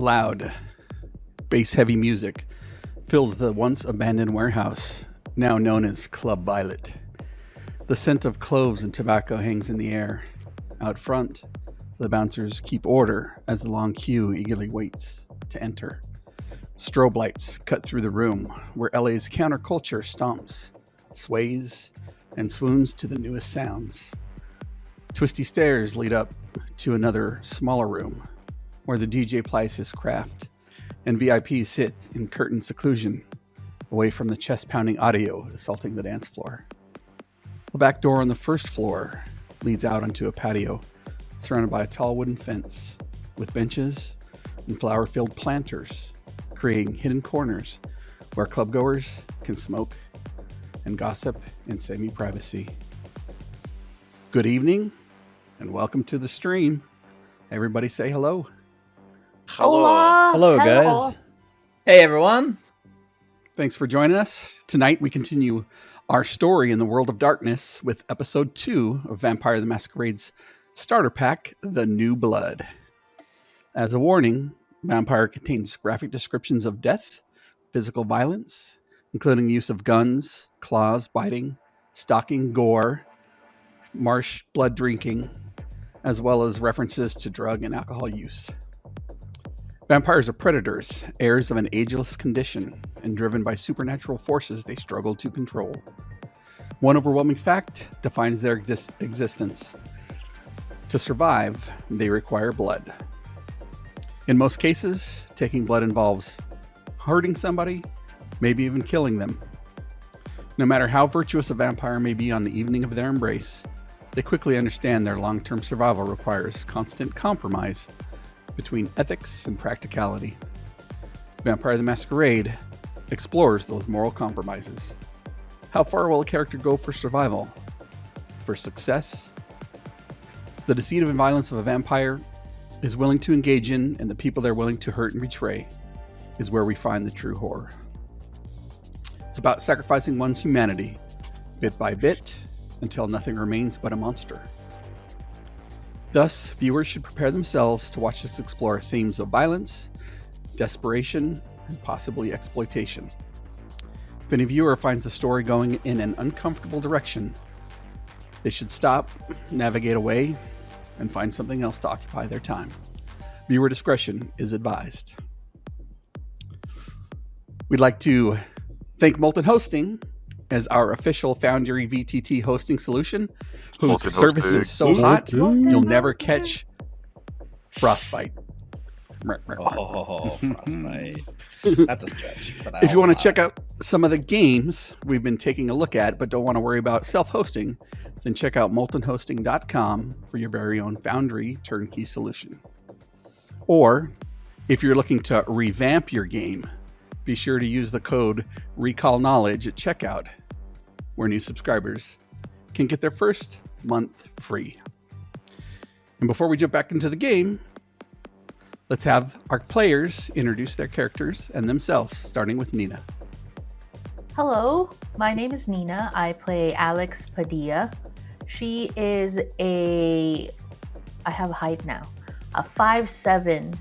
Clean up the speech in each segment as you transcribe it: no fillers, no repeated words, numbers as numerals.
Loud, bass-heavy music fills the once abandoned warehouse, now known as Club Violet. The scent of cloves and tobacco hangs in the air. Out front, the bouncers keep order as the long queue eagerly waits to enter. Strobe lights cut through the room where LA's counterculture stomps, sways, and swoons to the newest sounds. Twisty stairs lead up to another smaller room where the DJ plies his craft and VIPs sit in curtained seclusion away from the chest-pounding audio assaulting the dance floor. The back door on the first floor leads out onto a patio surrounded by a tall wooden fence with benches and flower-filled planters, creating hidden corners where clubgoers can smoke and gossip in semi-privacy. Good evening and welcome to the stream. Everybody say hello. Hello. Hello, guys. Hey, everyone. Thanks for joining us. Tonight we continue our story in the world of darkness with episode 2 of Vampire the Masquerade's starter pack, The New Blood. As a warning, Vampire contains graphic descriptions of death, physical violence, including the use of guns, claws, biting, stalking, gore, marsh blood drinking, as well as references to drug and alcohol use. Vampires are predators, heirs of an ageless condition, and driven by supernatural forces they struggle to control. One overwhelming fact defines their existence. To survive, they require blood. In most cases, taking blood involves hurting somebody, maybe even killing them. No matter how virtuous a vampire may be on the evening of their embrace, they quickly understand their long-term survival requires constant compromise between ethics and practicality. Vampire the Masquerade explores those moral compromises. How far will a character go for survival? For success? The deceit and violence of a vampire is willing to engage in, and the people they're willing to hurt and betray is where we find the true horror. It's about sacrificing one's humanity, bit by bit, until nothing remains but a monster. Thus, viewers should prepare themselves to watch us explore themes of violence, desperation, and possibly exploitation. If any viewer finds the story going in an uncomfortable direction, they should stop, navigate away, and find something else to occupy their time. Viewer discretion is advised. We'd like to thank Molten Hosting as our official Foundry VTT hosting solution, whose service is so hot, you'll never catch frostbite. Oh, frostbite. That's a stretch. If you want to check out some of the games we've been taking a look at, but don't want to worry about self-hosting, then check out moltenhosting.com for your very own Foundry turnkey solution. Or, if you're looking to revamp your game, be sure to use the code RECALLKNOWLEDGE at checkout, where new subscribers can get their first month free. And before we jump back into the game, let's have our players introduce their characters and themselves, starting with Nina. Hello, my name is Nina. I play Alex Padilla. She is I have a height now, a 5'7",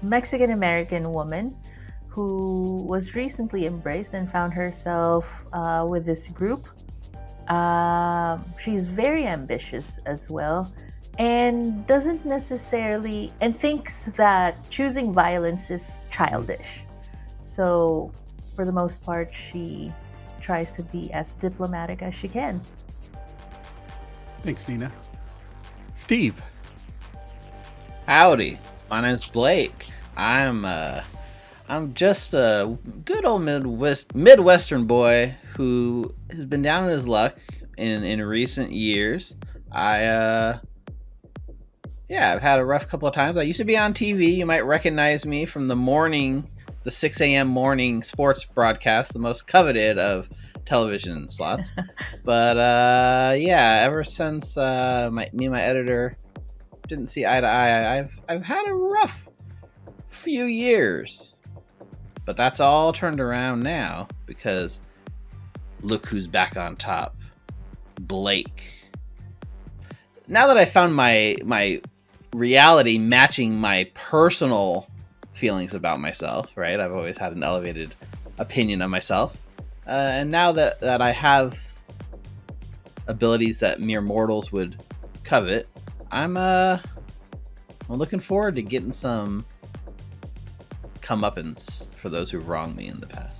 Mexican-American woman who was recently embraced and found herself with this group. She's very ambitious as well, and doesn't necessarily, and thinks that choosing violence is childish. So for the most part, she tries to be as diplomatic as she can. Thanks, Nina. Steve. Howdy. My name's Blake. I'm just a good old Midwestern boy who has been down on his luck in recent years. I've had a rough couple of times. I used to be on TV. You might recognize me from the 6 a.m. morning sports broadcast, the most coveted of television slots. But ever since me and my editor didn't see eye to eye, I've had a rough few years. But that's all turned around now, because look who's back on top. Blake. Now that I found my reality matching my personal feelings about myself, right? I've always had an elevated opinion of myself. And now that I have abilities that mere mortals would covet, I'm looking forward to getting some comeuppance for those who've wronged me in the past.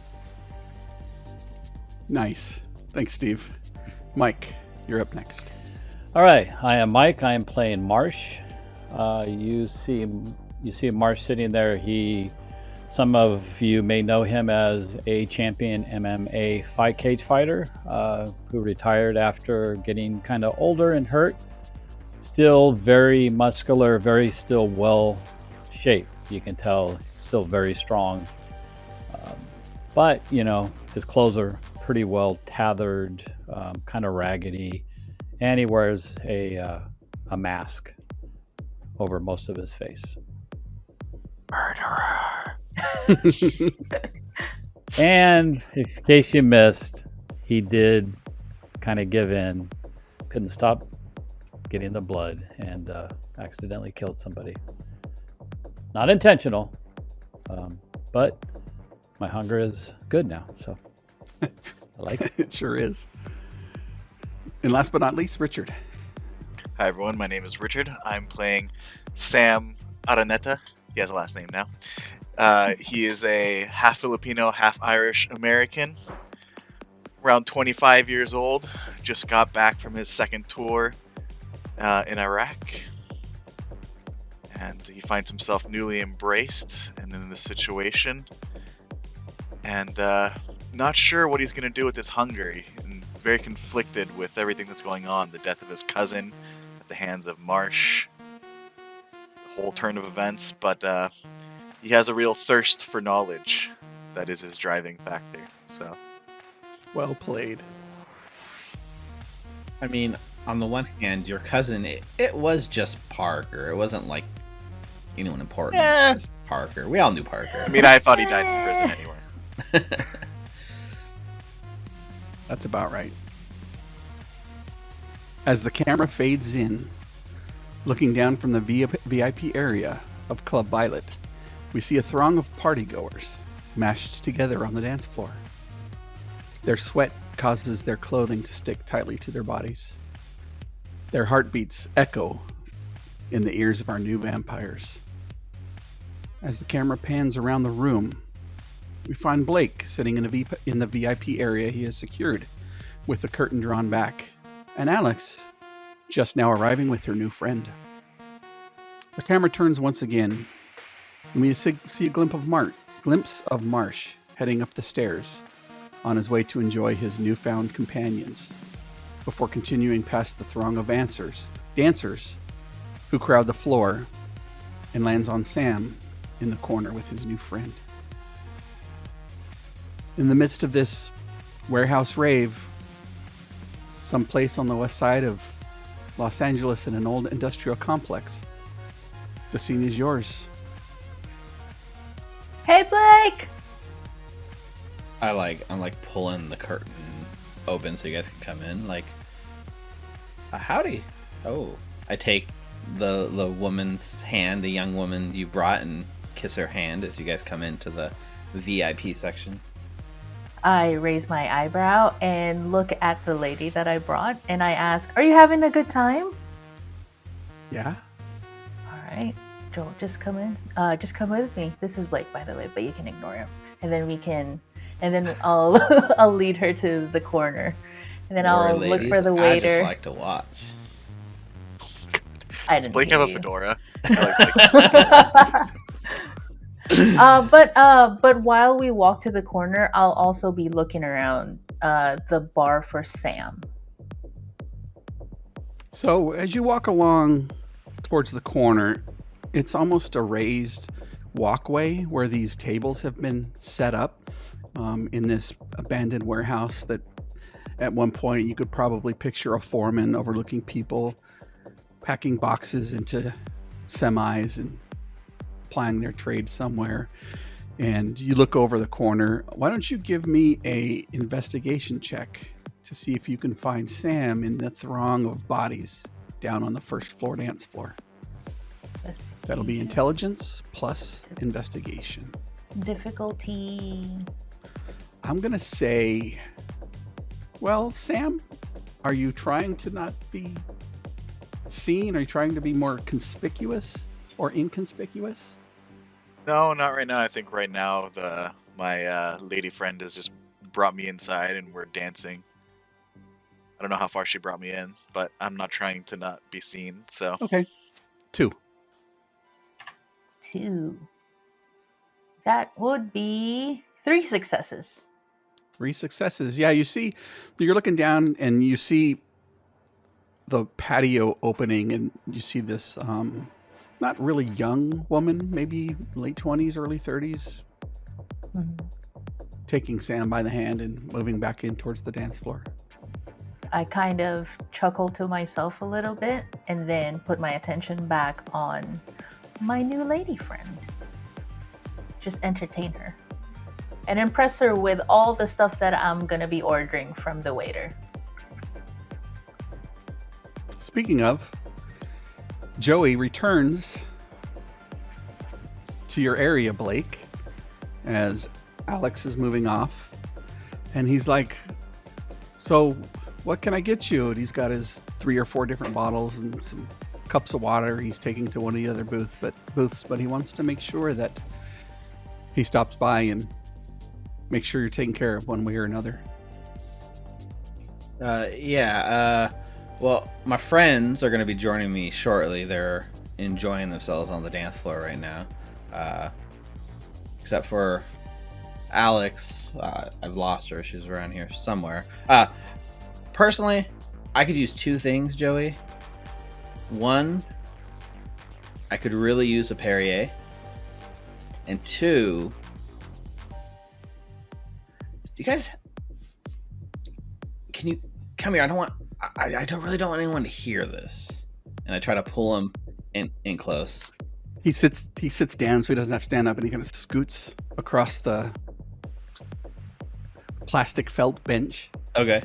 Nice. Thanks, Steve. Mike, you're up next. All right, I am Mike. I am playing Marsh. You see Marsh sitting there. Some of you may know him as a champion MMA fight cage fighter who retired after getting kind of older and hurt. Still very muscular, still well shaped. You can tell still very strong. But, his clothes are pretty well tethered, kind of raggedy. And he wears a mask over most of his face. Murderer. And in case you missed, he did kind of give in, couldn't stop getting the blood, and accidentally killed somebody. Not intentional, but my hunger is good now, so I like it. It sure is. And last but not least, Richard. Hi everyone, my name is Richard. I'm playing Sam Araneta. He has a last name now. He is a half Filipino, half Irish American. Around 25 years old. Just got back from his second tour in Iraq. And he finds himself newly embraced and in this situation. And not sure what he's going to do with his hunger. And very conflicted with everything that's going on. The death of his cousin at the hands of Marsh. The whole turn of events. But he has a real thirst for knowledge. That is his driving factor. So, well played. I mean, on the one hand, your cousin, it was just Parker. It wasn't like anyone important. Yeah. It's Parker. We all knew Parker. I mean, I thought he died in prison anyway. That's about right. As the camera fades in, looking down from the VIP area of Club Violet, we see a throng of partygoers mashed together on the dance floor. Their sweat causes their clothing to stick tightly to their bodies. Their heartbeats echo in the ears of our new vampires. As the camera pans around the room, we find Blake sitting in the VIP area he has secured with the curtain drawn back, and Alex just now arriving with her new friend. The camera turns once again, and we see a glimpse of Marsh heading up the stairs on his way to enjoy his newfound companions, before continuing past the throng of dancers who crowd the floor, and lands on Sam in the corner with his new friend. In the midst of this warehouse rave, someplace on the west side of Los Angeles in an old industrial complex, the scene is yours. Hey, Blake! I'm like pulling the curtain open so you guys can come in. Like, howdy. Oh, I take the woman's hand, the young woman you brought, and kiss her hand as you guys come into the VIP section. I raise my eyebrow and look at the lady that I brought, and I ask, "Are you having a good time?" Yeah? All right, Joel, just come in. Just come with me. This is Blake, by the way, but you can ignore him. And then I'll I'll lead her to the corner, and then I'll look for the waiter. I just like to watch. I Does didn't Blake hear have a you. fedora? I like Blake. But while we walk to the corner, I'll also be looking around the bar for Sam. So as you walk along towards the corner, it's almost a raised walkway where these tables have been set up in this abandoned warehouse that at one point you could probably picture a foreman overlooking people packing boxes into semis and plying their trade somewhere. And you look over the corner. Why don't you give me a investigation check to see if you can find Sam in the throng of bodies down on the first floor dance floor? That'll be intelligence plus investigation. Difficulty. I'm going to say, well, Sam, are you trying to not be seen? Are you trying to be more conspicuous or inconspicuous? No, not right now. I think right now my lady friend has just brought me inside and we're dancing. I don't know how far she brought me in, but I'm not trying to not be seen. So Okay. 2. 2. That would be 3 successes. 3 successes. Yeah, you see, you're looking down and you see the patio opening, and you see this not really young woman, maybe late 20s, early 30s, taking Sam by the hand and moving back in towards the dance floor. I kind of chuckle to myself a little bit and then put my attention back on my new lady friend. Just entertain her and impress her with all the stuff that I'm going to be ordering from the waiter. Speaking of, Joey returns to your area, Blake, as Alex is moving off. And he's like, so what can I get you? And he's got his 3 or 4 different bottles and some cups of water he's taking to one of the other booths, but he wants to make sure that he stops by and make sure you're taken care of one way or another. Well, my friends are going to be joining me shortly. They're enjoying themselves on the dance floor right now. Except for Alex. I've lost her. She's around here somewhere. Personally, I could use 2 things, Joey. 1, I could really use a Perrier. And 2, you guys, can you come here? I really don't want anyone to hear this. And I try to pull him in close. He sits down so he doesn't have to stand up, and he kind of scoots across the plastic felt bench. Okay.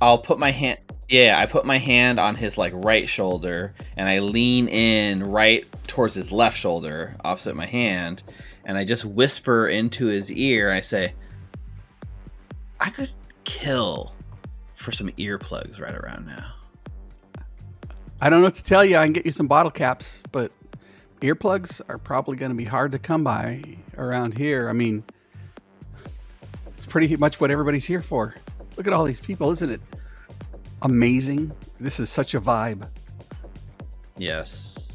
I'll put my hand. Yeah, I put my hand on his right shoulder, and I lean in right towards his left shoulder, opposite my hand, and I just whisper into his ear. And I say, "I could kill for some earplugs right around now." I don't know what to tell you. I can get you some bottle caps, but earplugs are probably going to be hard to come by around here. I mean, it's pretty much what everybody's here for. Look at all these people, isn't it amazing? This is such a vibe. Yes,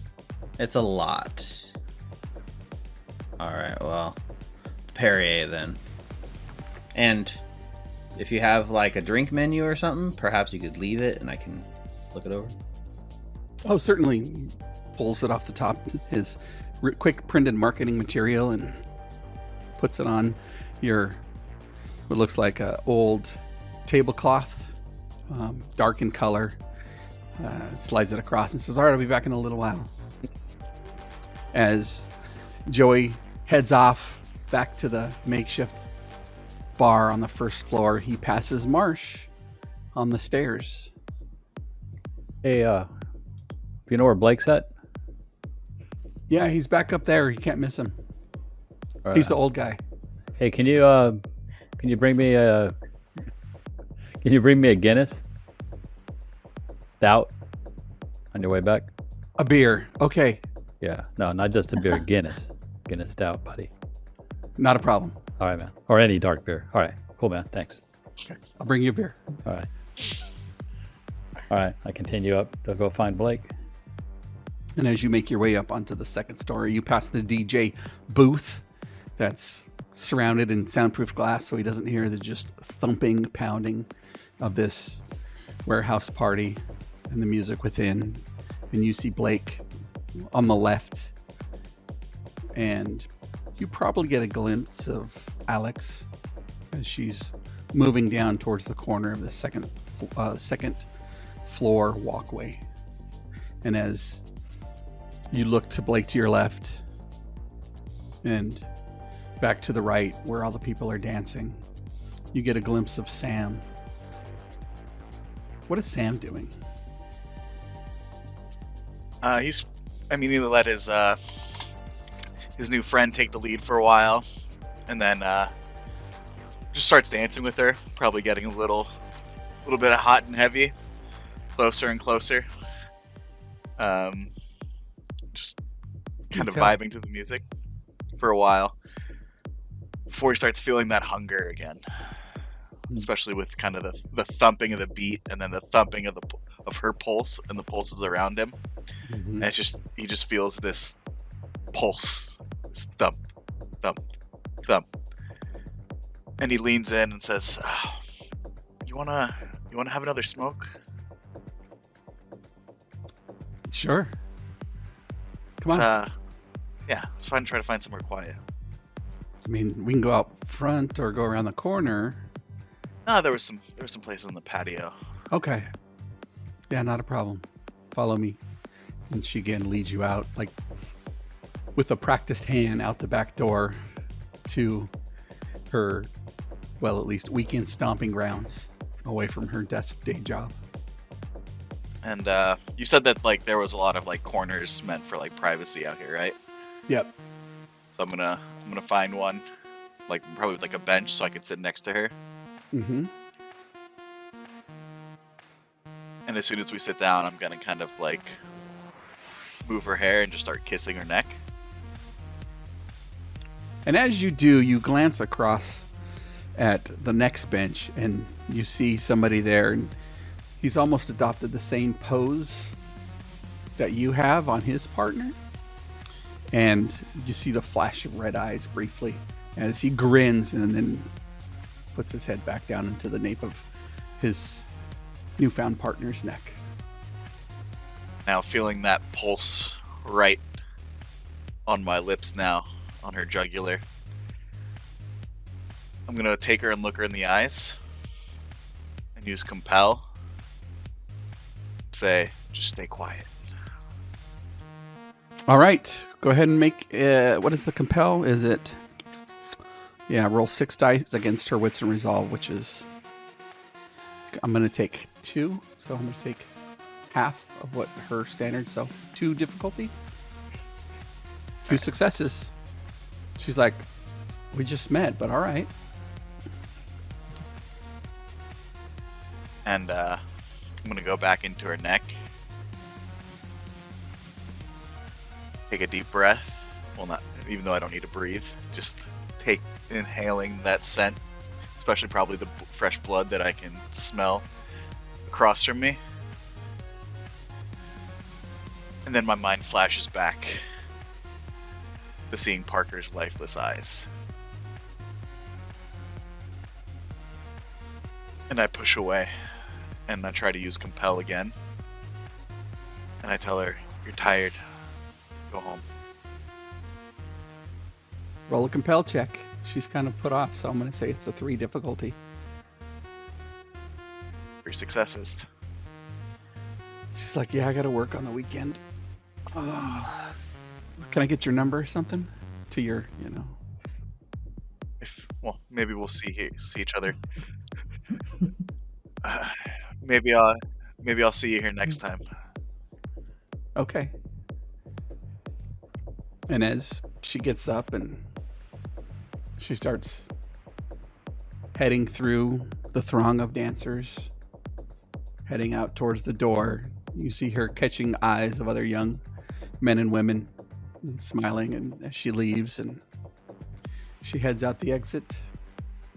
it's a lot. All right, well, Perrier then. And if you have a drink menu or something, perhaps you could leave it and I can look it over. Oh, certainly. He pulls it off the top, his quick printed marketing material, and puts it on what looks like an old tablecloth, dark in color. Slides it across and says, "All right, I'll be back in a little while." As Joey heads off back to the makeshift bar on the first floor, he passes Marsh on the stairs. Hey, you know where Blake's at? Yeah, he's back up there. You can't miss him. He's the old guy. Hey, can you bring me a Guinness stout on your way back? A beer. Okay. Yeah, no, not just a beer. Guinness stout, buddy. Not a problem. All right, man. Or any dark beer. All right, cool, man. Thanks. Okay. I'll bring you a beer. All right. I continue up to go find Blake. And as you make your way up onto the second story, you pass the DJ booth that's surrounded in soundproof glass so he doesn't hear the just thumping, pounding of this warehouse party and the music within. And you see Blake on the left, and you probably get a glimpse of Alex as she's moving down towards the corner of the second floor walkway. And as you look to Blake to your left and back to the right where all the people are dancing, you get a glimpse of Sam. What is Sam doing? He's immediately let his new friend take the lead for a while, and then just starts dancing with her, probably getting a little bit hot and heavy, closer and closer. Just kind of tell. vibing to the music for a while before he starts feeling that hunger again, especially with kind of the thumping of the beat and then the thumping of her pulse and the pulses around him. Mm-hmm. And he just feels this pulse, this thump, thump, thump, and he leans in and says, "You wanna have another smoke?" Sure. Come on. Yeah, let's try to find somewhere quiet. I mean, we can go out front or go around the corner. No, there was some places on the patio. Okay. Yeah, not a problem. Follow me. And she again leads you out, like with a practiced hand, out the back door to her, well, at least weekend stomping grounds, away from her desk day job. And you said that like there was a lot of like corners meant for like privacy out here, right? Yep. So I'm gonna find one, like probably with like a bench, so I could sit next to her. Mm-hmm. And as soon as we sit down, I'm gonna kind of like move her hair and just start kissing her neck. And as you do, you glance across at the next bench and you see somebody there, and he's almost adopted the same pose that you have on his partner. And you see the flash of red eyes briefly as he grins and then puts his head back down into the nape of his newfound partner's neck. Now feeling that pulse right on my lips now, on her jugular. I'm gonna take her and look her in the eyes and use compel. Say, just stay quiet. All right, go ahead and make, what is the compel? Is it, yeah, roll 6 dice against her wits and resolve, which is, I'm going to take 2, so I'm going to take half of what her standard, so 2 difficulty. 2 successes. She's like, we just met, but all right. And I'm gonna go back into her neck. Take a deep breath. Well, not even though I don't need to breathe. Just inhaling that scent, especially probably the fresh blood that I can smell across from me. And then my mind flashes back to seeing Parker's lifeless eyes. And I push away, and I try to use compel again. And I tell her, "You're tired. Go home." Roll a compel check. She's kind of put off, so I'm going to say it's a 3 difficulty. 3 successes. She's like, yeah, I got to work on the weekend. Can I get your number or something? To your, Maybe we'll see each other. Maybe I'll see you here next time. Okay. And as she gets up and she starts heading through the throng of dancers, heading out towards the door, you see her catching eyes of other young men and women, and smiling, and as she leaves, and she heads out the exit,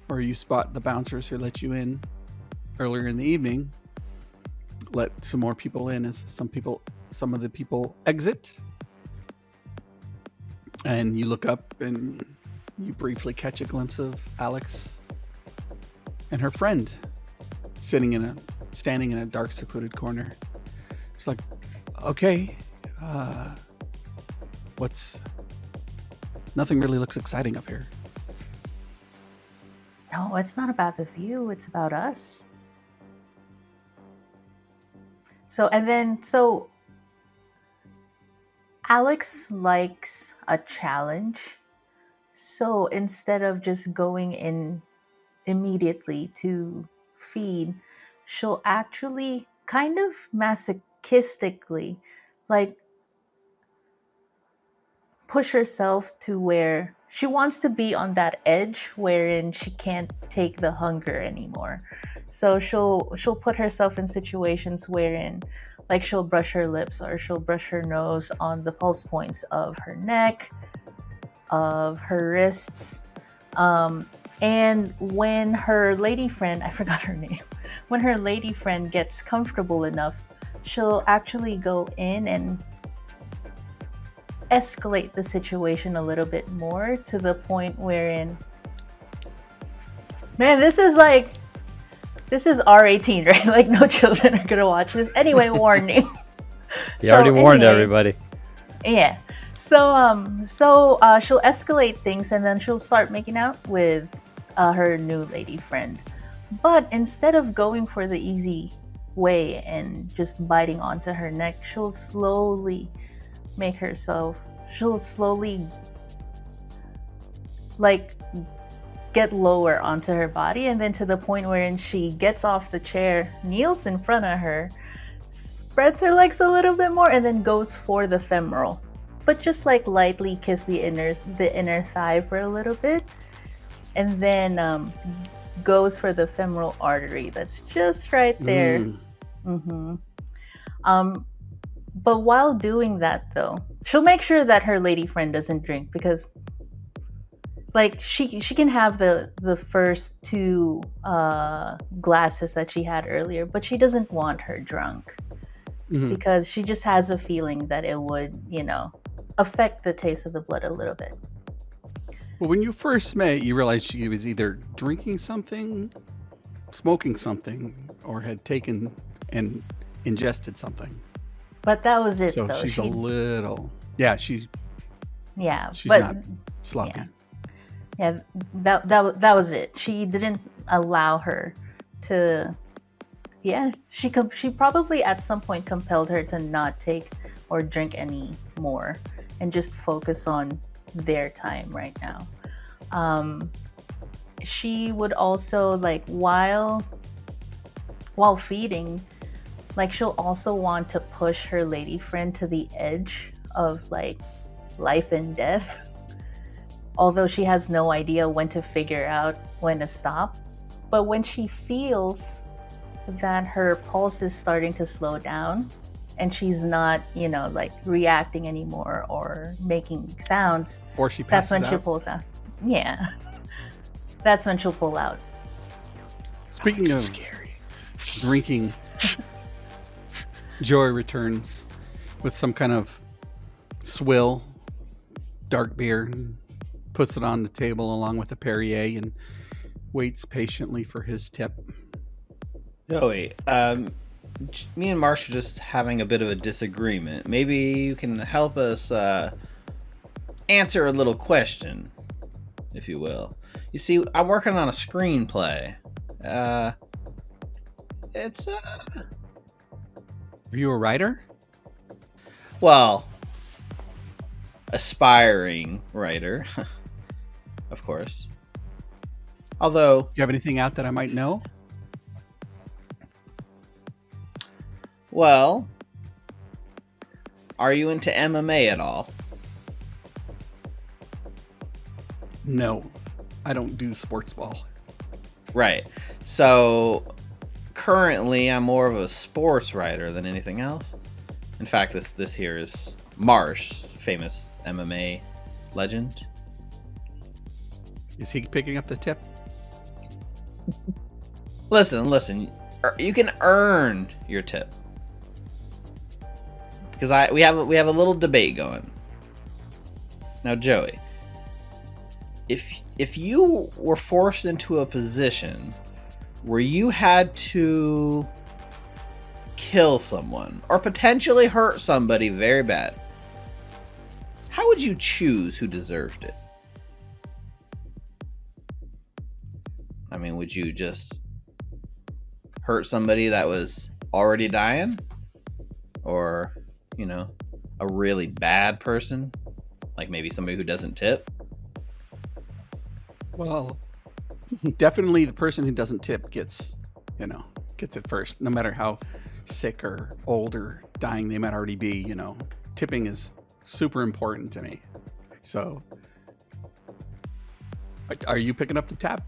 where you spot the bouncers who let you in earlier in the evening, let some more people in as some of the people exit. And you look up and you briefly catch a glimpse of Alex and her friend standing in a dark, secluded corner. It's like, okay, nothing really looks exciting up here. No, it's not about the view, it's about us. So Alex likes a challenge. So instead of just going in immediately to feed, she'll actually kind of masochistically, like, push herself to where she wants to be on that edge wherein she can't take the hunger anymore. So she'll put herself in situations wherein like she'll brush her lips or she'll brush her nose on the pulse points of her neck, of her wrists. And when her lady friend, I forgot her name, when her lady friend gets comfortable enough, she'll actually go in and escalate the situation a little bit more to the point wherein, man, this is R18, right? Like no children are gonna watch this. Anyway, warning. You already warned everybody. Yeah. So she'll escalate things and then she'll start making out with her new lady friend. But instead of going for the easy way and just biting onto her neck, she'll slowly like get lower onto her body, and then to the point wherein she gets off the chair, kneels in front of her, spreads her legs a little bit more, and then goes for the femoral. But just like lightly kiss the inner thigh for a little bit, and then goes for the femoral artery that's just right there. But while doing that, though, she'll make sure that her lady friend doesn't drink, because like she can have the first two glasses that she had earlier, but she doesn't want her drunk because she just has a feeling that it would, affect the taste of the blood a little bit. Well, when you first met, you realized she was either drinking something, smoking something, or had taken and ingested something. But that was it, so though. She's a little... Yeah, she's but, not sloppy. Yeah, that was it. She didn't allow her to... Yeah, she probably at some point compelled her to not take or drink any more and just focus on their time right now. She would also, like, while feeding, like, she'll also want to push her lady friend to the edge of, like, life and death, although she has no idea when to figure out when to stop. But when she feels that her pulse is starting to slow down and she's not, like reacting anymore or making sounds, before she that's passes when she out. pulls out. Yeah. That's when she'll pull out. Speaking of scary drinking, Joy returns with some kind of swill, dark beer, and puts it on the table along with a Perrier and waits patiently for his tip. Joey, me and Marsh are just having a bit of a disagreement. Maybe you can help us answer a little question, if you will. You see, I'm working on a screenplay. It's Are you a writer? well, aspiring writer, of course. Although, Do you have anything out that I might know? well, are you into MMA at all? No, I don't do sports ball. Right. So currently I'm more of a sports writer than anything else. In fact, this here is Marsh, famous MMA legend. Is he picking up the tip? Listen. You can earn your tip. Because we have a little debate going. Now, Joey, if you were forced into a position where you had to kill someone or potentially hurt somebody very bad, how would you choose who deserved it? I mean, would you just hurt somebody that was already dying? Or, a really bad person? Like maybe somebody who doesn't tip? Well, definitely the person who doesn't tip gets it first, no matter how sick or old or dying they might already be. Tipping is super important to me. So, are you picking up the tab?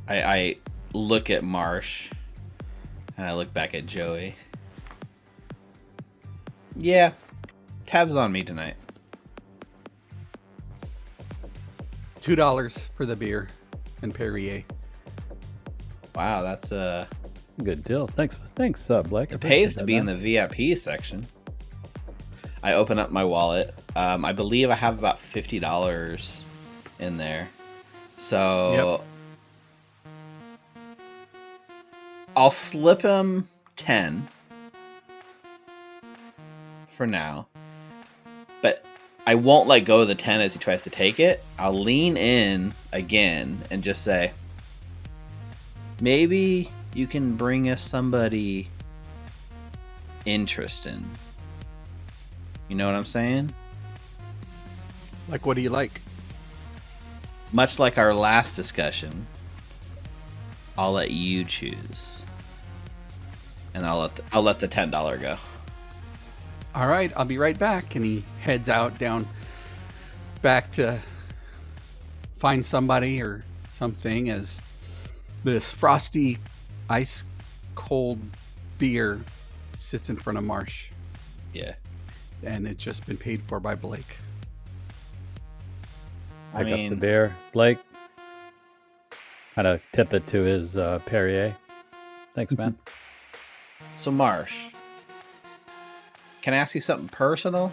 I look at Marsh and I look back at Joey. Yeah, tab's on me tonight. $2 for the beer and Perrier. Wow, that's Good deal. Thanks, Blake. it pays to be in the VIP section. I open up my wallet. I believe I have about $50 in there. So I'll slip him 10 for now. But I won't let go of the 10 as he tries to take it. I'll lean in again and just say, maybe you can bring us somebody interesting. You know what I'm saying? Like, what do you like? Much like our last discussion, I'll let you choose. And I'll let the $10 go. All right, I'll be right back. And he heads out back to find somebody or something as this frosty, ice cold beer sits in front of Marsh. Yeah. And it's just been paid for by Blake. I Pick up mean, the beer. Blake, kind of tip it to his Perrier. Thanks, man. so Marsh, can I ask you something personal?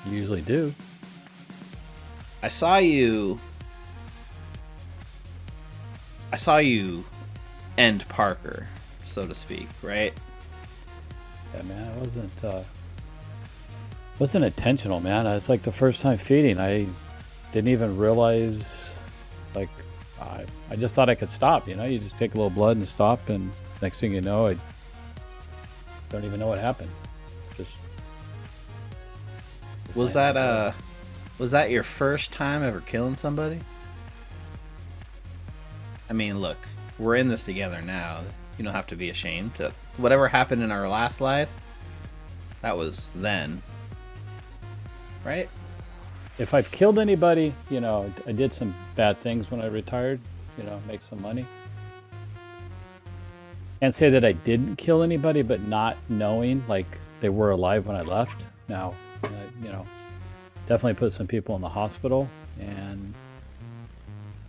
You usually do. I saw you end Parker, so to speak, right? Yeah, man, it wasn't intentional, man. It's like the first time feeding. I didn't even realize, like, I just thought I could stop. You know, you just take a little blood and stop, and next thing you know, I don't even know what happened. Just Was that your first time ever killing somebody? I mean, look, we're in this together now. You don't have to be ashamed. Whatever happened in our last life, that was then. Right? If I've killed anybody, you know, I did some bad things when I retired, you know, make some money. Can't say that I didn't kill anybody, but not knowing, like, they were alive when I left. Now, you know, definitely put some people in the hospital, and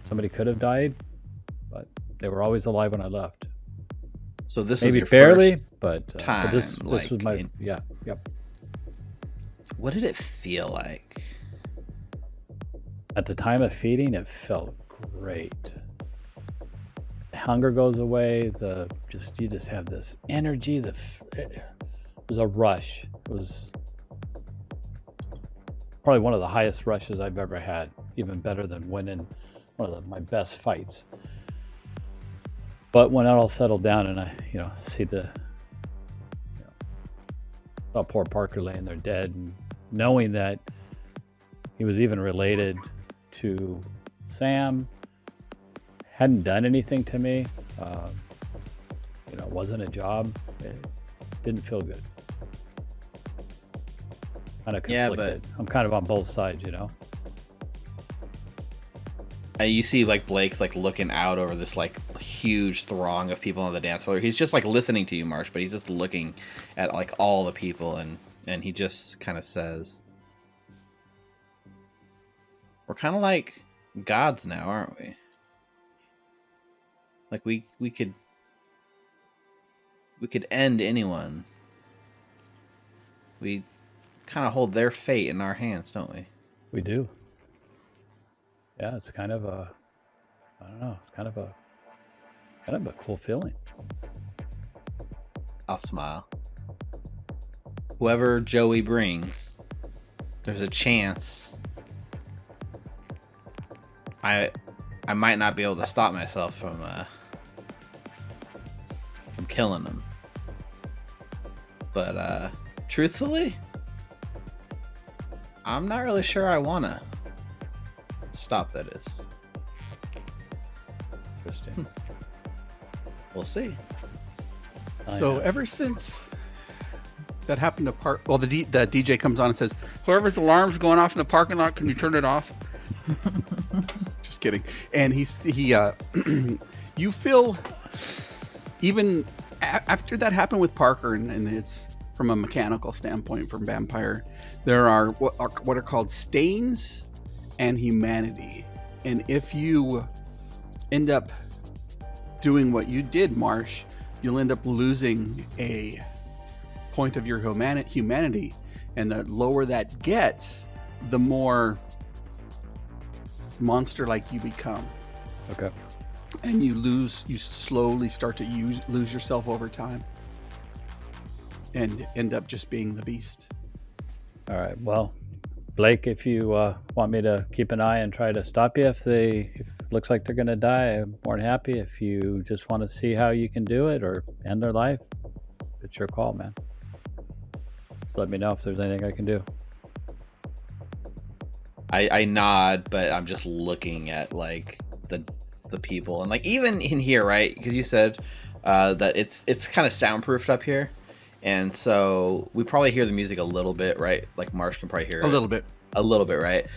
somebody could have died, but they were always alive when I left. So this Maybe was your barely, first but time. this like, was my yep. What did it feel like? At the time of feeding, it felt great. Hunger goes away. You just have this energy. It was a rush. It was probably one of the highest rushes I've ever had. Even better than winning one of my best fights. But when it all settled down, and I, you know, see saw poor Parker laying there dead, and knowing that he was even related to Sam, hadn't done anything to me, you know, wasn't a job, it didn't feel good. Kind of conflicted. Yeah, but I'm kind of on both sides, you know. You see, like, Blake's like looking out over this like huge throng of people on the dance floor. He's just like listening to you, Marsh, but he's just looking at like all the people, and he just kind of says, "We're kind of like gods now, aren't we? Like we could end anyone. We kind of hold their fate in our hands, don't we?" We do. Yeah, it's kind of a, I don't know, it's kind of a cool feeling. I'll smile. Whoever Joey brings, there's a chance I might not be able to stop myself from killing him. But truthfully, I'm not really sure I wanna stop, that is. Interesting. We'll see. So ever since That happened to Park. Well, the DJ comes on and says, "Whoever's alarm's going off in the parking lot, can you turn it off?" Just kidding. And you feel even after that happened with Parker, and it's from a mechanical standpoint from Vampire, there are what are called stains and humanity. And if you end up doing what you did, Marsh, you'll end up losing a point of your humanity. And the lower that gets, the more monster-like you become. Okay. And you slowly start to lose yourself over time and end up just being the beast. All right. Well, Blake, if you want me to keep an eye and try to stop you, if it looks like they're going to die, I'm more than happy. If you just want to see how you can do it or end their life, it's your call, man. Just let me know if there's anything I can do. I nod, but I'm just looking at like the people, and like even in here, right? Because you said that it's kind of soundproofed up here, and so we probably hear the music a little bit, right? Like Marsh can probably hear a little bit, right?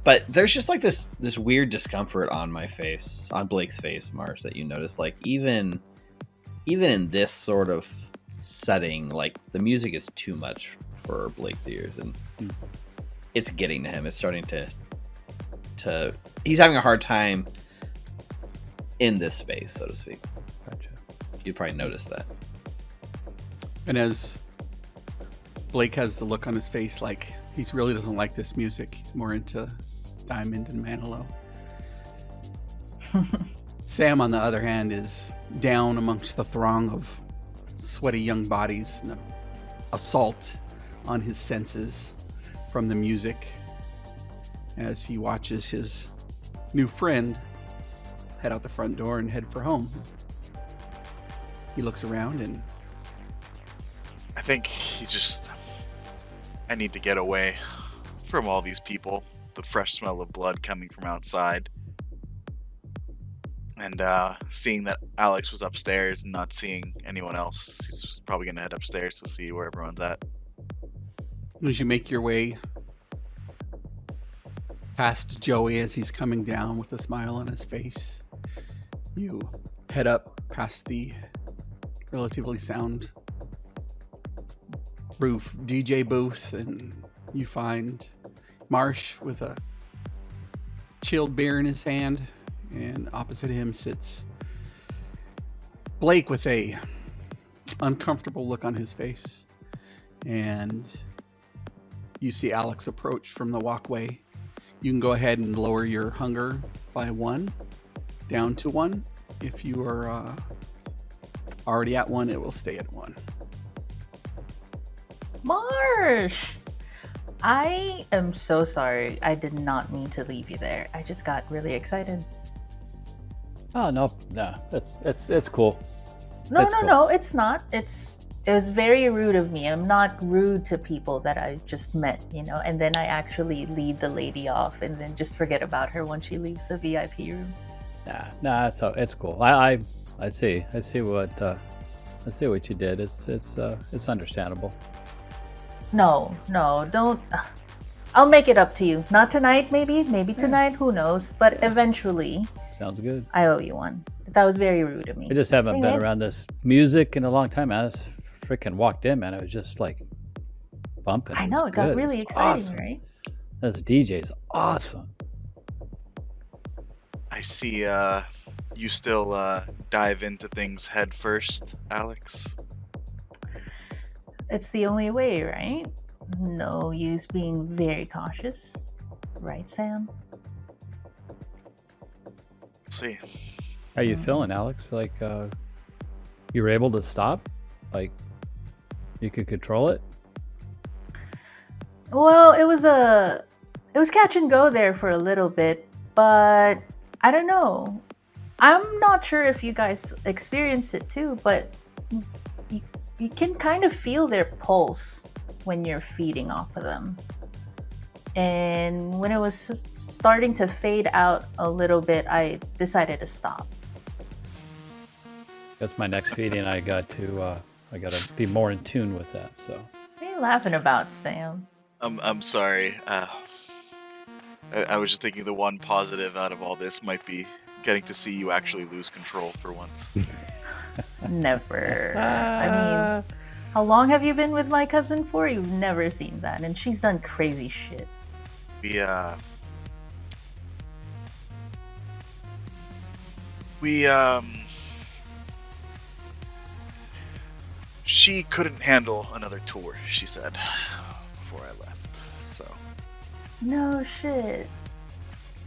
But there's just like this weird discomfort on my face, on Blake's face, Marsh, that you notice. Like even in this sort of setting, like the music is too much for Blake's ears, and it's getting to him. It's starting to he's having a hard time in this space, so to speak. Gotcha. You'd probably notice that. And as Blake has the look on his face like he really doesn't like this music, he's more into Diamond and Manilow. Sam, on the other hand, is down amongst the throng of sweaty young bodies and the assault on his senses from the music as he watches his new friend head out the front door and head for home. He looks around and I think I need to get away from all these people. The fresh smell of blood coming from outside. And seeing that Alex was upstairs and not seeing anyone else, he's probably going to head upstairs to see where everyone's at. as you make your way past Joey as he's coming down with a smile on his face, you head up past the relatively sound proof DJ booth, and you find Marsh with a chilled beer in his hand, and opposite him sits Blake with a uncomfortable look on his face. And you see Alex approach from the walkway. You can go ahead and lower your hunger by 1 down to 1. If you are already at 1, it will stay at 1. Marsh! I am so sorry. I did not mean to leave you there. I just got really excited. Oh no, it's cool. No, it's not. It was very rude of me. I'm not rude to people that I just met, and then I actually lead the lady off and then just forget about her when she leaves the VIP room. Nah, it's cool. I see what you did. It's understandable. No, don't. I'll make it up to you. Not tonight, maybe tonight, who knows, but eventually. Sounds good. I owe you one. That was very rude of me. I just haven't been around this music in a long time. I just freaking walked in, man. I was just like bumping. I know, it got really exciting, awesome. right? This DJ's awesome. I see you still dive into things head first, Alex. It's the only way, right? No use being very cautious. Right, Sam? See. How you feeling, Alex? Like you were able to stop? Like you could control it? Well, it was catch and go there for a little bit, but I don't know. I'm not sure if you guys experience it too, but you can kind of feel their pulse when you're feeding off of them. And when it was starting to fade out a little bit, I decided to stop. That's my next feeding. I got to be more in tune with that. So you laughing about, Sam? I'm sorry. I was just thinking the one positive out of all this might be getting to see you actually lose control for once. Never. I mean, how long have you been with my cousin for? You've never seen that, and she's done crazy shit. She couldn't handle another tour, she said, before I left. So, No shit.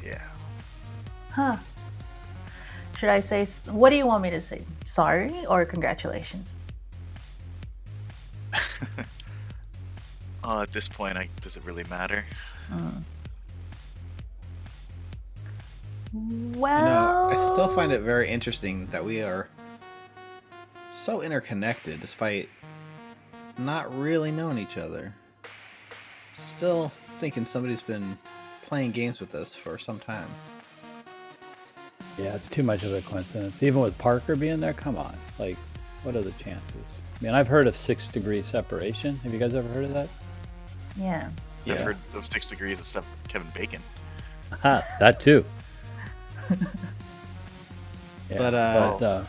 yeah. Huh. Should I say, what do you want me to say? Sorry or congratulations? At this point, does it really matter? Well, I still find it very interesting that we are so interconnected despite not really knowing each other. Still thinking somebody's been playing games with us for some time. Yeah, it's too much of a coincidence. Even with Parker being there, come on. Like, what are the chances? I mean, I've heard of 6 degree separation. Have you guys ever heard of that? yeah. I've heard of 6 degrees of Kevin Bacon. That too. Yeah, But,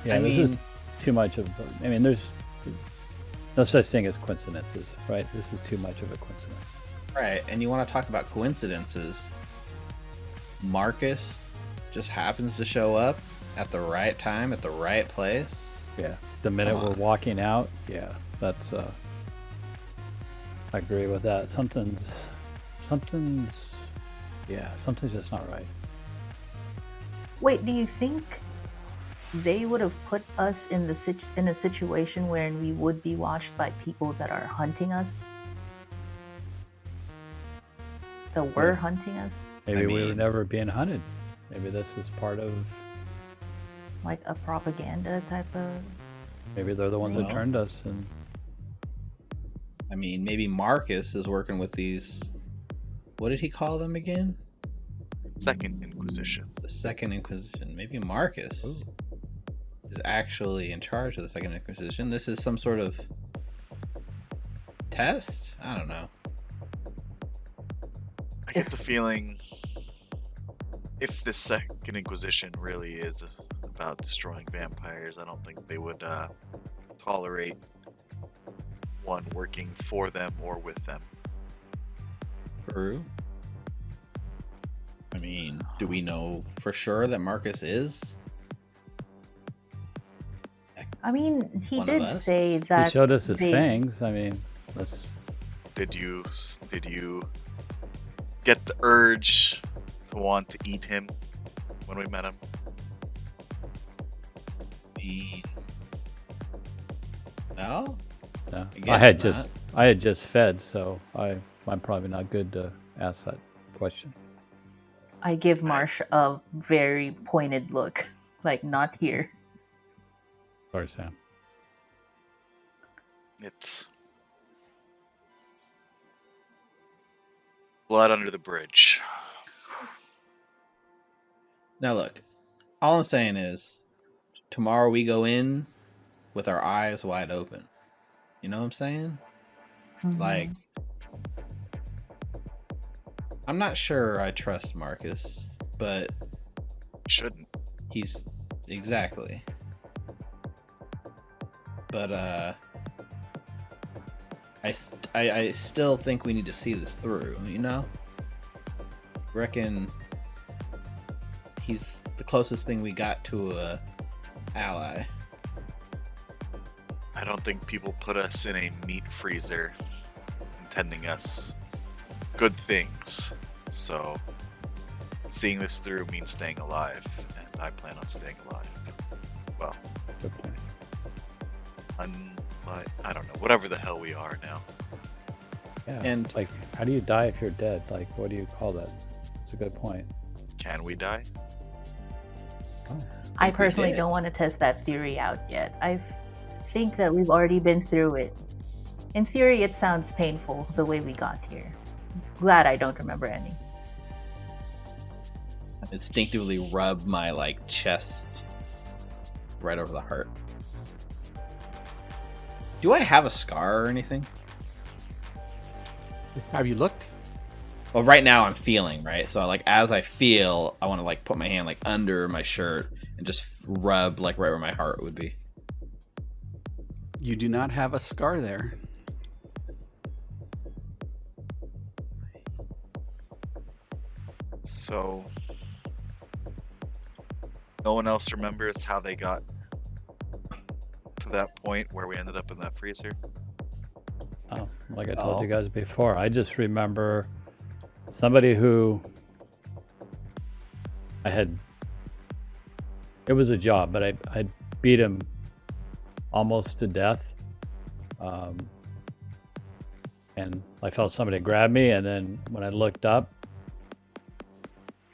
yeah, I this mean- is too much of. I mean, there's no such thing as coincidences, right? This is too much of a coincidence. Right, and you want to talk about coincidences. Marcus just happens to show up at the right time, at the right place. Yeah, the minute Come we're on. walking out, yeah, that's. I agree with that. Something's, yeah, something's just not right. Wait, do you think they would have put us in a situation wherein we would be watched by people that are hunting us? That were Yeah. hunting us? Maybe we were mean- never being hunted. Maybe this is part of. Like a propaganda type of. Maybe they're the ones that Well. turned us, and I mean, maybe Marcus is working with these. What did he call them again? Second Inquisition. The Second Inquisition. Maybe Marcus is actually in charge of the Second Inquisition. This is some sort of test? I don't know. I get the feeling if the Second Inquisition really is about destroying vampires, I don't think they would tolerate one working for them or with them. True. I mean, do we know for sure that Marcus is? I mean, he One of did us? say he that. showed us his they- fangs. I mean, let's. Did you get the urge to want to eat him when we met him? No? No, I guess I had just fed, so I'm probably not good to ask that question. I give Marsh a very pointed look, like not here. Sorry, Sam. It's blood under the bridge. Now look, all I'm saying is tomorrow we go in with our eyes wide open. You know what I'm saying? Mhm. Like, I'm not sure I trust Marcus, but Shouldn't. he's exactly. But I still think we need to see this through. You know, reckon he's the closest thing we got to a ally. I don't think people put us in a meat freezer intending us good things. So seeing this through means staying alive, and I plan on staying alive. Well, Good point. I don't know, whatever the hell we are now. Yeah. And- like, how do you die if you're dead? Like, what do you call that? It's a good point. Can we die? I think we personally did. don't want to test that theory out yet. I think that we've already been through it. In theory, it sounds painful the way we got here. Glad I don't remember any. Instinctively rub my like chest right over the heart. Do I have a scar or anything? Have you looked? Well, right now I'm feeling, right? So like as I feel, I want to like put my hand like under my shirt and just rub like right where my heart would be. You do not have a scar there. So, no one else remembers how they got to that point where we ended up in that freezer? Oh, like I told you guys before, I just remember somebody who it was a job, but I beat him almost to death. And I felt somebody grab me, and then when I looked up,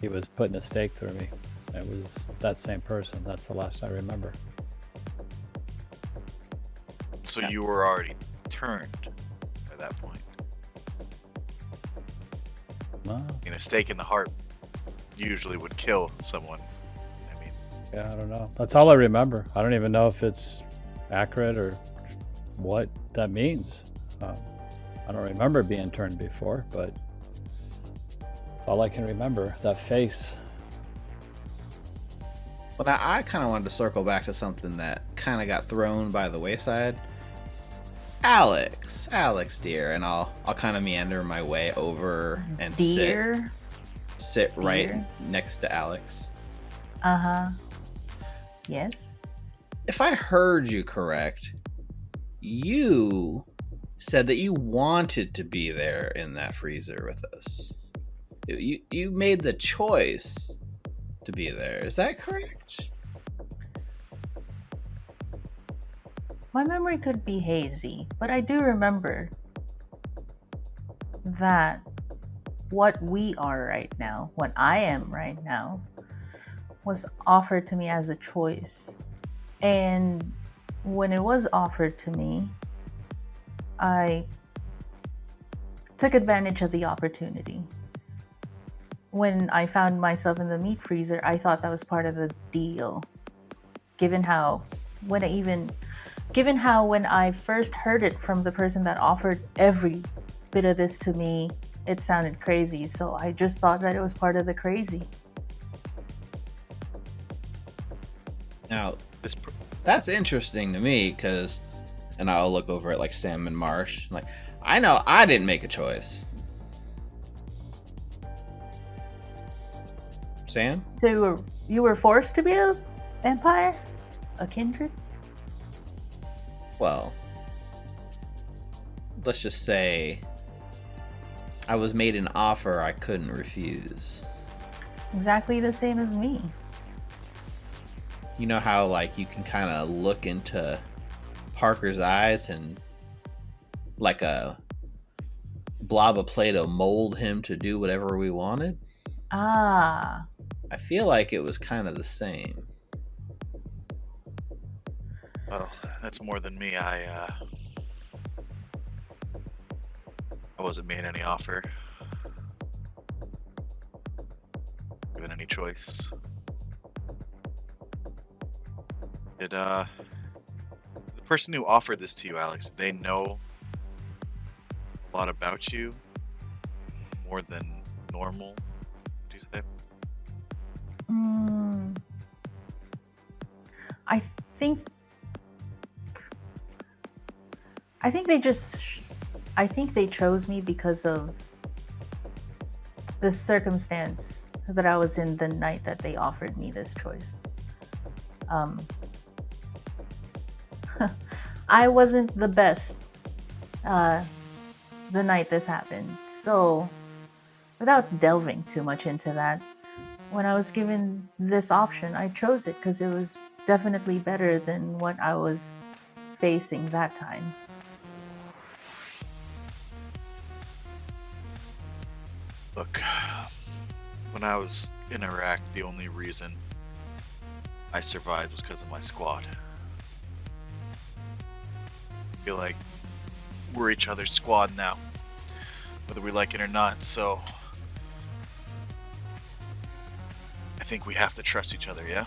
he was putting a stake through me. It was that same person. That's the last I remember. So you were already turned by that point. Well, A stake in the heart usually would kill someone. I mean, yeah, I don't know. That's all I remember. I don't even know if it's accurate or what that means. I don't remember being turned before, but all I can remember, that face. But I kind of wanted to circle back to something that kind of got thrown by the wayside. Alex, dear, and I'll kind of meander my way over and sit right next to Alex. Yes. If I heard you correct, you said that you wanted to be there in that freezer with us. You made the choice to be there. Is that correct? My memory could be hazy, but I do remember that what we are right now, what I am right now, was offered to me as a choice. And when it was offered to me, I took advantage of the opportunity. When I found myself in the meat freezer, I thought that was part of the deal. Given how when I first heard it from the person that offered every bit of this to me, it sounded crazy. So I just thought that it was part of the crazy. Now, that's interesting to me because, and I'll look over at like Sam and Marsh. Like, I know I didn't make a choice. Sam? So you were forced to be a vampire? A kindred? Well, let's just say I was made an offer I couldn't refuse. Exactly the same as me. You know how like you can kind of look into Parker's eyes and like a blob of Play-Doh mold him to do whatever we wanted? Ah. I feel like it was kind of the same. well, that's more than me. I wasn't made any offer. Given any choice. Did the person who offered this to you, Alex, they know a lot about you? More than normal, would you say? I think they chose me because of the circumstance that I was in the night that they offered me this choice. I wasn't the best the night this happened. So, without delving too much into that, when I was given this option, I chose it because it was definitely better than what I was facing that time. Look, when I was in Iraq, the only reason I survived was because of my squad. I feel like we're each other's squad now, whether we like it or not, so I think we have to trust each other, yeah?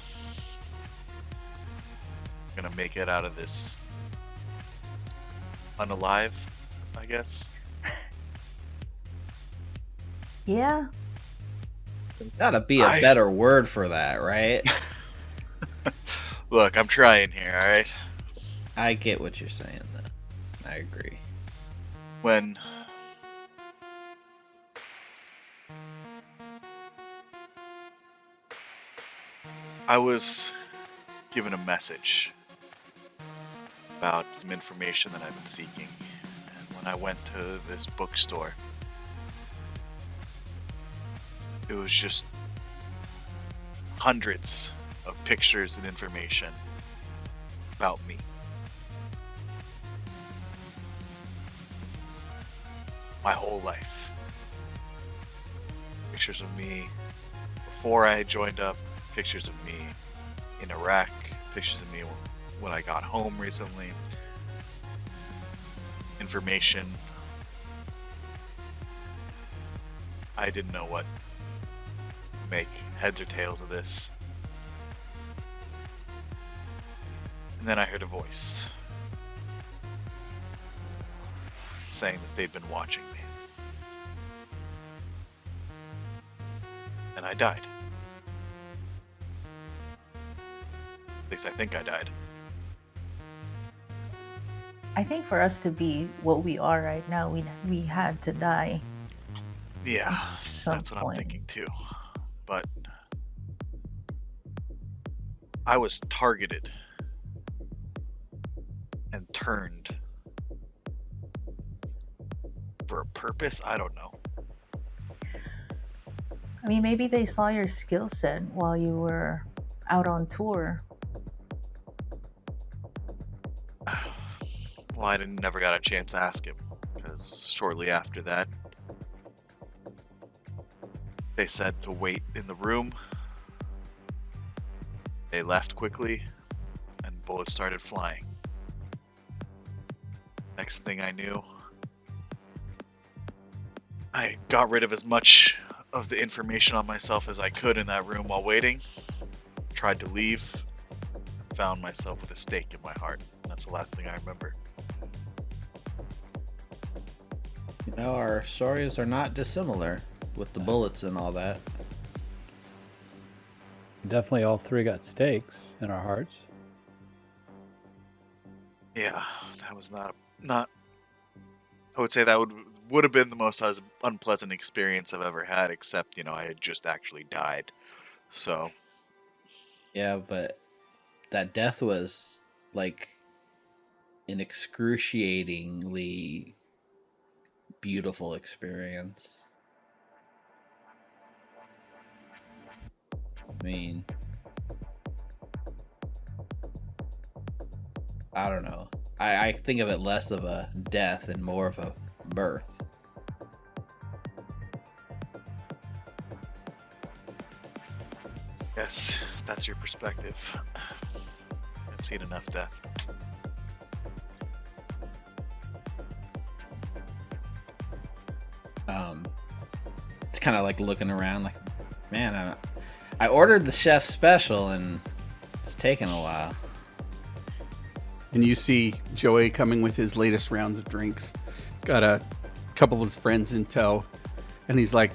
We're gonna make it out of this unalive, I guess. Yeah. Gotta be a better word for that, right? Look, I'm trying here, alright? I get what you're saying, though. I agree. When I was given a message about some information that I've been seeking, and when I went to this bookstore, it was just hundreds of pictures and information about me. My whole life. Pictures of me before I joined up, pictures of me in Iraq, pictures of me when I got home recently, information. I didn't know what to make heads or tails of this. And then I heard a voice saying that they'd been watching me. And I died. At least I think I died. I think for us to be what we are right now, we had to die. Yeah, Some that's what point. I'm thinking too. But I was targeted and turned for a purpose. I don't know. I mean, maybe they saw your skill set while you were out on tour. Well, I never got a chance to ask him because shortly after that, they said to wait in the room. They left quickly, and bullets started flying. Next thing I knew, I got rid of as much of the information on myself as I could in that room while waiting. Tried to leave, found myself with a stake in my heart. That's the last thing I remember. You know, our stories are not dissimilar with the bullets and all that. Definitely all three got stakes in our hearts. Yeah, that was not. I would say that would have been the most unpleasant experience I've ever had, except, I had just actually died. So, Yeah, but that death was like an excruciatingly beautiful experience. I mean, I don't know. I think of it less of a death and more of a birth. yes, if that's your perspective. I've seen enough death. It's kind of like looking around like, man, I ordered the chef's special and it's taken a while. And you see Joey coming with his latest rounds of drinks. Got a couple of his friends in tow. And he's like,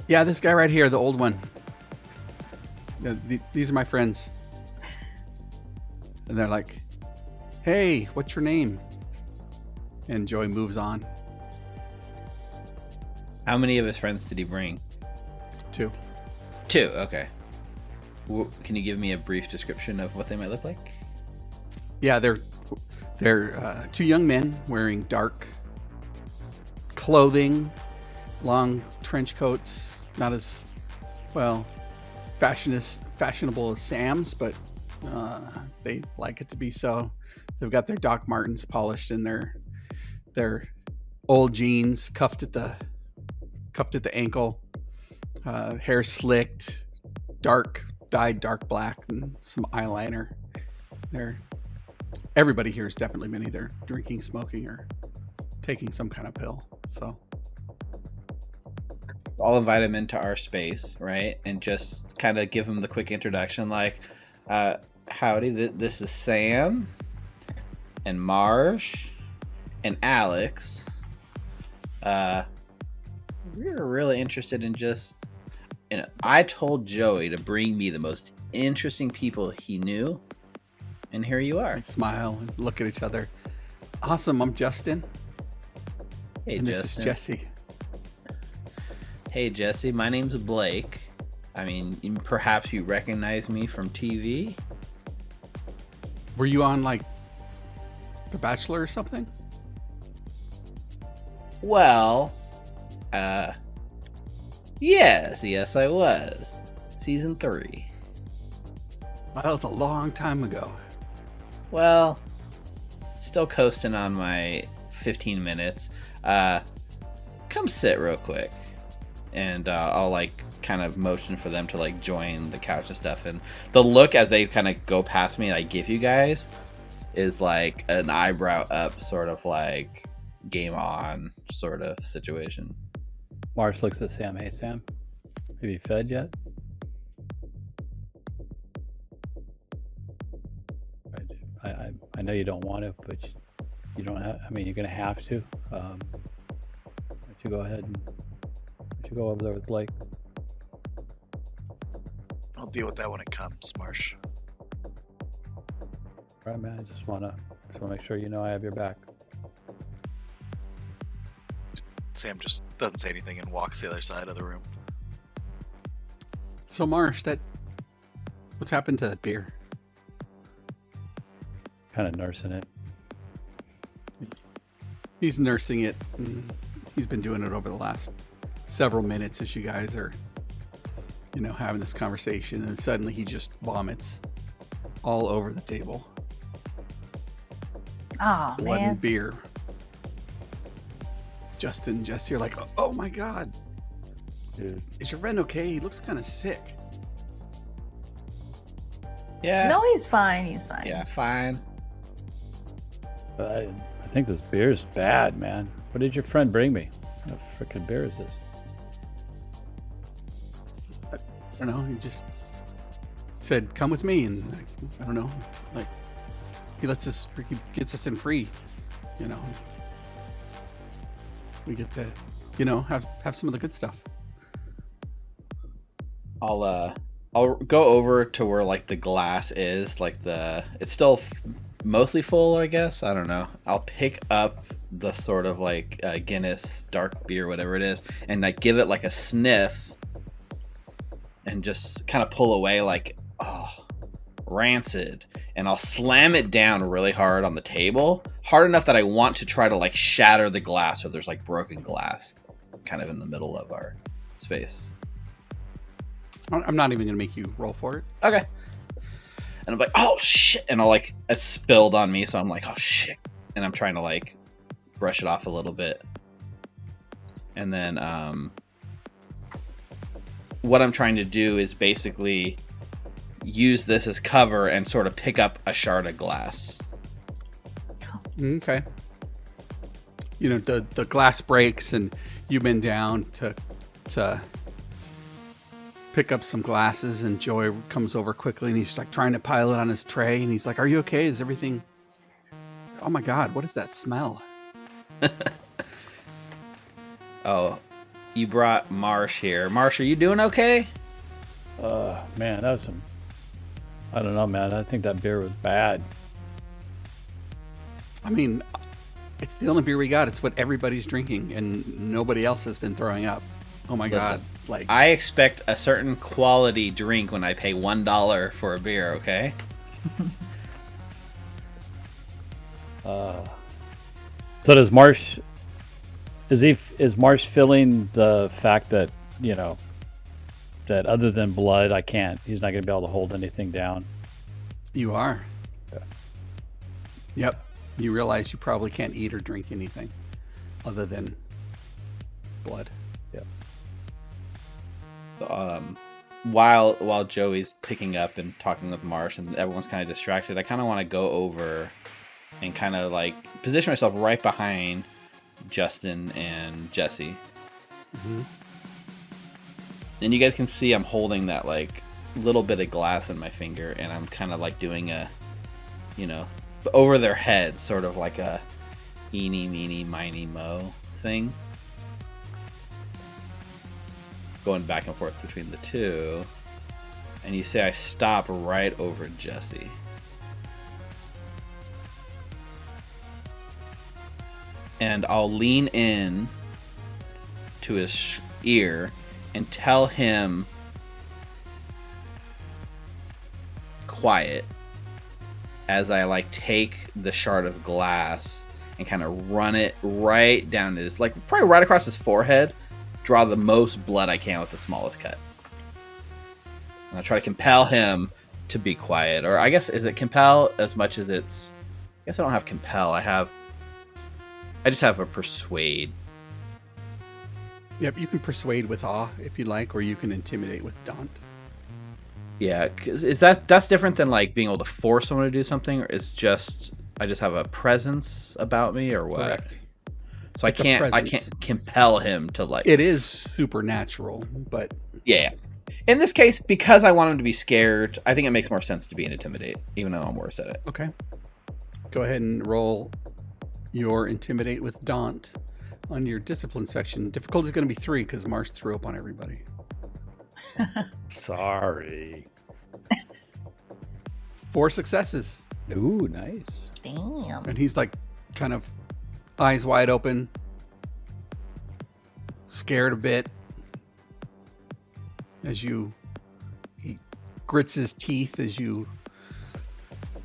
yeah, this guy right here, the old one. These are my friends. And they're like, hey, what's your name? And Joey moves on. How many of his friends did he bring? 2. 2, okay. Can you give me a brief description of what they might look like? Yeah, they're 2 young men wearing dark clothing, long trench coats, not as fashionable as Sam's, but they like it to be so. They've got their Doc Martens polished in their old jeans, cuffed at the ankle, hair slicked, dyed dark black, and some eyeliner. Everybody here has definitely been either drinking, smoking, or taking some kind of pill. So I'll invite him into our space, right? And just kind of give him the quick introduction, like, howdy, this is Sam and Marsh and Alex. We were really interested in just, I told Joey to bring me the most interesting people he knew, and here you are. Smile and look at each other. Awesome. I'm Justin. Hey, and Justin. This is Jesse. Hey, Jesse. My name's Blake. I mean, perhaps you recognize me from TV. Were you on like The Bachelor or something? Well, yes, I was. Season 3. Well, that was a long time ago. Well, still coasting on my 15 minutes. Come sit real quick. And I'll like kind of motion for them to like join the couch and stuff. And the look as they kind of go past me and I give you guys is like an eyebrow up, sort of like game on sort of situation. Marsh looks at Sam. Hey, Sam, have you fed yet? I know you don't want to, but you don't have. I mean, you're gonna have to. Why don't you go ahead and go over there with Blake? I'll deal with that when it comes, Marsh. All right, man. I just wanna make sure you know I have your back. Sam just doesn't say anything and walks the other side of the room. So Marsh, what's happened to that beer? Kind of nursing it. He's nursing it. And he's been doing it over the last several minutes as you guys are, having this conversation, and suddenly he just vomits all over the table. Oh, Blood man. and beer. Justin and Jesse are like, oh my God. Dude. Is your friend okay? He looks kind of sick. Yeah. No, he's fine. He's fine. Yeah, fine. I think this beer is bad, man. What did your friend bring me? What freaking beer is this? I don't know. He just said, come with me. And I don't know. Like, he gets us in free, We get to, have some of the good stuff. I'll go over to where like the glass is, like it's still mostly full, I guess. I don't know. I'll pick up the sort of like Guinness dark beer, whatever it is, and like give it like a sniff, and just kind of pull away like, oh, rancid. And I'll slam it down really hard on the table, hard enough that I want to try to like shatter the glass, so there's like broken glass kind of in the middle of our space. I'm not even going to make you roll for it. Okay. And I'm like, oh shit. And I'll like, it's spilled on me. So I'm like, oh shit. And I'm trying to like brush it off a little bit. And then what I'm trying to do is basically use this as cover and sort of pick up a shard of glass. Okay. The glass breaks and you bend down to pick up some glasses, and Joey comes over quickly and he's like trying to pile it on his tray, and he's like, are you okay? Is everything... Oh my God, what is that smell? Oh, you brought Marsh here. Marsh, are you doing okay? Man, that was some... I don't know, man. I think that beer was bad. I mean, it's the only beer we got. It's what everybody's drinking, and nobody else has been throwing up. Oh my God. Like, I expect a certain quality drink when I pay $1 for a beer, okay? So does Marsh... Is Marsh feeling the fact that, that other than blood, he's not going to be able to hold anything down? you are. Yeah. Yep. You realize you probably can't eat or drink anything other than blood. While Joey's picking up and talking with Marsh and everyone's kind of distracted, I kind of want to go over and kind of like position myself right behind Justin and Jesse. Mm-hmm. And you guys can see I'm holding that like little bit of glass in my finger, and I'm kind of like doing a, over their heads, sort of like a eeny, meeny, miny, mo thing. going back and forth between the two. And you say I stop right over Jesse. And I'll lean in to his ear and tell him quiet as I like take the shard of glass and kind of run it right down his, like probably right across his forehead, draw the most blood I can with the smallest cut. And I try to compel him to be quiet. Or I guess, is it compel as much as it's, I guess I don't have compel. I just have a persuade. Yep, you can persuade with awe if you like, or you can intimidate with daunt. Yeah, is that's different than like being able to force someone to do something, or it's just I just have a presence about me, or what? Correct. So I can't compel him to like. It is supernatural, but yeah. In this case, because I want him to be scared, I think it makes more sense to be an intimidate, even though I'm worse at it. okay. Go ahead and roll your intimidate with daunt on your discipline section. Difficulty is going to be 3 because Marsh threw up on everybody. Sorry. 4 successes. Ooh, nice. Damn. And he's like kind of eyes wide open, scared a bit as he grits his teeth as you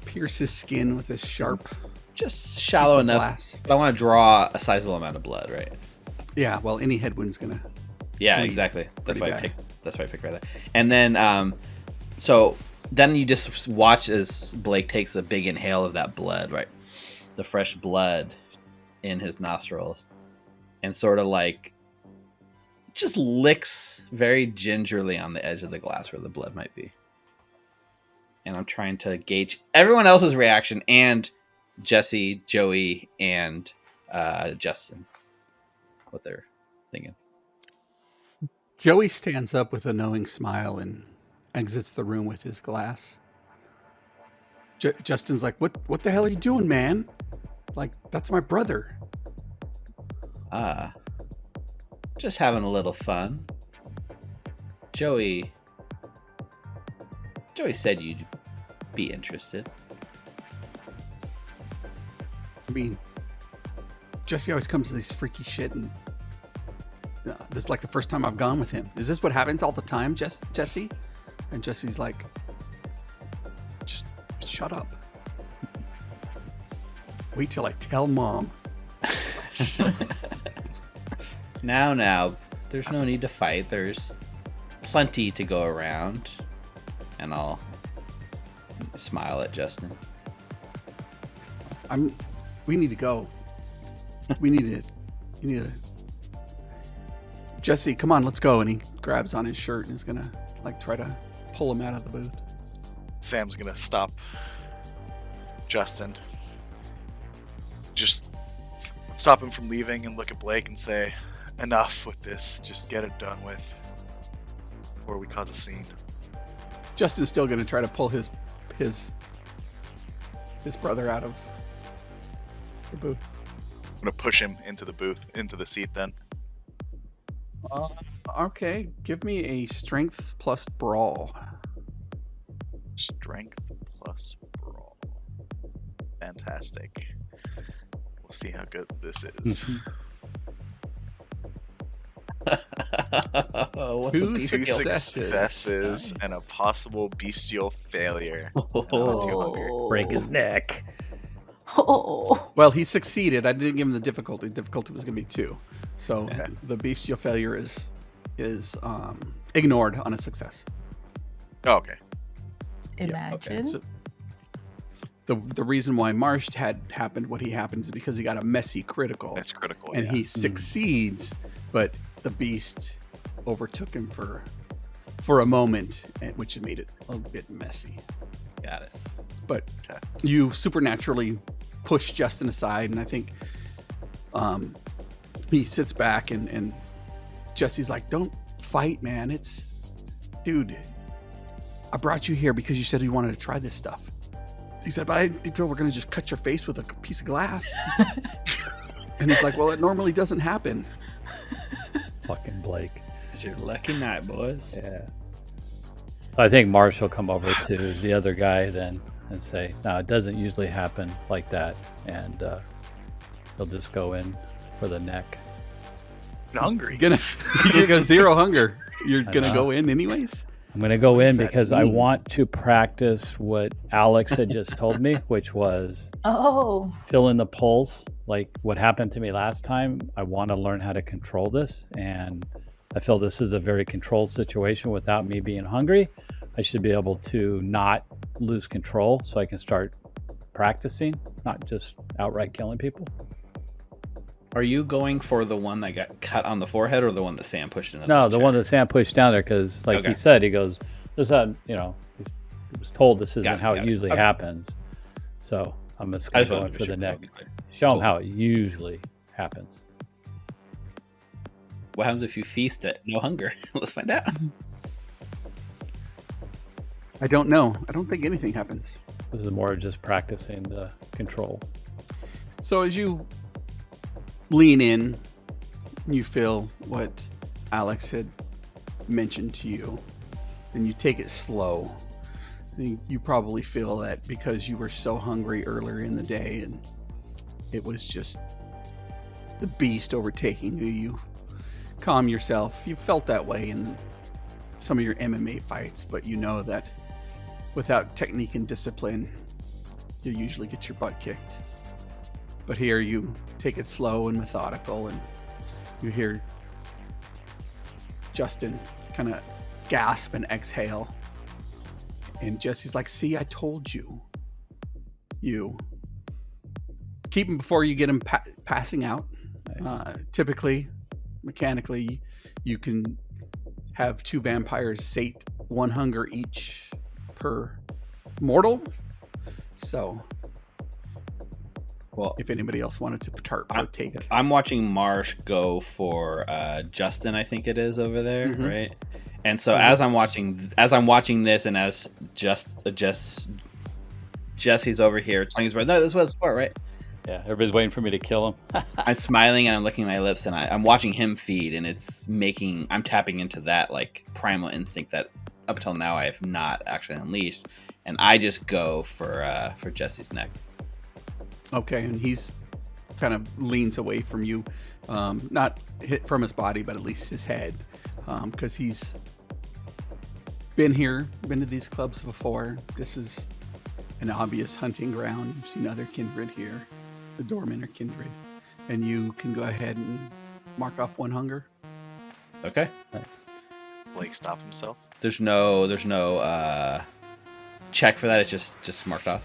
pierce his skin with this sharp, Just shallow enough, glass. but I want to draw a sizable amount of blood, right? Yeah, well, any head wound's gonna. Yeah, bleed exactly. That's why pretty I bad. picked. That's why I picked right there. And then, so then you just watch as Blake takes a big inhale of that blood, right? The fresh blood in his nostrils, and sort of like just licks very gingerly on the edge of the glass where the blood might be. And I'm trying to gauge everyone else's reaction and Jesse, Joey, and Justin, what they're thinking. Joey stands up with a knowing smile and exits the room with his glass. Justin's like, "What the hell are you doing, man? Like, that's my brother." Just having a little fun. Joey said you'd be interested. I mean, Jesse always comes to these freaky shit, and this is like the first time I've gone with him. Is this what happens all the time, Jesse? And Jesse's like, "Just shut up. Wait till I tell Mom." Now, there's no need to fight. There's plenty to go around. And I'll smile at Justin. We need to go. You need to. Jesse, come on, let's go. And he grabs on his shirt and is gonna like try to pull him out of the booth. Sam's gonna stop Justin. Just stop him from leaving and look at Blake and say, "Enough with this. Just get it done with before we cause a scene." Justin's still gonna try to pull his brother out of the booth. I'm gonna push him into the booth, into the seat then. Okay, give me a strength plus brawl. Strength plus brawl. Fantastic. We'll see how good this is. What's Two a piece Two of guilt? successes and a possible bestial failure. And I'm not too hungry. Break his neck. Oh. Well, he succeeded. I didn't give him the difficulty. Difficulty was gonna be 2. So Okay. the bestial failure is ignored on a success. Oh, okay. Imagine. So the reason why Marsh had happened what he happened is because he got a messy critical. That's critical. And yeah. he succeeds, but the beast overtook him for a moment, which made it a bit messy. Got it. But Okay. you supernaturally push Justin aside, and I think he sits back, and Jesse's like, "Don't fight, man. Dude, I brought you here because you said you wanted to try this stuff." He said, "But I didn't think people were going to just cut your face with a piece of glass." And he's like, "Well, it normally doesn't happen." Fucking Blake. It's your lucky night, boys. Yeah. I think Marsh will come over to the other guy then and say, no, it doesn't usually happen like that. And he'll just go in for the neck. I'm hungry. You go 0 hunger. You're I gonna know. go in anyways. I'm going to go in does that because I mean? want to practice what Alex had just told me, which was Oh, fill in the pulse. Like what happened to me last time, I want to learn how to control this. And I feel this is a very controlled situation without me being hungry. I should be able to not lose control so I can start practicing, not just outright killing people. Are you going for the one that got cut on the forehead or the one that Sam pushed into No, the chair? one that Sam pushed down there because, like Okay. he said, he goes, "This is he was told this isn't Got it, how got it it. usually Okay. happens." So I'm just I going just to go wanted in to for make the sure. neck. Okay. Show Cool. him how it usually happens. What happens if you feast at no hunger? Let's find out. I don't know. I don't think anything happens. This is more just practicing the control. So as you lean in, you feel what Alex had mentioned to you, and you take it slow. I think you probably feel that because you were so hungry earlier in the day, and it was just the beast overtaking you. You calm yourself. You felt that way in some of your MMA fights, but you know that without technique and discipline, you usually get your butt kicked. But here you take it slow and methodical, and you hear Justin kind of gasp and exhale. And Jesse's like, see, I told you. You keep him before you get him passing out. Typically, mechanically, you can have 2 vampires sate 1 hunger each per mortal. So Well, if anybody else wanted to partake. I'm watching Marsh go for Justin, I think it is over there, Mhm. right? And so as I'm watching this, and as Jesse's over here telling his brother, no, this is what it's for, right? Yeah, everybody's waiting for me to kill him. I'm smiling and I'm licking my lips, and I'm watching him feed, and I'm tapping into that like primal instinct that up until now I have not actually unleashed, and I just go for Jesse's neck. Okay, and he's kind of leans away from you, not hit from his body, but at least his head, because he's been to these clubs before. This is an obvious hunting ground. You've seen other kindred here. The doormen are kindred, and you can go ahead and mark off 1 hunger. Okay. Blake stopped himself. There's no check for that. It's just marked off.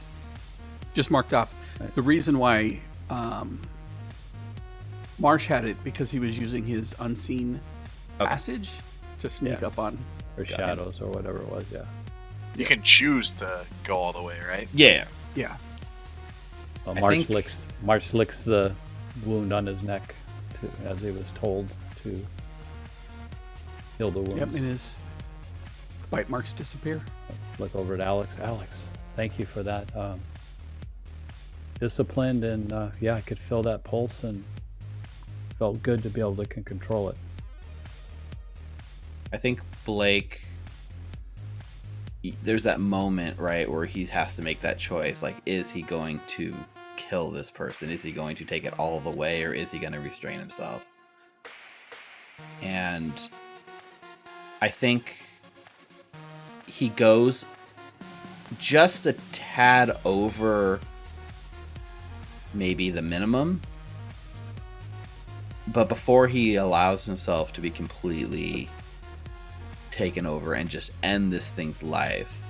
Just marked off. The reason why Marsh had it because he was using his unseen passage to sneak up on. Or shadows or whatever it was, yeah. You can choose to go all the way, right? Yeah. Yeah. Well, I Marsh think- licks the wound on his neck as he was told to heal the wound. Yep, and his bite marks disappear. Look over at Alex. Alex, thank you for that. Disciplined, and I could feel that pulse and felt good to be able to control it. I think Blake, there's that moment, right, where he has to make that choice. Like, is he going to kill this person? Is he going to take it all the way, or is he going to restrain himself? And I think he goes just a tad over maybe the minimum, but before he allows himself to be completely taken over and just end this thing's life,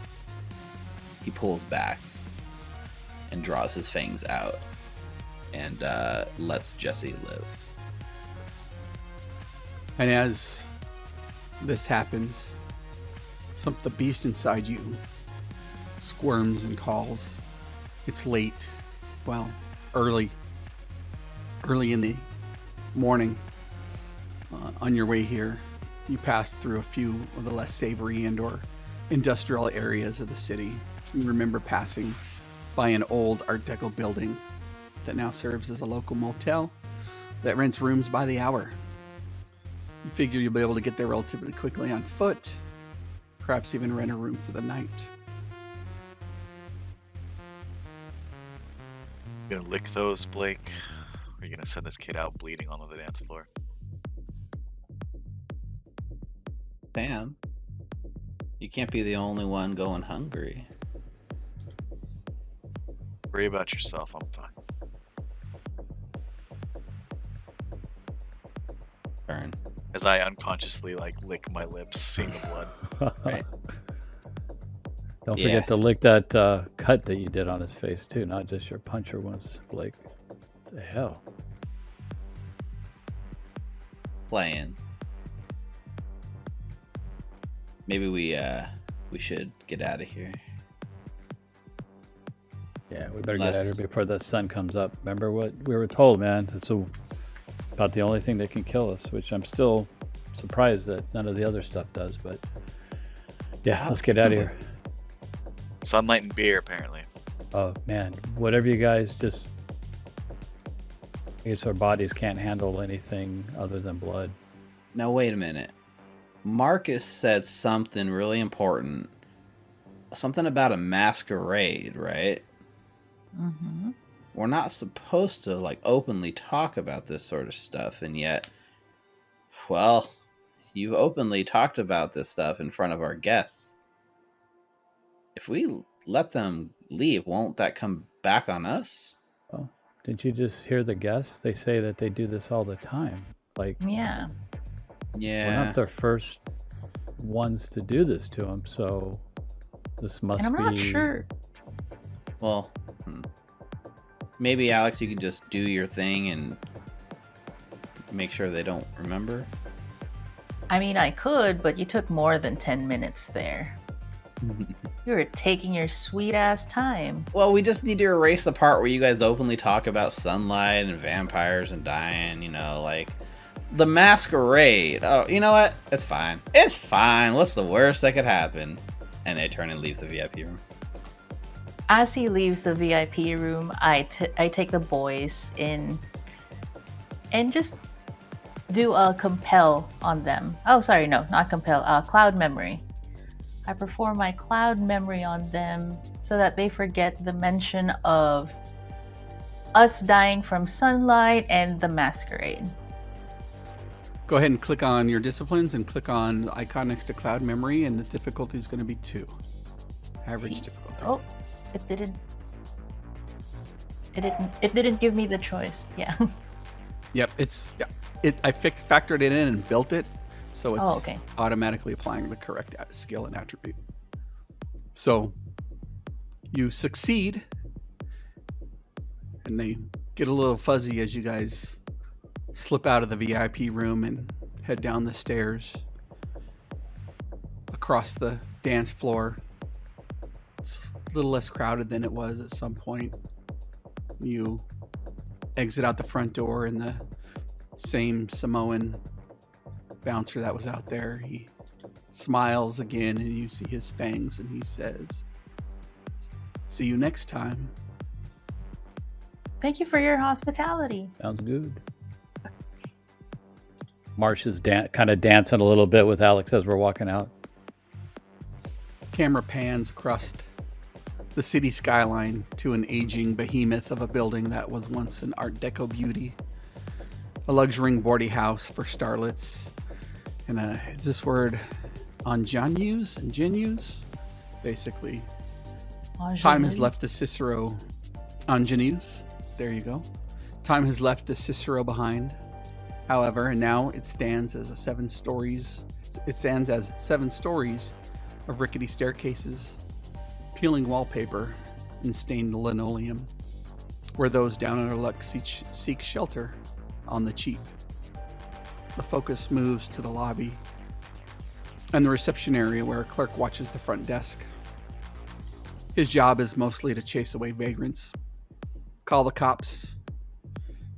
he pulls back and draws his fangs out and lets Jesse live. And as this happens, the beast inside you squirms and calls. It's late. Well, early in the morning. On your way here, you pass through a few of the less savory and or industrial areas of the city. You remember passing by an old Art Deco building that now serves as a local motel that rents rooms by the hour. You figure you'll be able to get there relatively quickly on foot, perhaps even rent a room for the night. You gonna lick those, Blake? Or are you gonna send this kid out bleeding on the dance floor? Sam, you can't be the only one going hungry. Worry about yourself, I'm fine. Turn. As I unconsciously lick my lips, seeing the blood. Right. Don't Yeah. forget to lick that cut that you did on his face too, not just your puncher ones, Blake. What the hell? Playing. Maybe we should get out of here. Yeah, we better get out of here before the sun comes up. Remember what we were told, man? It's about the only thing that can kill us, which I'm still surprised that none of the other stuff does, but yeah, let's get out of here. Sunlight and beer, apparently. Oh man, whatever you guys just, I guess our bodies can't handle anything other than blood. Now wait a minute. Marcus said something really important. Something about a masquerade, right? Mm-hmm. We're not supposed to openly talk about this sort of stuff, and yet, well, you've openly talked about this stuff in front of our guests. If we let them leave, won't that come back on us? Oh, did you just hear the guests? They say that they do this all the time. Yeah. We're Yeah. not the first ones to do this to them, so this must And I'm not be. sure. Well, maybe Alex, you can just do your thing and make sure they don't remember. I mean, I could, but you took more than 10 minutes there. You were taking your sweet ass time. Well, we just need to erase the part where you guys openly talk about sunlight and vampires and dying, the masquerade. Oh, you know what? It's fine. It's fine. What's the worst that could happen? And they turn and leave the VIP room. As he leaves the VIP room, I take the boys in and just do a compel on them. Oh, sorry, no, not compel. Cloud memory. I perform my cloud memory on them so that they forget the mention of us dying from sunlight and the masquerade. Go ahead and click on your disciplines and click on the icon next to cloud memory, and the difficulty is going to be 2. Average difficulty. Oh, it didn't give me the choice. Yeah. Yep, I factored it in and built it, so it's okay. automatically applying the correct skill and attribute. So you succeed, and they get a little fuzzy as you guys slip out of the VIP room and head down the stairs across the dance floor. It's a little less crowded than it was at some point. You exit out the front door, and the same Samoan bouncer that was out there, he smiles again, and you see his fangs, and he says, "See you next time." Thank you for your hospitality. Sounds good. Marsh is kind of dancing a little bit with Alex as we're walking out. Camera pans across the city skyline to an aging behemoth of a building that was once an Art Deco beauty. A luxury boarding house for starlets. And is this word ingenues? Basically. Time has left the Cicero ingenues. There you go. Time has left the Cicero behind. However, and now it stands as 7 stories. It stands as 7 stories of rickety staircases, peeling wallpaper, and stained linoleum, where those down on their luck seek shelter on the cheap. The focus moves to the lobby and the reception area, where a clerk watches the front desk. His job is mostly to chase away vagrants, call the cops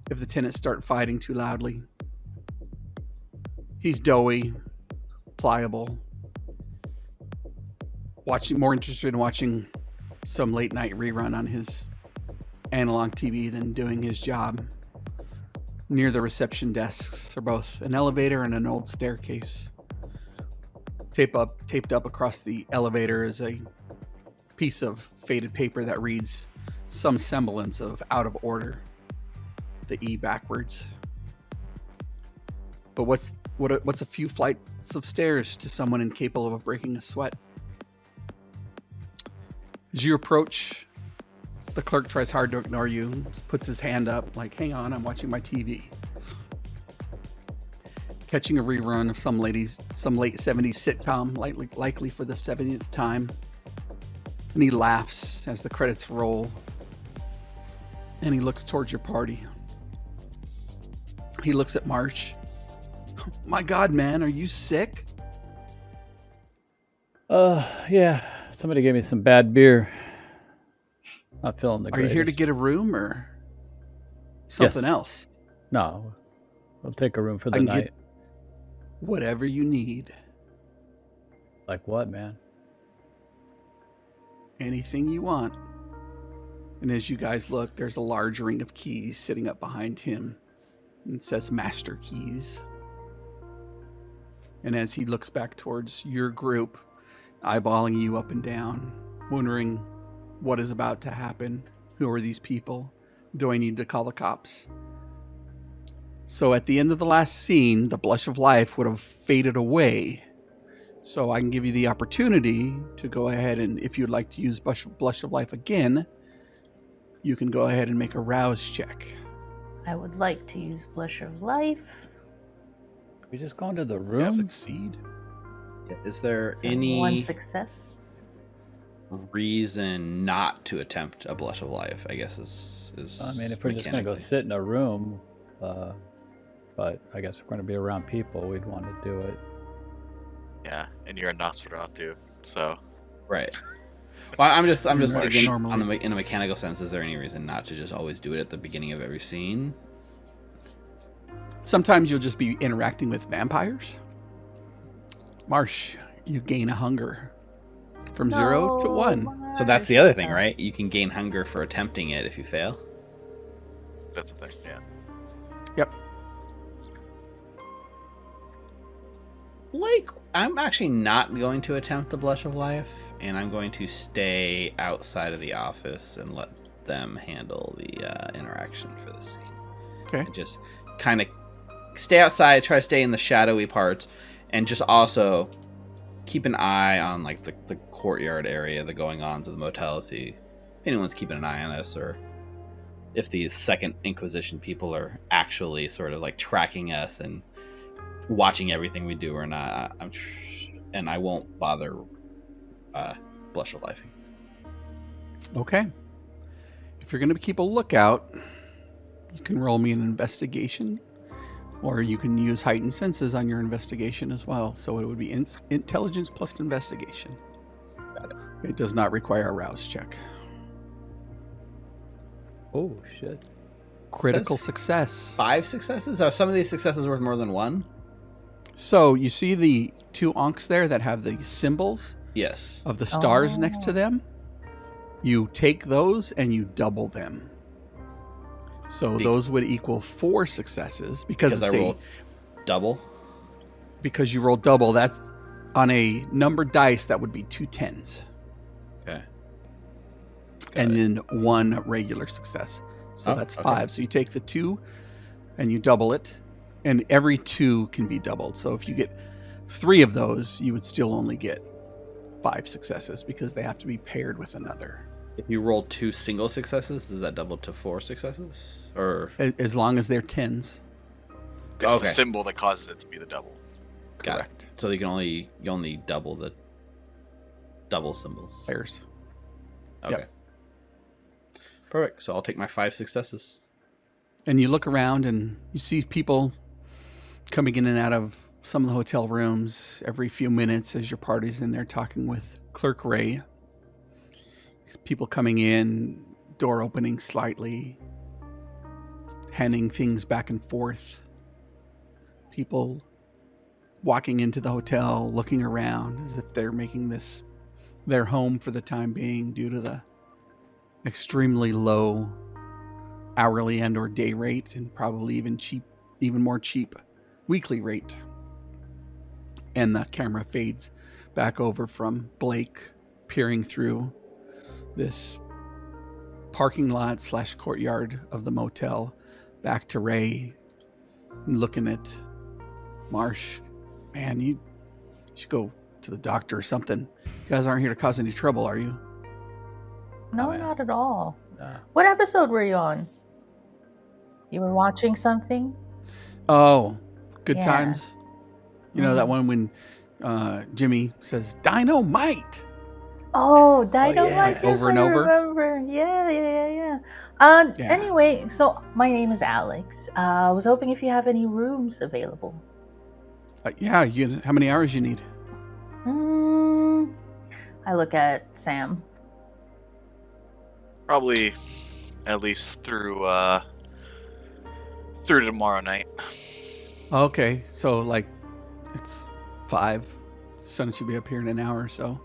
if the tenants start fighting too loudly. He's doughy, pliable, more interested in watching some late night rerun on his analog TV than doing his job. Near the reception desks are both an elevator and an old staircase. Taped up across the elevator is a piece of faded paper that reads some semblance of out of order. The E backwards. But what's a few flights of stairs to someone incapable of breaking a sweat? As you approach, the clerk tries hard to ignore you, puts his hand up like, hang on, I'm watching my TV. Catching a rerun of some late 70s sitcom, likely for the 70th time. And he laughs as the credits roll. And he looks towards your party. He looks at March. My God, man, are you sick? Yeah. Somebody gave me some bad beer. Not feeling the Are greatest. you here to get a room or something else? No. We'll take a room for the I can night. get whatever you need. Like what, man? Anything you want. And as you guys look, there's a large ring of keys sitting up behind him. It says Master Keys. And as he looks back towards your group, eyeballing you up and down, wondering what is about to happen. Who are these people? Do I need to call the cops? So at the end of the last scene, the blush of life would have faded away. So I can give you the opportunity to go ahead and, if you'd like to use blush of life again, you can go ahead and make a rouse check. I would like to use Blush of Life. We just go into the Yeah, room? succeed. Is there So any one success. reason not to attempt a blush of life? I guess is I mean, if we're just going to go sit in a room, but I guess if we're going to be around people, we'd want to do it. Yeah, and you're a Nosferatu, so right. Well, I'm just Right, thinking normally. in a mechanical sense. Is there any reason not to just always do it at the beginning of every scene? Sometimes you'll just be interacting with vampires. Marsh, you gain a hunger from 0 to 1. So that's the other thing, right? You can gain hunger for attempting it if you fail. that's the thing. Yeah. Yep. Like, I'm actually not going to attempt the blush of life, and I'm going to stay outside of the office and let them handle the interaction for the scene. Okay. And just kind of stay outside, try to stay in the shadowy parts, and just also keep an eye on like the courtyard area, the going-ons of the motel, see if anyone's keeping an eye on us, or if these Second Inquisition people are actually sort of like tracking us and watching everything we do or not. And I won't bother blush of life. Okay. If you're going to keep a lookout, you can roll me an investigation, or you can use heightened senses on your investigation as well. So it would be intelligence plus investigation. Got it. It does not require a rouse check. Oh, shit. Critical That's success. 5 successes? Are some of these successes worth more than 1? So you see the 2 onks there that have the symbols Yes. of the stars next to them? You take those and you double them. So those would equal 4 successes because I it's rolled double. because you roll double. That's on a numbered dice. That would be 2 10s, Okay. and then 1 regular success. So that's okay. 5. So you take the 2 and you double it, and every 2 can be doubled. So if you get 3 of those, you would still only get 5 successes because they have to be paired with another. If you roll 2 single successes, does that double to 4 successes? Or As long as they're 10s. It's Okay. the symbol that causes it to be the double. Got it. Correct. So you only double the double symbols. Pairs. Okay. Yep. Perfect. So I'll take my 5 successes. And you look around and you see people coming in and out of some of the hotel rooms every few minutes as your party's in there talking with Clerk Ray. People coming in, door opening slightly, handing things back and forth. People walking into the hotel, looking around as if they're making this their home for the time being due to the extremely low hourly and or day rate, and probably even more cheap weekly rate. And the camera fades back over from Blake peering through this parking lot / courtyard of the motel back to Ray looking at Marsh. Man, you should go to the doctor or something. You guys aren't here to cause any trouble, are you? No, Oh, yeah. not at all. What episode were you on? You were watching something? Oh, Good Yeah. Times. You know that one when Jimmy says dynamite. Oh, Dynamite. yeah. Over and I over. remember. Yeah. Yeah. Anyway, so my name is Alex. I was hoping if you have any rooms available. Yeah. How many hours you need? I look at Sam. Probably at least through tomorrow night. Okay, so like it's 5. Sun should be up here in an hour or so.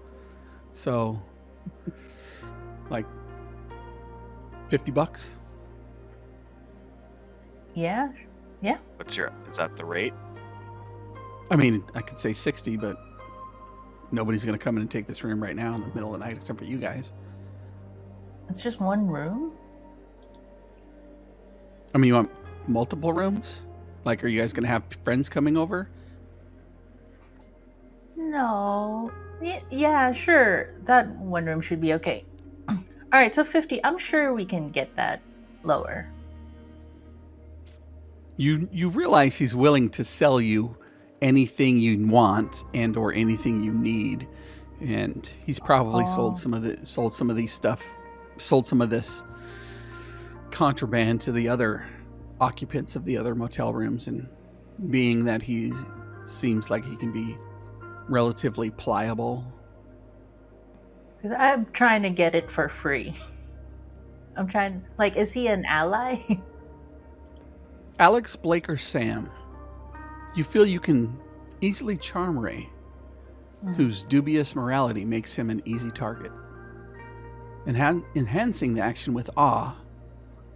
So like $50. Yeah. Is that the rate? I mean, I could say 60, but nobody's gonna come in and take this room right now in the middle of the night except for you guys. It's just one room? I mean, you want multiple rooms? Like, are you guys gonna have friends coming over? No. Yeah, sure. That one room should be okay. All right, so 50. I'm sure we can get that lower. You realize he's willing to sell you anything you want and or anything you need, and he's probably sold some of this contraband to the other occupants of the other motel rooms, and being that he seems like he can be relatively pliable. Because I'm trying to get it for free. I'm trying, like, is he an ally? Alex, Blake, or Sam, you feel you can easily charm Ray, whose dubious morality makes him an easy target. And enhancing the action with awe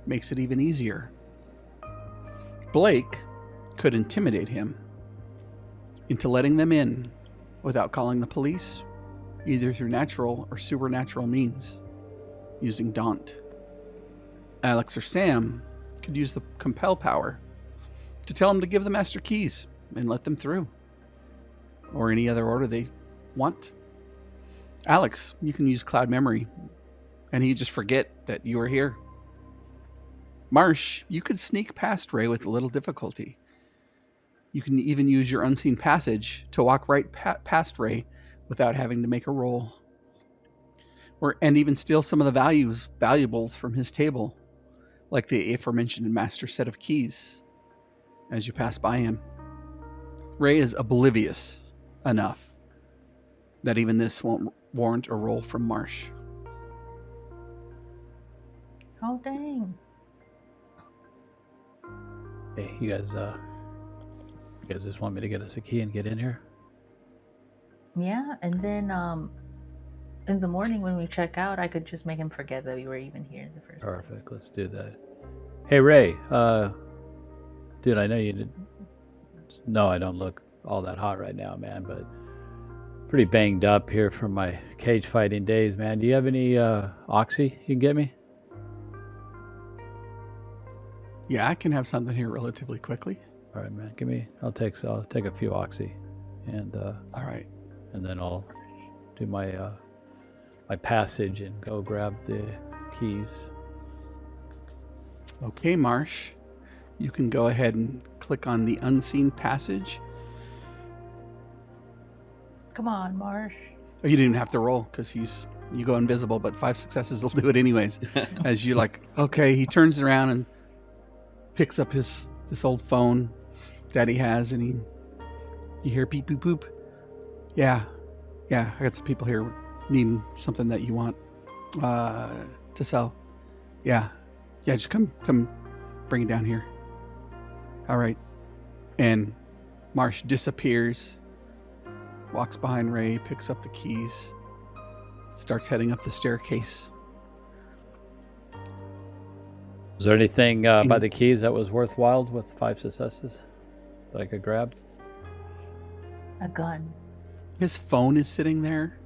makes it even easier. Blake could intimidate him into letting them in without calling the police, either through natural or supernatural means, using Daunt. Alex or Sam could use the compel power to tell him to give the master keys and let them through, or any other order they want. Alex, you can use cloud memory, and he'd just forget that you are here. Marsh, you could sneak past Ray with little difficulty. You can even use your unseen passage to walk right past Ray without having to make a roll. And even steal some of the valuables from his table, like the aforementioned master set of keys, as you pass by him. Ray is oblivious enough that even this won't warrant a roll from Marsh. Oh, dang. Hey, you guys just want me to get us a key and get in here? Yeah, and then in the morning when we check out, I could just make him forget that we were even here in the first place. Perfect. Let's do that. Hey, Ray. Dude, I know you did. No, I don't look all that hot right now, man, but pretty banged up here from my cage fighting days, man. Do you have any oxy you can get me? Yeah, I can have something here relatively quickly. All right, man. I'll take a few oxy, and all right, and then I'll do my my passage and go grab the keys. Okay, Marsh, you can go ahead and click on the unseen passage. Come on, Marsh. Oh, you didn't have to roll because you go invisible, but 5 successes will do it anyways. As you okay, he turns around and picks up this old phone that he has, and you hear beep boop boop. Yeah, I got some people here needing something that you want to sell. Yeah, just come bring it down here. All right. And Marsh disappears, walks behind Ray, picks up the keys, starts heading up the staircase. Was there anything by the keys that was worthwhile with 5 successes that I could grab? A gun. His phone is sitting there.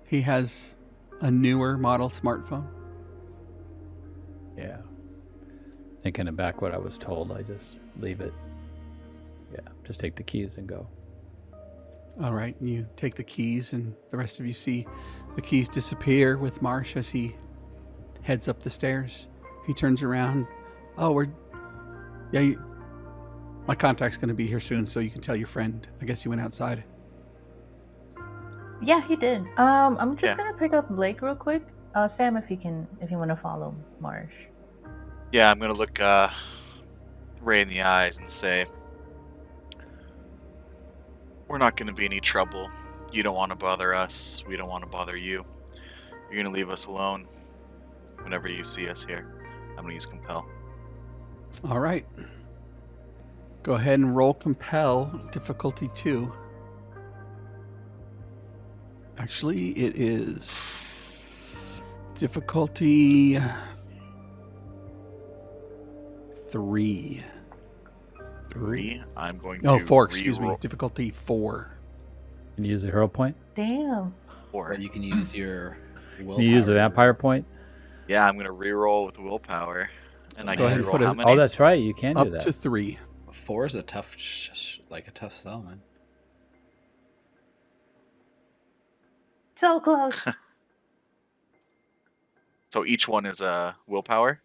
He has a newer model smartphone. Yeah. Thinking back what I was told, I just leave it. Yeah, just take the keys and go. All right, you take the keys, and the rest of you see the keys disappear with Marsh as he heads up the stairs. He turns around. Oh, my contact's going to be here soon, so you can tell your friend. I guess he went outside. Yeah, he did. I'm just gonna pick up Blake real quick. Sam, if you want to follow Marsh. Yeah, I'm gonna look Ray in the eyes and say, we're not gonna be any trouble. You don't want to bother us. We don't want to bother you. You're gonna leave us alone whenever you see us here. I'm gonna use compel. All right. Go ahead and roll compel, difficulty 2. Actually, it is difficulty 3. 3. I'm going to 4, excuse me. Difficulty 4. Can you use a hero point? Damn. Or you can use your willpower. Can you use a vampire point? Yeah, I'm going to reroll with willpower. And I Go ahead can and reroll put how it many? Oh, that's right. You can do Up that. to 3. 4 is a tough, a tough sell, man. So close. So each one is a willpower?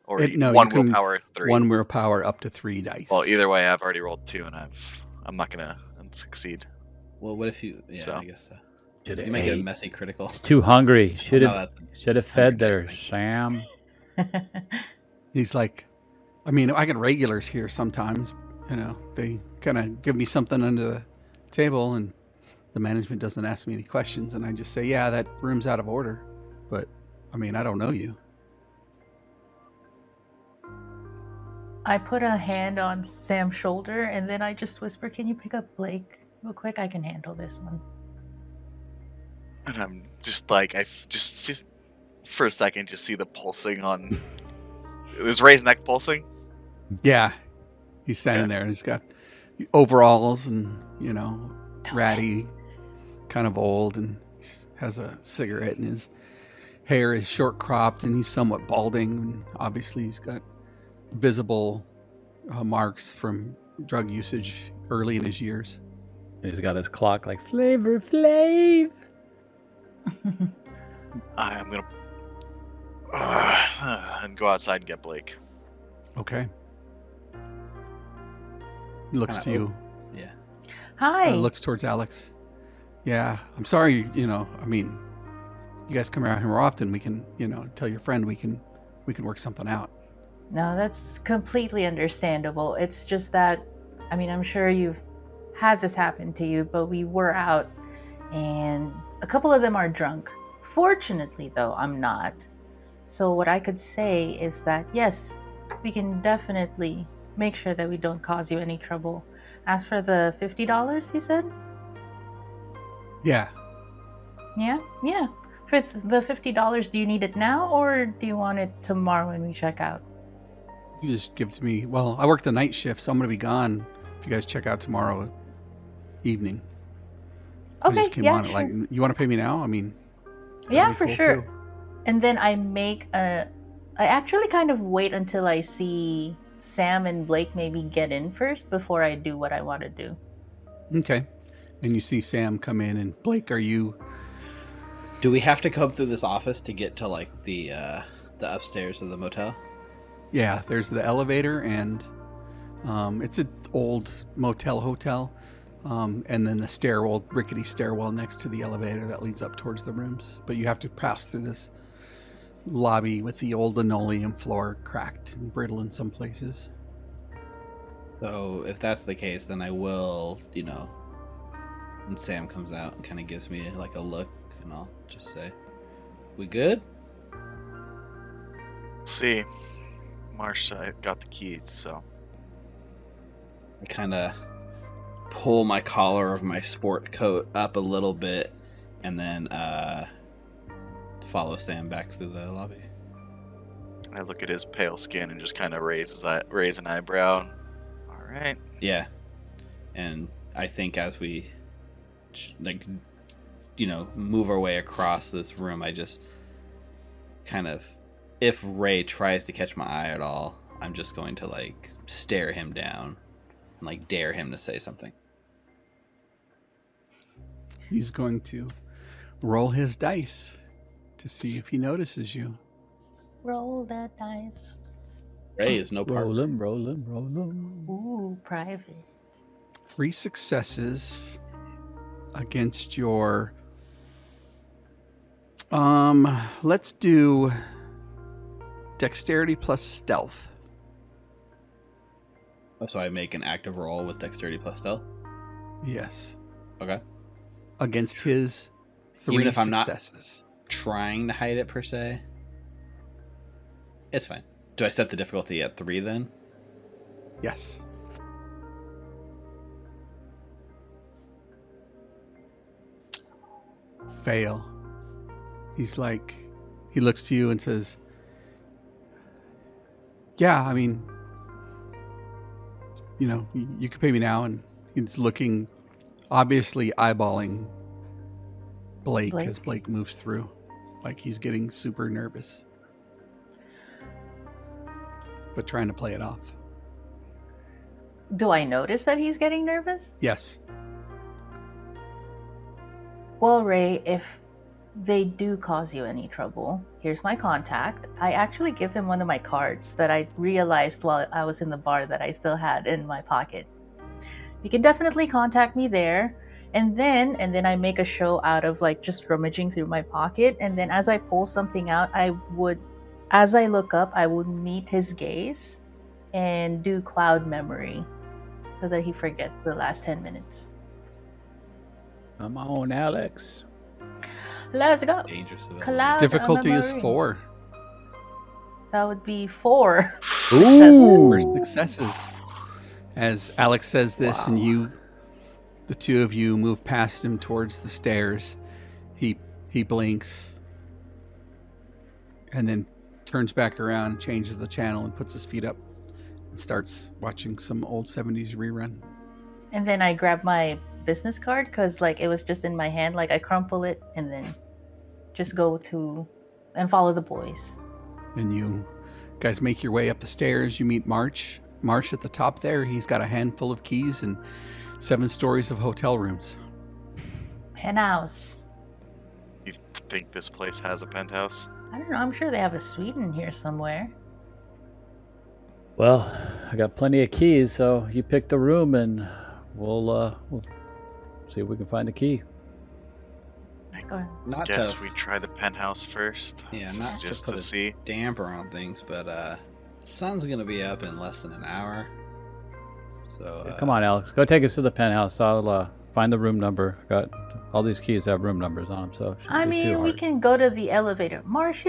Or No, one you can- willpower, 3? 1 willpower up to 3 dice. Well, either way, I've already rolled 2, and I'm not going to succeed. Well, what if you? Yeah, So. I guess so. Should've You might get a ate. messy critical. Too hungry. Should No, have that's fed hungry there, type thing. Sam. He's like, I mean, I get regulars here sometimes. You know, they kind of give me something under the table, and the management doesn't ask me any questions, and I just say, yeah, that room's out of order. But, I mean, I don't know you. I put a hand on Sam's shoulder, and then I just whisper, "Can you pick up Blake real quick? I can handle this one." And I'm just like, for a second, just see the pulsing on... Is Ray's neck pulsing? Yeah. He's standing there, and he's got overalls and, ratty, kind of old, and he has a cigarette, and his hair is short cropped, and he's somewhat balding. And obviously, he's got visible marks from drug usage early in his years. He's got his clock like Flavor Flav. I'm going to... and go outside and get Blake. Okay. He looks to you. Yeah. Hi. Looks towards Alex. Yeah, I'm sorry, I mean, you guys come around here more often. We can, tell your friend we can work something out. No, that's completely understandable. It's just that, I mean, I'm sure you've had this happen to you, but we were out and a couple of them are drunk. Fortunately, though, I'm not. So what I could say is that, yes, we can definitely make sure that we don't cause you any trouble. As for the $50, you said? Yeah. Yeah? Yeah. For the $50, do you need it now or do you want it tomorrow when we check out? You just give it to me. Well, I work the night shift, so I'm going to be gone if you guys check out tomorrow evening. I Okay, just came yeah, on it sure. like, you want to pay me now? I mean, Yeah, that'd be for cool, sure. too. And then I actually kind of wait until I see Sam and Blake maybe get in first before I do what I want to do. Okay. And you see Sam come in, and Blake, are you... Do we have to come through this office to get to like the upstairs of the motel? Yeah, there's the elevator, and it's an old motel hotel. And then the stairwell, rickety stairwell next to the elevator that leads up towards the rooms. But you have to pass through this lobby with the old linoleum floor cracked and brittle in some places. So if that's the case, then I will, when Sam comes out and kind of gives me like a look, and I'll just say, "We good?" See, Marsha got the keys, so... I kind of pull my collar of my sport coat up a little bit, and then follow Sam back through the lobby. I look at his pale skin and just kind of raise an eyebrow. All right. Yeah. And I think as we, move our way across this room, I just kind of, if Ray tries to catch my eye at all, I'm just going to, stare him down and, dare him to say something. He's going to roll his dice to see if he notices you. Roll that dice. Ray is no part. Roll 'em. Ooh, private. 3 successes against your... let's do dexterity plus stealth. So I make an active roll with dexterity plus stealth? Yes. Okay. Against his 3 Even if I'm not successes. trying to hide it per se? It's fine. Do I set the difficulty at 3 then? Yes. Fail. He looks to you and says, yeah, I mean, you can pay me now. And he's looking, obviously eyeballing Blake as Blake moves through. Like he's getting super nervous, but trying to play it off. Do I notice that he's getting nervous? Yes. Well, Ray, if they do cause you any trouble, here's my contact. I actually give him one of my cards that I realized while I was in the bar that I still had in my pocket. You can definitely contact me there. And then I make a show out of just rummaging through my pocket. And then as I pull something out, as I look up, I would meet his gaze and do cloud memory so that he forgets the last 10 minutes. Come on, Alex. Let's go. Dangerous development. Cloud Difficulty is memory. 4. That would be 4. Ooh. 4 successes. As Alex says this, and the two of you move past him towards the stairs, he blinks and then turns back around, changes the channel, and puts his feet up and starts watching some old 70s rerun. And then I grab my business card because it was just in my hand. I crumple it and then just go to and follow the boys. And you guys make your way up the stairs. You meet Marsh at the top there. He's got a handful of keys and 7 stories of hotel rooms. Penthouse. You think this place has a penthouse? I don't know. I'm sure they have a suite in here somewhere. Well, I got plenty of keys, so you pick the room and we'll see if we can find the key. Go ahead. Not Guess to, we try the penthouse first. yeah, This not is just to to put see. a damper on things, but sun's gonna be up in less than an hour. So Come on, Alex. Go take us to the penthouse. I'll find the room number. Got all these keys have room numbers on them, so it shouldn't I be too mean, we hard. can go to the elevator. Marsh,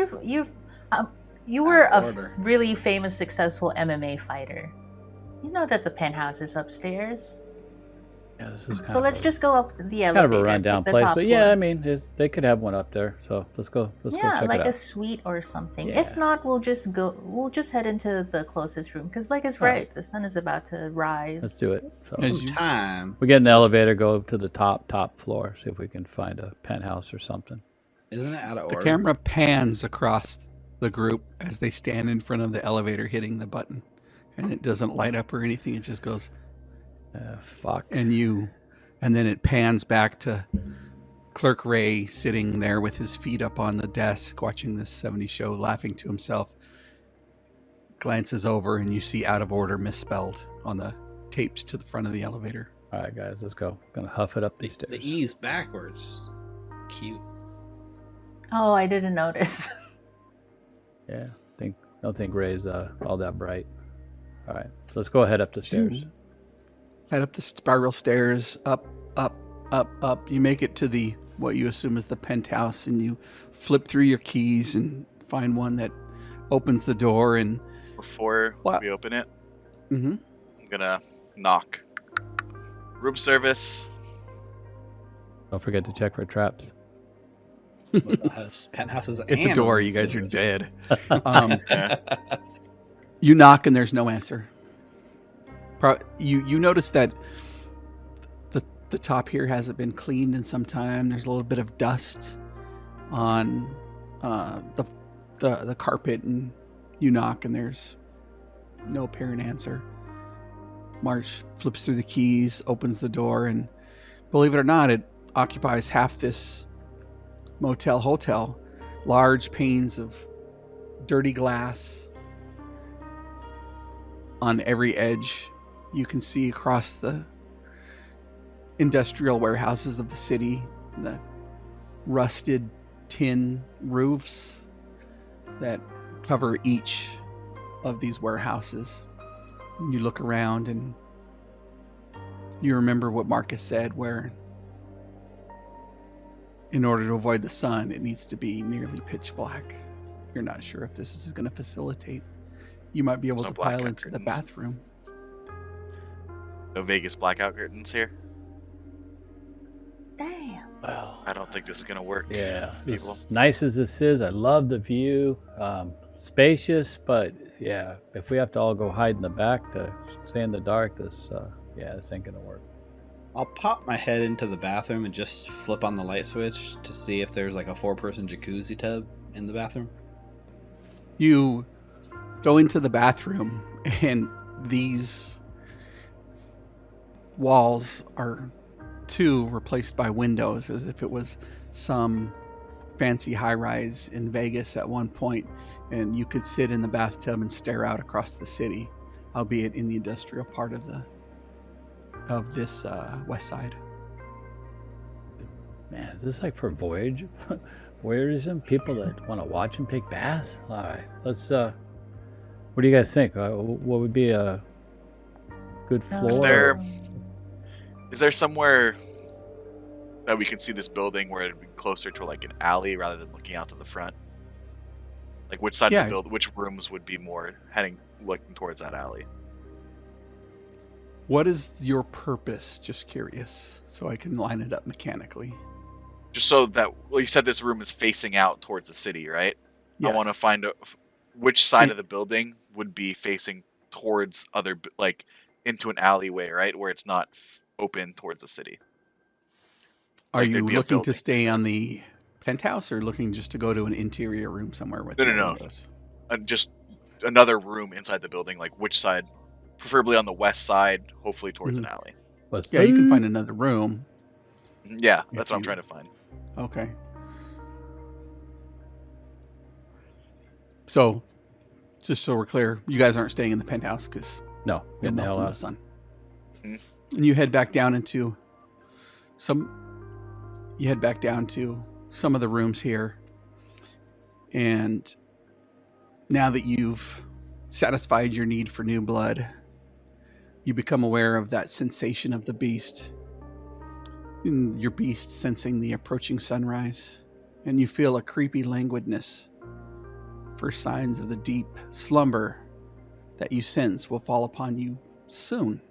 you were a order. really famous, successful MMA fighter. You know that the penthouse is upstairs. Yeah, this is kind So of let's just go up the kind elevator. of a rundown the place, top but yeah, floor. I mean, they could have one up there. So let's go. Let's go Yeah, check like it a out. suite or something. Yeah. If not, we'll just head into the closest room because Blake is All right. right. The sun is about to rise. Let's do it. So As some you- time. we get in the elevator, go to the top floor, see if we can find a penthouse or something. Isn't it out of The order? camera pans across the group as they stand in front of the elevator hitting the button. And it doesn't light up or anything. It just goes, Fuck. and then it pans back to Clerk Ray sitting there with his feet up on the desk watching this 70s show, laughing to himself. Glances over and you see out of order misspelled on the taped to the front of the elevator. All right, guys, let's go. Gonna huff it up these The stairs. E's backwards. Cute. Oh, I didn't notice. Yeah, don't think Ray's all that bright. All right, so let's go ahead up the stairs. Head up the spiral stairs, up. You make it to the what you assume is the penthouse, and you flip through your keys and find one that opens the door. And Before What? we open it, Mhm. I'm gonna knock. Room service. Don't forget to check for traps. Penthouse's It's a door. You guys are dead. Yeah. You knock and there's no answer. You notice that the top here hasn't been cleaned in some time. There's a little bit of dust on the carpet, and you knock and there's no apparent answer. Marsh flips through the keys, opens the door, and believe it or not, it occupies half this motel hotel. Large panes of dirty glass on every edge. You can see across the industrial warehouses of the city, the rusted tin roofs that cover each of these warehouses. You look around and you remember what Marcus said, where in order to avoid the sun, it needs to be nearly pitch black. You're not sure if this is going to facilitate. You might be able to pile into the bathroom. No Vegas blackout curtains here. Damn. Well, I don't think this is gonna work. yeah. People. As nice as this is, I love the view. Spacious, but yeah, if we have to all go hide in the back to stay in the dark, this ain't gonna work. I'll pop my head into the bathroom and just flip on the light switch to see if there's like a 4-person jacuzzi tub in the bathroom. You go into the bathroom, and these walls are replaced by windows, as if it was some fancy high-rise in Vegas at one point, and you could sit in the bathtub and stare out across the city, albeit in the industrial part of this west side. Man, is this like for voyeurism? People that want to watch and take baths? All right, let's. What do you guys think? What would be a good floor? Is there somewhere that we can see this building where it'd be closer to like an alley rather than looking out to the front? Like which side of the building, which rooms would be more looking towards that alley? What is your purpose? Just curious, so I can line it up mechanically. Just so that, well, you said this room is facing out towards the city, right? Yes. I want to find which side of the building would be facing towards like into an alleyway, right, where it's not open towards the city. Are Like, you there'd be a looking to building. stay on the penthouse, or looking just to go to an interior room somewhere with No. windows? Just another room inside the building, like which side? Preferably on the west side, hopefully towards an alley. Yeah, you can find another room. Yeah, that's what I'm trying to find. Okay. So, just so we're clear, you guys aren't staying in the penthouse because No, you'll get the melt hell in the out. sun. Mhm. And you head back down into some of the rooms here. And now that you've satisfied your need for new blood, you become aware of that sensation of the beast. And your beast sensing the approaching sunrise. And you feel a creepy languidness. First signs of the deep slumber that you sense will fall upon you soon.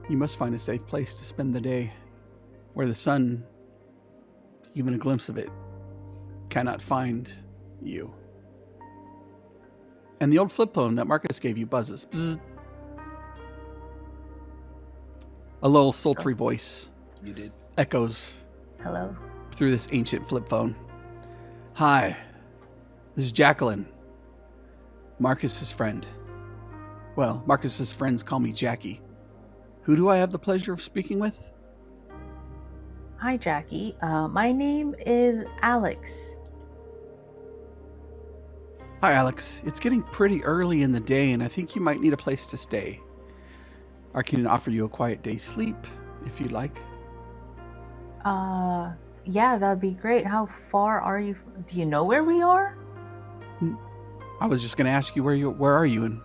You must find a safe place to spend the day, where the sun, even a glimpse of it, cannot find you. And the old flip phone that Marcus gave you buzzes. Bzzz. A little sultry voice You did. echoes Hello. through this ancient flip phone. Hi, this is Jacqueline, Marcus's friend. Well, Marcus's friends call me Jackie. Who do I have the pleasure of speaking with? Hi, Jackie. My name is Alex. Hi, Alex. It's getting pretty early in the day, and I think you might need a place to stay. I can offer you a quiet day's sleep, if you'd like. Yeah, that'd be great. How far are you? Do you know where we are? I was just going to ask you where are you, and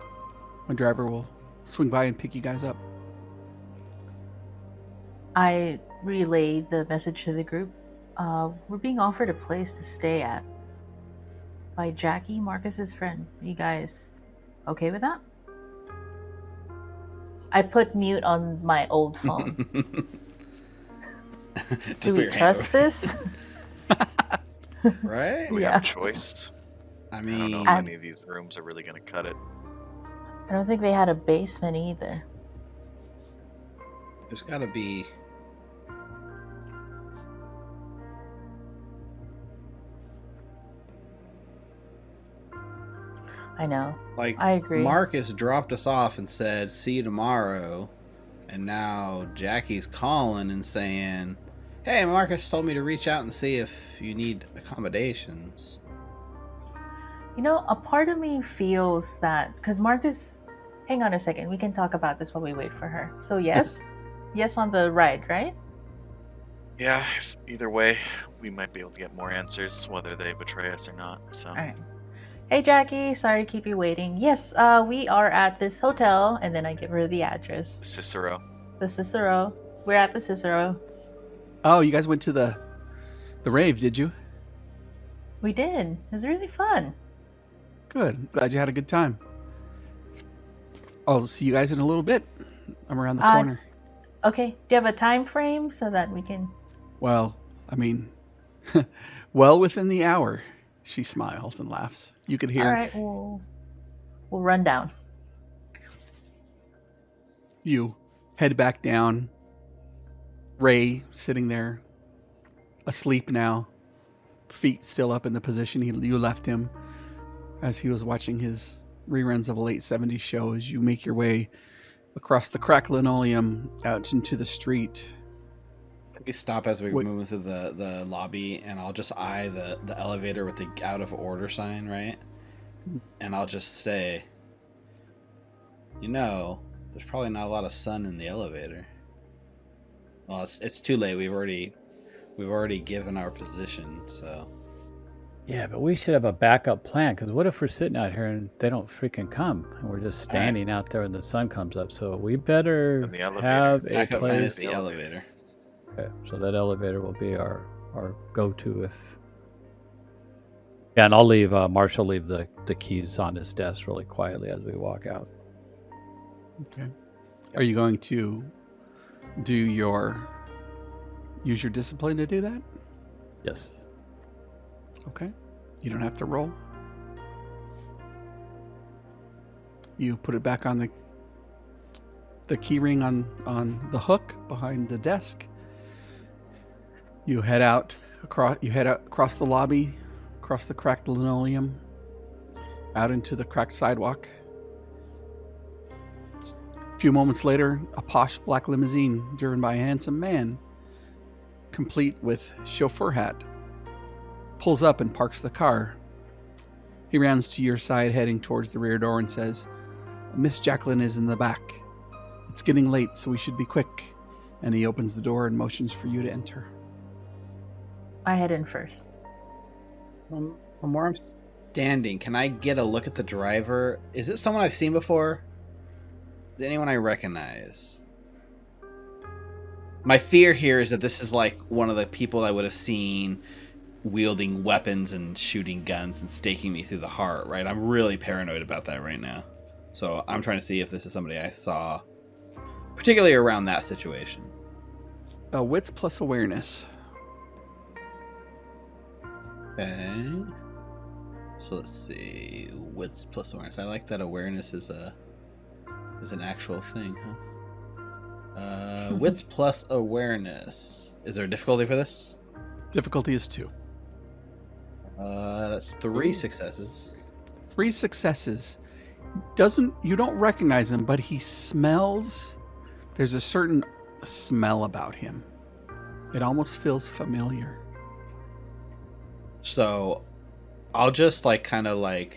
my driver will swing by and pick you guys up. I relay the message to the group. We're being offered a place to stay at by Jackie, Marcus's friend. You guys okay with that? I put mute on my old phone. Do we trust this? Right? Do we have a choice? I I don't know mean, if any of these rooms are really going to cut it. I don't think they had a basement either. there's got to be. I know. Like, I agree. Marcus dropped us off and said, "See you tomorrow," and now Jackie's calling and saying, "Hey, Marcus told me to reach out and see if you need accommodations." You know, a part of me feels that because Marcus, hang on a second, we can talk about this while we wait for her. So yes, yes on the ride, right? Yeah, either way, we might be able to get more answers, whether they betray us or not. So, All right. Hey Jackie, sorry to keep you waiting. Yes, we are at this hotel, and then I give her the address. Cicero. The Cicero. We're at the Cicero. Oh, you guys went to the rave, did you? We did. It was really fun. Good. Glad you had a good time. I'll see you guys in a little bit. I'm around the corner. Okay. Do you have a time frame so that we can? Well, I mean, well within the hour. She smiles and laughs. You could hear. All right. We'll run down. You head back down. Ray sitting there, asleep now, feet still up in the position you left him as he was watching his reruns of a late 70s show. As you make your way across the cracked linoleum out into the street. We stop as we move through the lobby, and I'll just eye the elevator with the out of order sign, right? And I'll just say, there's probably not a lot of sun in the elevator. Well, it's too late. We've already given our position, so. Yeah, but we should have a backup plan, because what if we're sitting out here and they don't freaking come, and we're just standing out there and the sun comes up? So we better And the elevator. have a Backup plan is place. the elevator. Okay, so that elevator will be our go-to if. Yeah, and I'll leave. Marshall leave the keys on his desk really quietly as we walk out. Okay. Are you going to use your discipline to do that? Yes. Okay. You don't have to roll. You put it back on the key ring on the hook behind the desk. You head out across the lobby, across the cracked linoleum, out into the cracked sidewalk. A few moments later, a posh black limousine driven by a handsome man, complete with chauffeur hat, pulls up and parks the car. He runs to your side, heading towards the rear door, and says, "Miss Jacqueline is in the back. It's getting late, so we should be quick." And he opens the door and motions for you to enter. I head in first. From where I'm standing, can I get a look at the driver? Is it someone I've seen before? Is it anyone I recognize? My fear here is that this is like one of the people I would have seen wielding weapons and shooting guns and staking me through the heart, right? I'm really paranoid about that right now. So I'm trying to see if this is somebody I saw, particularly around that situation. Wits plus awareness. Okay. So let's see. Wits plus awareness. I like that awareness is an actual thing, huh? Wits plus awareness. Is there a difficulty for this? Difficulty is 2. That's 3 successes. 3 successes. You don't recognize him, but he smells. There's a certain smell about him. It almost feels familiar. So I'll just kind of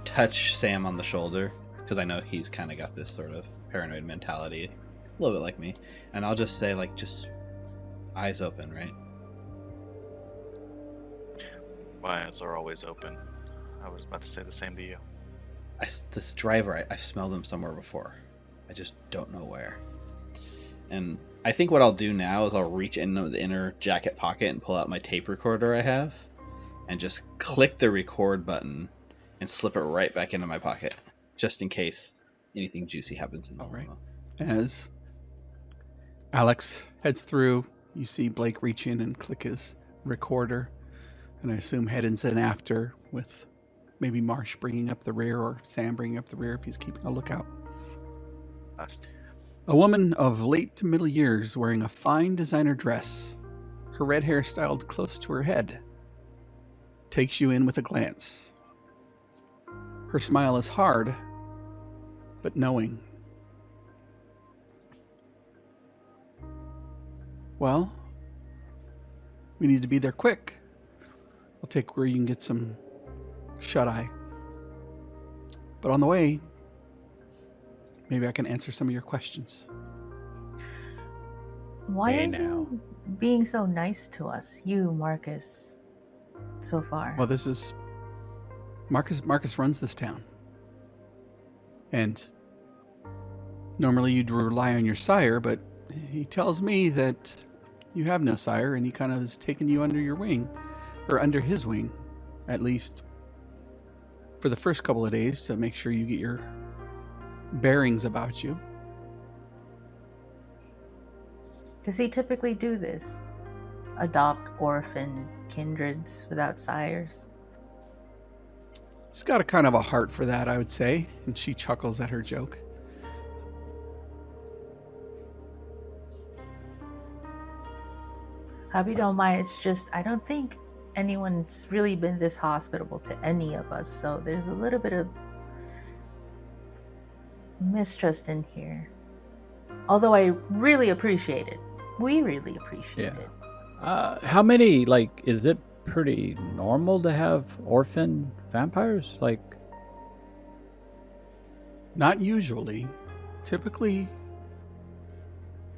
touch Sam on the shoulder, because I know he's kind of got this sort of paranoid mentality, a little bit like me. And I'll just say, just eyes open, right? My eyes are always open. I was about to say the same to you. This driver, I've smelled him somewhere before. I just don't know where. And I think what I'll do now is I'll reach into the inner jacket pocket and pull out my tape recorder I have, and just click the record button and slip it right back into my pocket, just in case anything juicy happens in the All right. limo. As Alex heads through, you see Blake reach in and click his recorder And I assume head-ins and after, with maybe Marsh bringing up the rear or Sam bringing up the rear if he's keeping a lookout. Last. A woman of late to middle years wearing a fine designer dress, her red hair styled close to her head, takes you in with a glance. Her smile is hard, but knowing. Well, we need to be there quick. I'll take where you can get some shut-eye. But on the way, maybe I can answer some of your questions. Why Hey, are now. you being so nice to us, you, Marcus, so far? Well, this is... Marcus runs this town. And normally you'd rely on your sire, but he tells me that you have no sire, and he kind of has taken you under your wing, or under his wing, at least for the first couple of days, to make sure you get your bearings about you. Does he typically do this? Adopt orphan kindreds without sires? He's got a kind of a heart for that, I would say, and she chuckles at her joke. Hope you don't mind. It's just, I don't think anyone's really been this hospitable to any of us, so there's a little bit of mistrust in here. Although I really appreciate it. We really appreciate it. How many, like, is it pretty normal to have orphan vampires? Like, Not usually. Typically,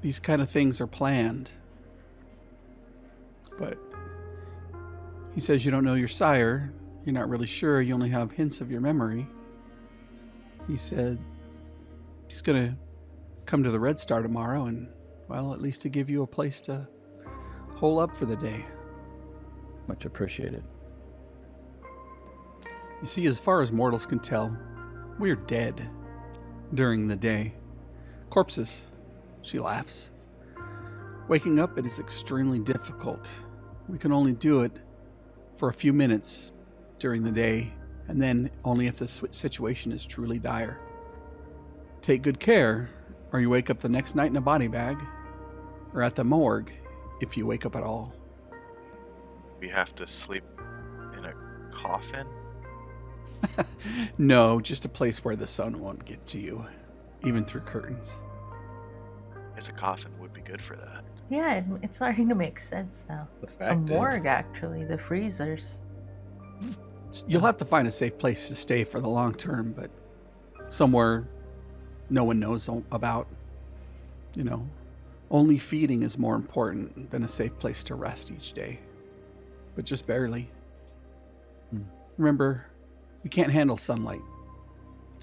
these kind of things are planned. But he says you don't know your sire. You're not really sure. You only have hints of your memory. He said he's going to come to the Red Star tomorrow and, well, at least to give you a place to hole up for the day. much appreciated. You see, as far as mortals can tell, we're dead during the day. Corpses, she laughs. Waking up, it is extremely difficult. We can only do it for a few minutes during the day, and then only if the situation is truly dire. Take good care, or you wake up the next night in a body bag, or at the morgue, if you wake up at all. We have to sleep in a coffin? No, just a place where the sun won't get to you, even through curtains. Yes, a coffin would be good for that. Yeah, it's starting to make sense now. The A fact is, morgue, actually, the freezers. You'll have to find a safe place to stay for the long term, but somewhere no one knows about. You know, only feeding is more important than a safe place to rest each day. But just barely. Remember, we can't handle sunlight.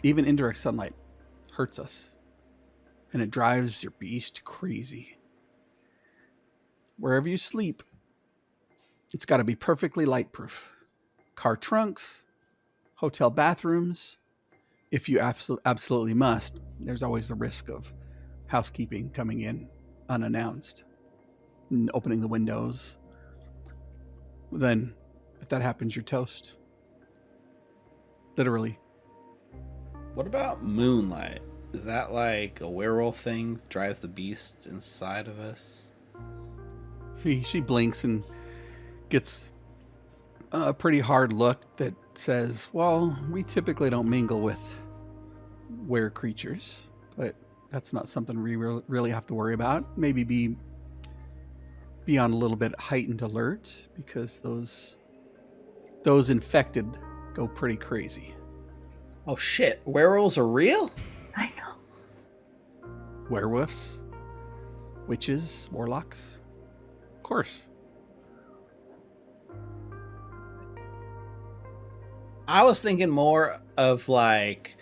Even indirect sunlight hurts us. And it drives your beast crazy. Wherever you sleep, it's got to be perfectly light-proof. Car trunks, hotel bathrooms. If you absolutely must, there's always the risk of housekeeping coming in unannounced and opening the windows. Then, if that happens, you're toast. Literally. what about moonlight? Is that like a werewolf thing? Drives the beast inside of us? She blinks and gets a pretty hard look that says, well, we typically don't mingle with were creatures, but that's not something we really have to worry about. Maybe be on a little bit heightened alert, because those infected go pretty crazy. Oh shit, werewolves are real? I know. Werewolves, witches, warlocks, of course. I was thinking more of like,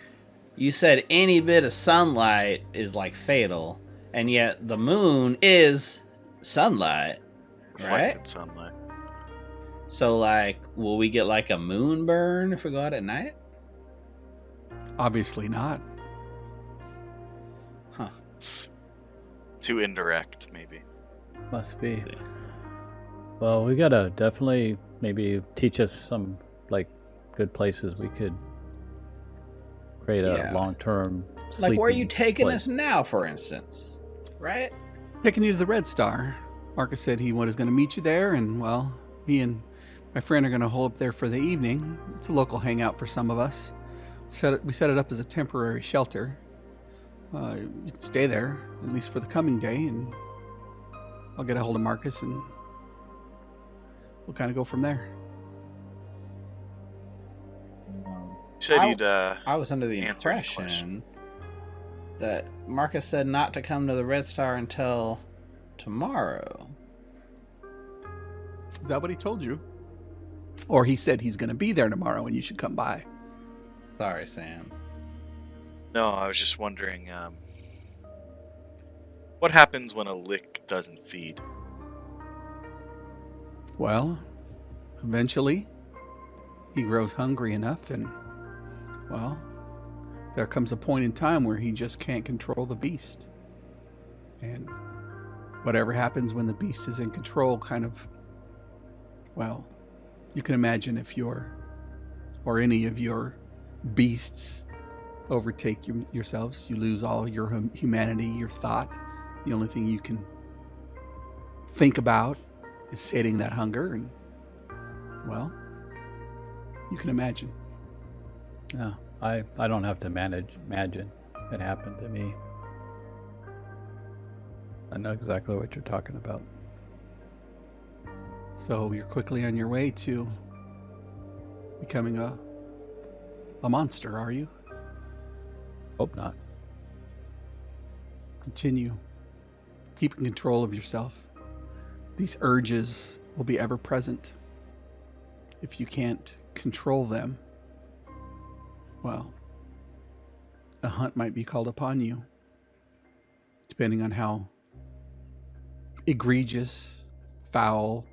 you said any bit of sunlight is like fatal, and yet the moon is sunlight, Reflected right? sunlight. So like, will we get like a moon burn if we go out at night? Obviously not. Huh. It's too indirect, maybe. Must be. Well, we gotta definitely maybe teach us some like good places we could create a long-term sleeping Like, where are you taking place. us now, for instance? Right? Taking you to the Red Star. Marcus said he was going to meet you there, and well, he and my friend are going to hole up there for the evening. It's a local hangout for some of us. We set it up as a temporary shelter. You can stay there, at least for the coming day, and I'll get a hold of Marcus, and we'll kind of go from there. You said you'd I was under the answer any impression that Marcus said not to come to the Red Star until tomorrow. Is that what he told you? Or he said he's going to be there tomorrow and you should come by. Sorry, Sam. No, I was just wondering, what happens when a lick doesn't feed? Well, eventually, he grows hungry enough and, well, there comes a point in time where he just can't control the beast. And whatever happens when the beast is in control kind of, well, you can imagine if or any of your beasts overtake yourselves, you lose all your humanity, your thought. The only thing you can think about is sating that hunger, and, well, you can imagine. Yeah, I don't have to imagine it happened to me. I know exactly what you're talking about. So you're quickly on your way to becoming a monster, are you? Hope not. Continue keeping control of yourself. These urges will be ever present. If you can't control them, well, a hunt might be called upon you, depending on how egregious, foul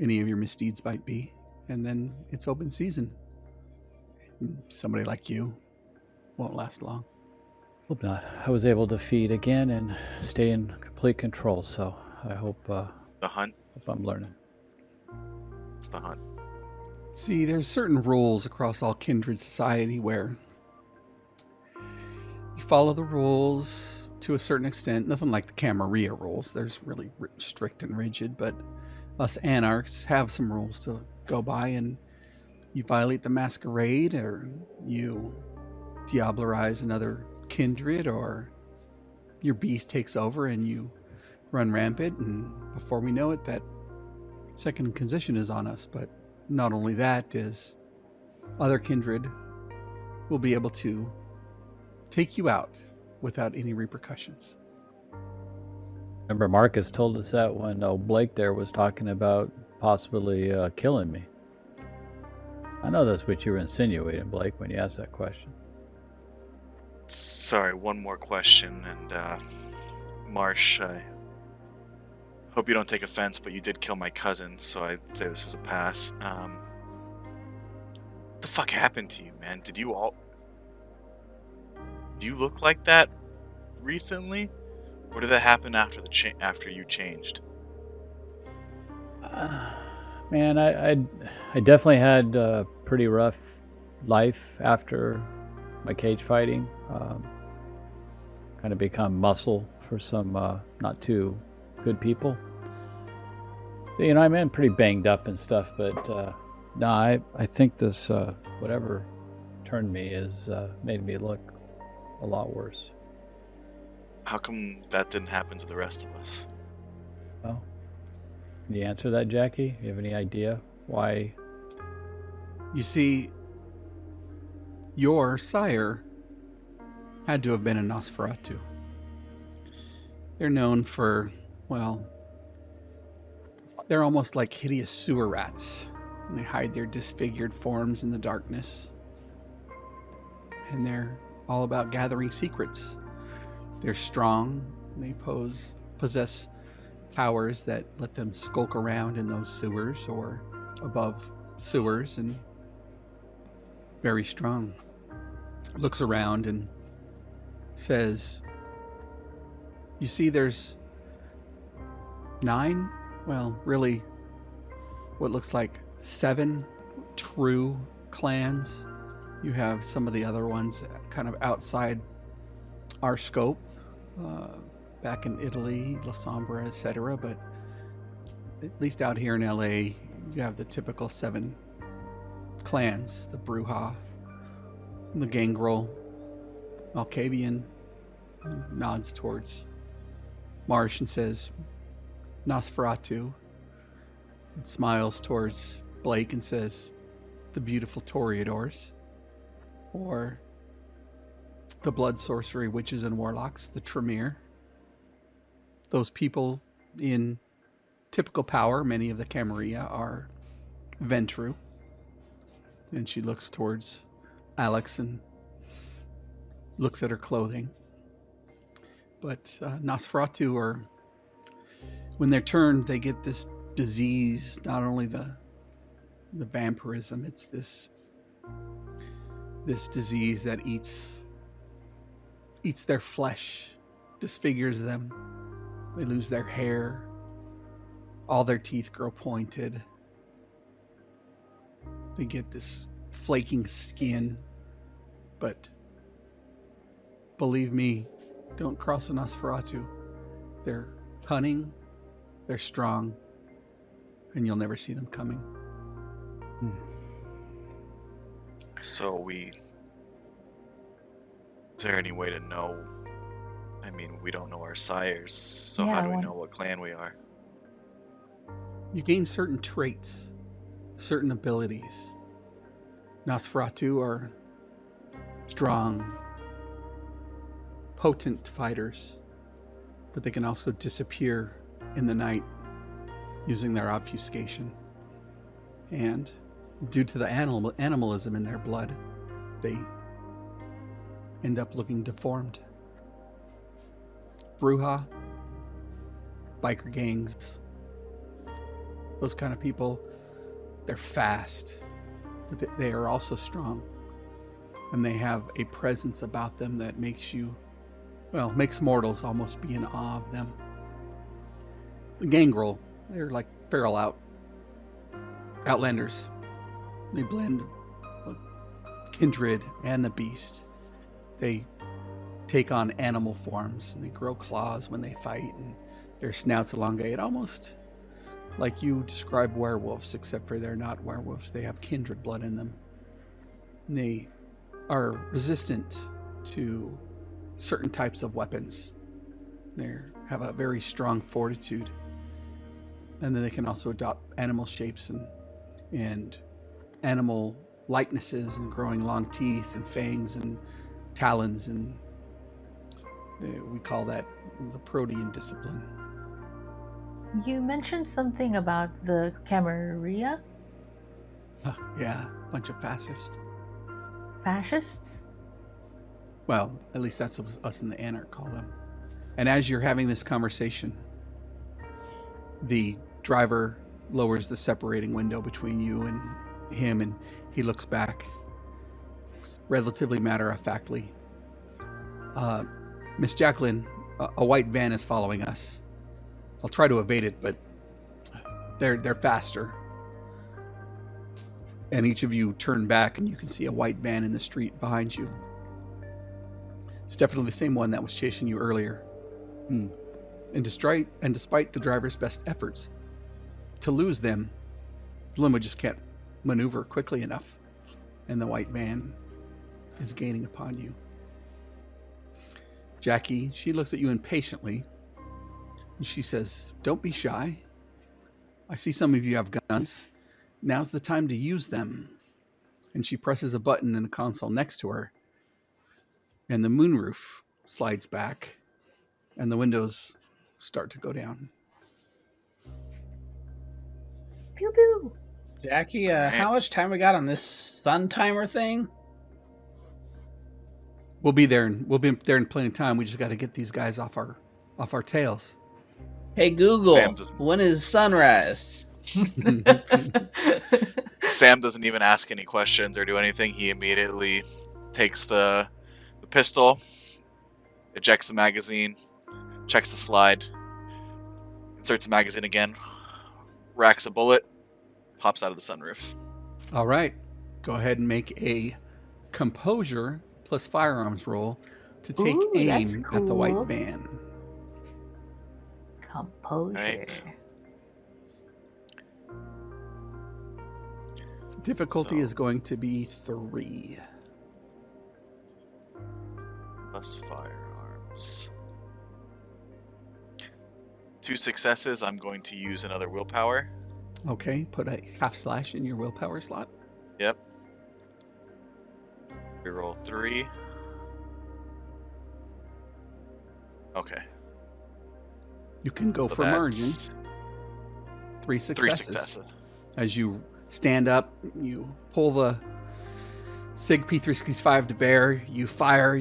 any of your misdeeds might be. And then it's open season. Somebody like you won't last long. Hope not. I was able to feed again and stay in complete control, so I hope The hunt? I'm learning. It's the hunt. See, there's certain rules across all Kindred society where you follow the rules to a certain extent. Nothing like the Camarilla rules. There's really strict and rigid, but us anarchs have some rules to go by, and you violate the Masquerade, or you diablerize another Kindred, or your beast takes over and you run rampant, and before we know it, that second Inquisition is on us. But not only that, is other Kindred will be able to take you out without any repercussions. Remember, Marcus told us that when Blake there was talking about possibly killing me. I know that's what you were insinuating, Blake, when you asked that question. Sorry, one more question, and Marsh, I hope you don't take offense, but you did kill my cousin, so I'd say this was a pass. What the fuck happened to you, man? Do you look like that recently, or did that happen after after you changed? Man, I definitely had a pretty rough life after my cage fighting. Kind of become muscle for some not too good people. So, I'm in pretty banged up and stuff, but no, I think this, whatever turned me is made me look a lot worse. How come that didn't happen to the rest of us? Well, can you answer that, Jackie? You have any idea why? You see, your sire had to have been a Nosferatu. They're known for, well, they're almost like hideous sewer rats. And they hide their disfigured forms in the darkness. And they're all about gathering secrets. They're strong. They possess powers that let them skulk around in those sewers or above sewers, and very strong. Looks around and says, you see, there's 9, well, really what looks like 7 true clans. You have some of the other ones kind of outside our scope, back in Italy, La Sombra, etc. But at least out here in LA, you have the typical 7 clans: the Bruja, the Gangrel, Malkavian. Nods towards Marsh and says, Nosferatu, and smiles towards Blake and says, the beautiful Toreadors, or the blood sorcery witches and warlocks, the Tremere. Those people in typical power, many of the Camarilla, are Ventru. And she looks towards Alex and looks at her clothing. But Nosferatu are, when they're turned, they get this disease, not only the vampirism, it's this disease that eats their flesh, disfigures them. They lose their hair. All their teeth grow pointed. They get this flaking skin. But believe me, don't cross a Nosferatu. They're cunning, they're strong, and you'll never see them coming. So is there any way to know? I mean, we don't know our sires, so Yeah, how I do we want- know what clan we are? You gain certain traits, certain abilities. Nosferatu are strong, potent fighters, but they can also disappear in the night using their obfuscation. And due to the animalism in their blood, they end up looking deformed. Bruja, biker gangs, those kind of people, they're fast, but they are also strong. And they have a presence about them that makes mortals almost be in awe of them. The Gangrel, they're like feral outlanders. They blend Kindred and the beast. They take on animal forms, and they grow claws when they fight, and their snouts elongate, almost like you describe werewolves, except for they're not werewolves. They have kindred blood in them. And they are resistant to certain types of weapons. They have a very strong fortitude. And then they can also adopt animal shapes and animal likenesses, and growing long teeth and fangs and talons, and we call that the Protean discipline. You mentioned something about the Camarilla Yeah, a bunch of fascists. fascists. Well, at least that's what us in the Anarch call them. And as you're having this conversation, the driver lowers the separating window between you and him, and he looks back relatively matter-of-factly. Miss Jacqueline, a white van is following us. I'll try to evade it, but they're faster. And each of you turn back, and you can see a white van in the street behind you. It's definitely the same one that was chasing you earlier. And despite the driver's best efforts to lose them, the limo just can't maneuver quickly enough, and the white van is gaining upon you. Jackie, she looks at you impatiently, and she says, "Don't be shy. I see some of you have guns. Now's the time to use them." And she presses a button in a console next to her, and the moonroof slides back, and the windows start to go down. Pew pew. Jackie, how much time we got on this sun timer thing? We'll be there in plenty of time. We just got to get these guys off our tails. Hey Google, Sam doesn't- when is sunrise? Sam doesn't even ask any questions or do anything. He immediately takes the pistol, ejects the magazine, checks the slide, inserts the magazine again, racks a bullet, pops out of the sunroof. All right. Go ahead and make a composure plus firearms roll to take Ooh, that's aim at the white cool. van. Composure. Right. Difficulty So- is going to be 3. Plus firearms. 2 successes. I'm going to use another willpower. Okay, put a half/ in your willpower slot. Yep. Reroll 3. Okay. You can go So for margin. that's 3 3 successes. successes. As you stand up, you pull the SIG P365 to bear. You fire.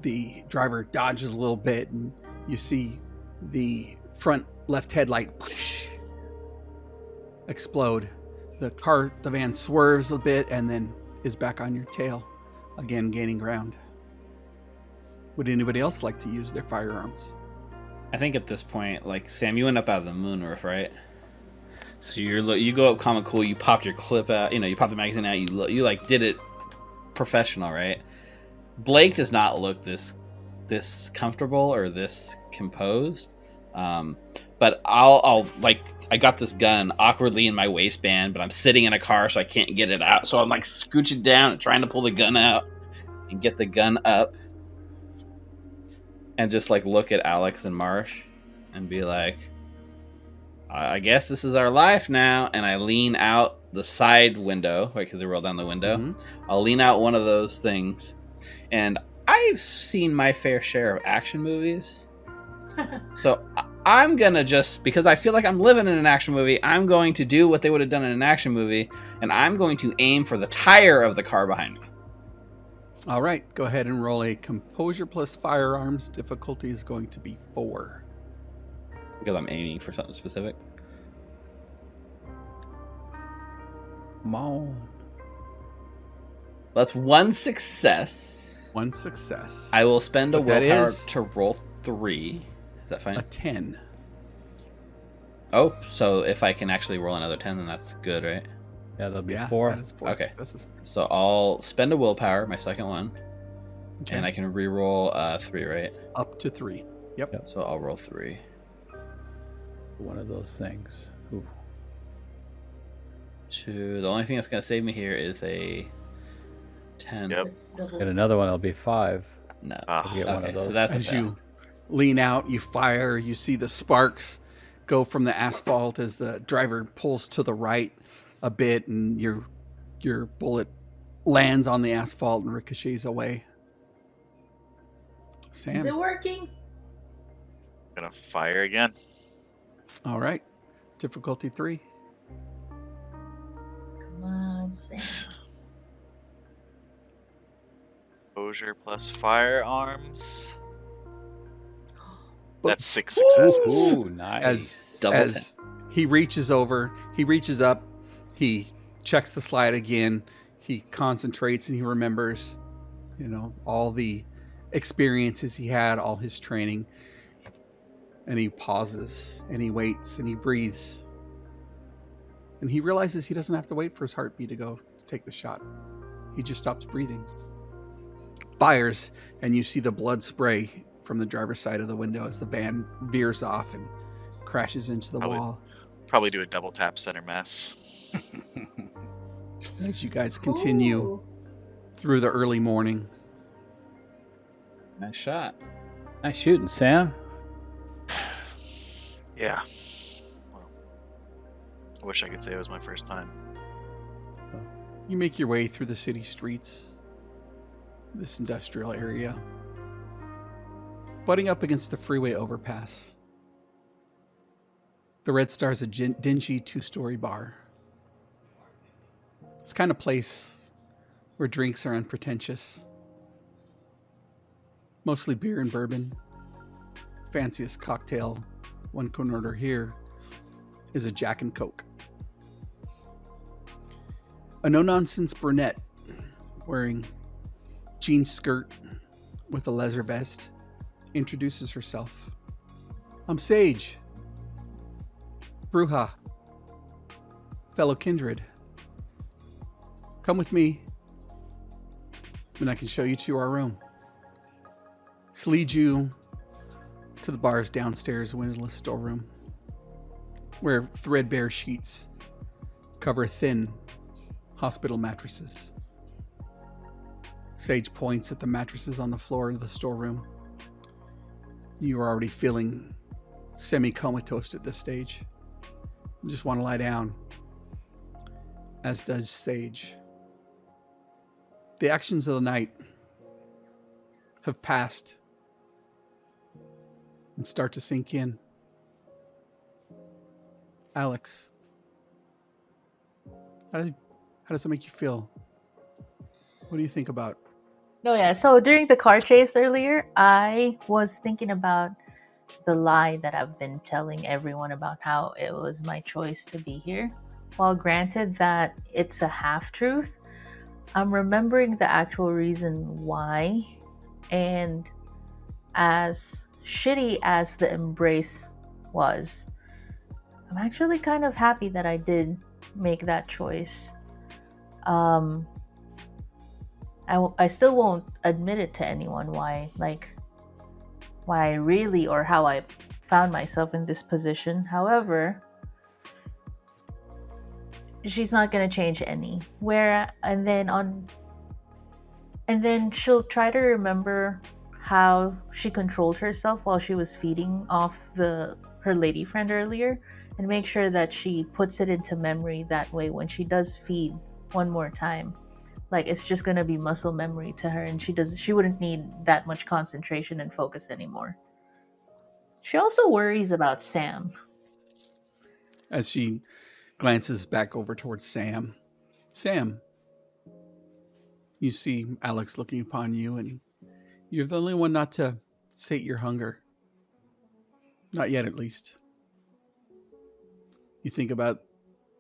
The driver dodges a little bit, and you see the front left headlight explode. The van swerves a bit and then is back on your tail, again gaining ground. Would anybody else like to use their firearms? I think at this point, like Sam, you went up out of the moonroof, right? So you go up common cool. You popped your clip out. You popped the magazine out. You like did it professional, right? Blake does not look this comfortable or this composed. But I'll like I got this gun awkwardly in my waistband, but I'm sitting in a car, so I can't get it out. So I'm like scooching down and trying to pull the gun out and get the gun up, and just like look at Alex and Marsh and be like, I guess this is our life now. And I lean out the side window, right, because they roll down the window. Mhm. I'll lean out one of those things, and I've seen my fair share of action movies. So I'm gonna just, because I feel like I'm living in an action movie, I'm going to do what they would have done in an action movie, and I'm going to aim for the tire of the car behind me. All right, go ahead and roll a composure plus firearms. Difficulty is going to be 4. Because I'm aiming for something specific. Come on. That's 1 success. 1 success. I will spend a But that willpower is- to roll 3. Is that fine? A 10. Oh, so if I can actually roll another 10, then that's good, right? Yeah, that'll be Yeah, 4. that is 4 Okay. successes. So I'll spend a willpower, my second one, Okay. and I can re-roll 3, right? Up to 3. Yep. So I'll roll 3. One of those things. Ooh. 2. The only thing that's going to save me here is a 10. Yep. Get another one, it'll be 5. No. Ah, Get one Okay, of those. so that's a As fail. you lean out, you fire, you see the sparks go from the asphalt as the driver pulls to the right a bit, and your bullet lands on the asphalt and ricochets away. Sam. Is it working? Gonna fire again. All right. Difficulty 3. Come on, Sam. Composure plus firearms. But- That's 6 successes. Ooh, nice. As Double as he reaches up, he checks the slide again, he concentrates, and he remembers, all the experiences he had, all his training, and he pauses and he waits and he breathes, and he realizes he doesn't have to wait for his heartbeat to go to take the shot. He just stops breathing, fires, and you see the blood spray from the driver's side of the window as the van veers off and crashes into the wall. Probably do a double tap center mass. As you guys continue Ooh. through the early morning. Nice shot. Nice shooting, Sam. Yeah. Well, I wish I could say it was my first time. You make your way through the city streets, this industrial area, butting up against the freeway overpass. The Red Star is a dingy 2-story bar. It's the kind of place where drinks are unpretentious. Mostly beer and bourbon. Fanciest cocktail one can order here is a Jack and Coke. A no-nonsense brunette wearing jean skirt with a leather vest introduces herself. I'm Sage. Bruja. fellow kindred, come with me, and I can show you to our room. This leads you to the bar's downstairs windowless storeroom, where threadbare sheets cover thin hospital mattresses. Sage points at the mattresses on the floor of the storeroom. You are already feeling semi-comatose at this stage. You just want to lie down, as does Sage. The actions of the night have passed and start to sink in. Alex, how does it make you feel? What do you think about? No, yeah. So during the car chase earlier, I was thinking about the lie that I've been telling everyone about how it was my choice to be here. While granted that it's a half truth, I'm remembering the actual reason why. And as shitty as the embrace was, I'm actually kind of happy that I did make that choice. I still won't admit it to anyone why I really, or how I found myself in this position. However, she's not gonna change any. And then she'll try to remember how she controlled herself while she was feeding off her lady friend earlier, and make sure that she puts it into memory that way when she does feed one more time. Like, it's just gonna be muscle memory to her, and she wouldn't need that much concentration and focus anymore. She also worries about Sam. As she glances back over towards Sam. Sam, you see Alex looking upon you, and you're the only one not to sate your hunger. Not yet, at least. You think about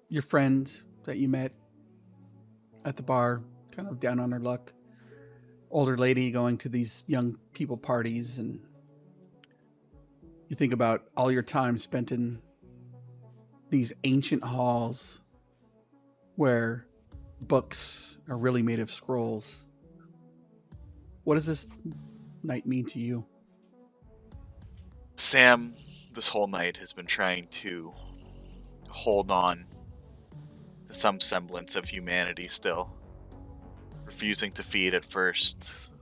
your friend that you met at the bar, kind of down on her luck. Older lady going to these young people parties, and you think about all your time spent in these ancient halls where books are really made of scrolls. What does this night mean to you? Sam, this whole night, has been trying to hold on to some semblance of humanity still. Refusing to feed at first,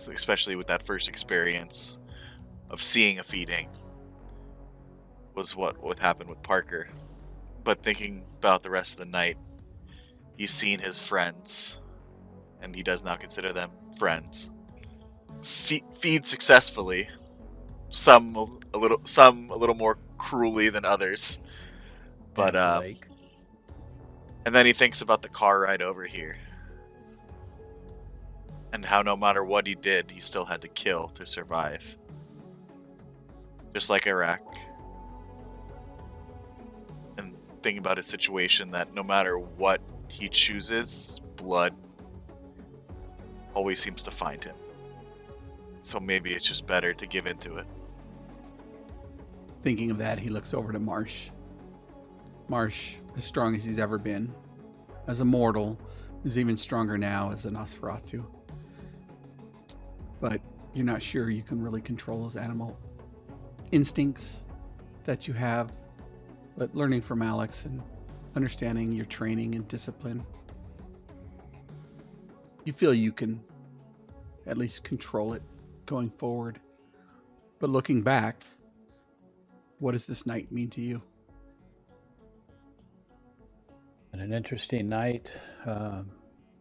especially with that first experience of seeing a feeding, was what happened with Parker. But thinking about the rest of the night, he's seen his friends, and he does not consider them friends, feed successfully, some a little more cruelly than others. But and then he thinks about the car ride over here, and how no matter what he did, he still had to kill to survive. Just like Iraq. And thinking about his situation, that no matter what he chooses, blood always seems to find him. So maybe it's just better to give into it. Thinking of that, he looks over to Marsh. Marsh, as strong as he's ever been, as a mortal, is even stronger now as a Nosferatu. But you're not sure you can really control those animal instincts that you have. But learning from Alex and understanding your training and discipline, you feel you can at least control it going forward. But looking back, what does this night mean to you? And an interesting night.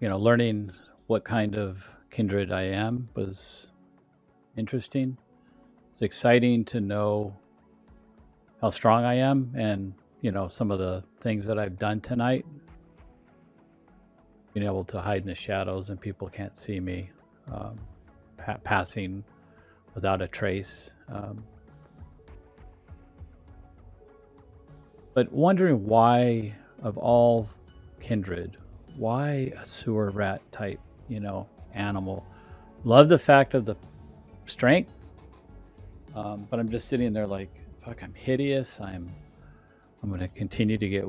Learning what kind of kindred I am was interesting. It's exciting to know how strong I am, and some of the things that I've done tonight. Being able to hide in the shadows and people can't see me, passing without a trace. But wondering why, of all kindred, why a sewer rat type, animal? Love the fact of the strength, but I'm just sitting there like, fuck, I'm hideous. I'm going to continue to get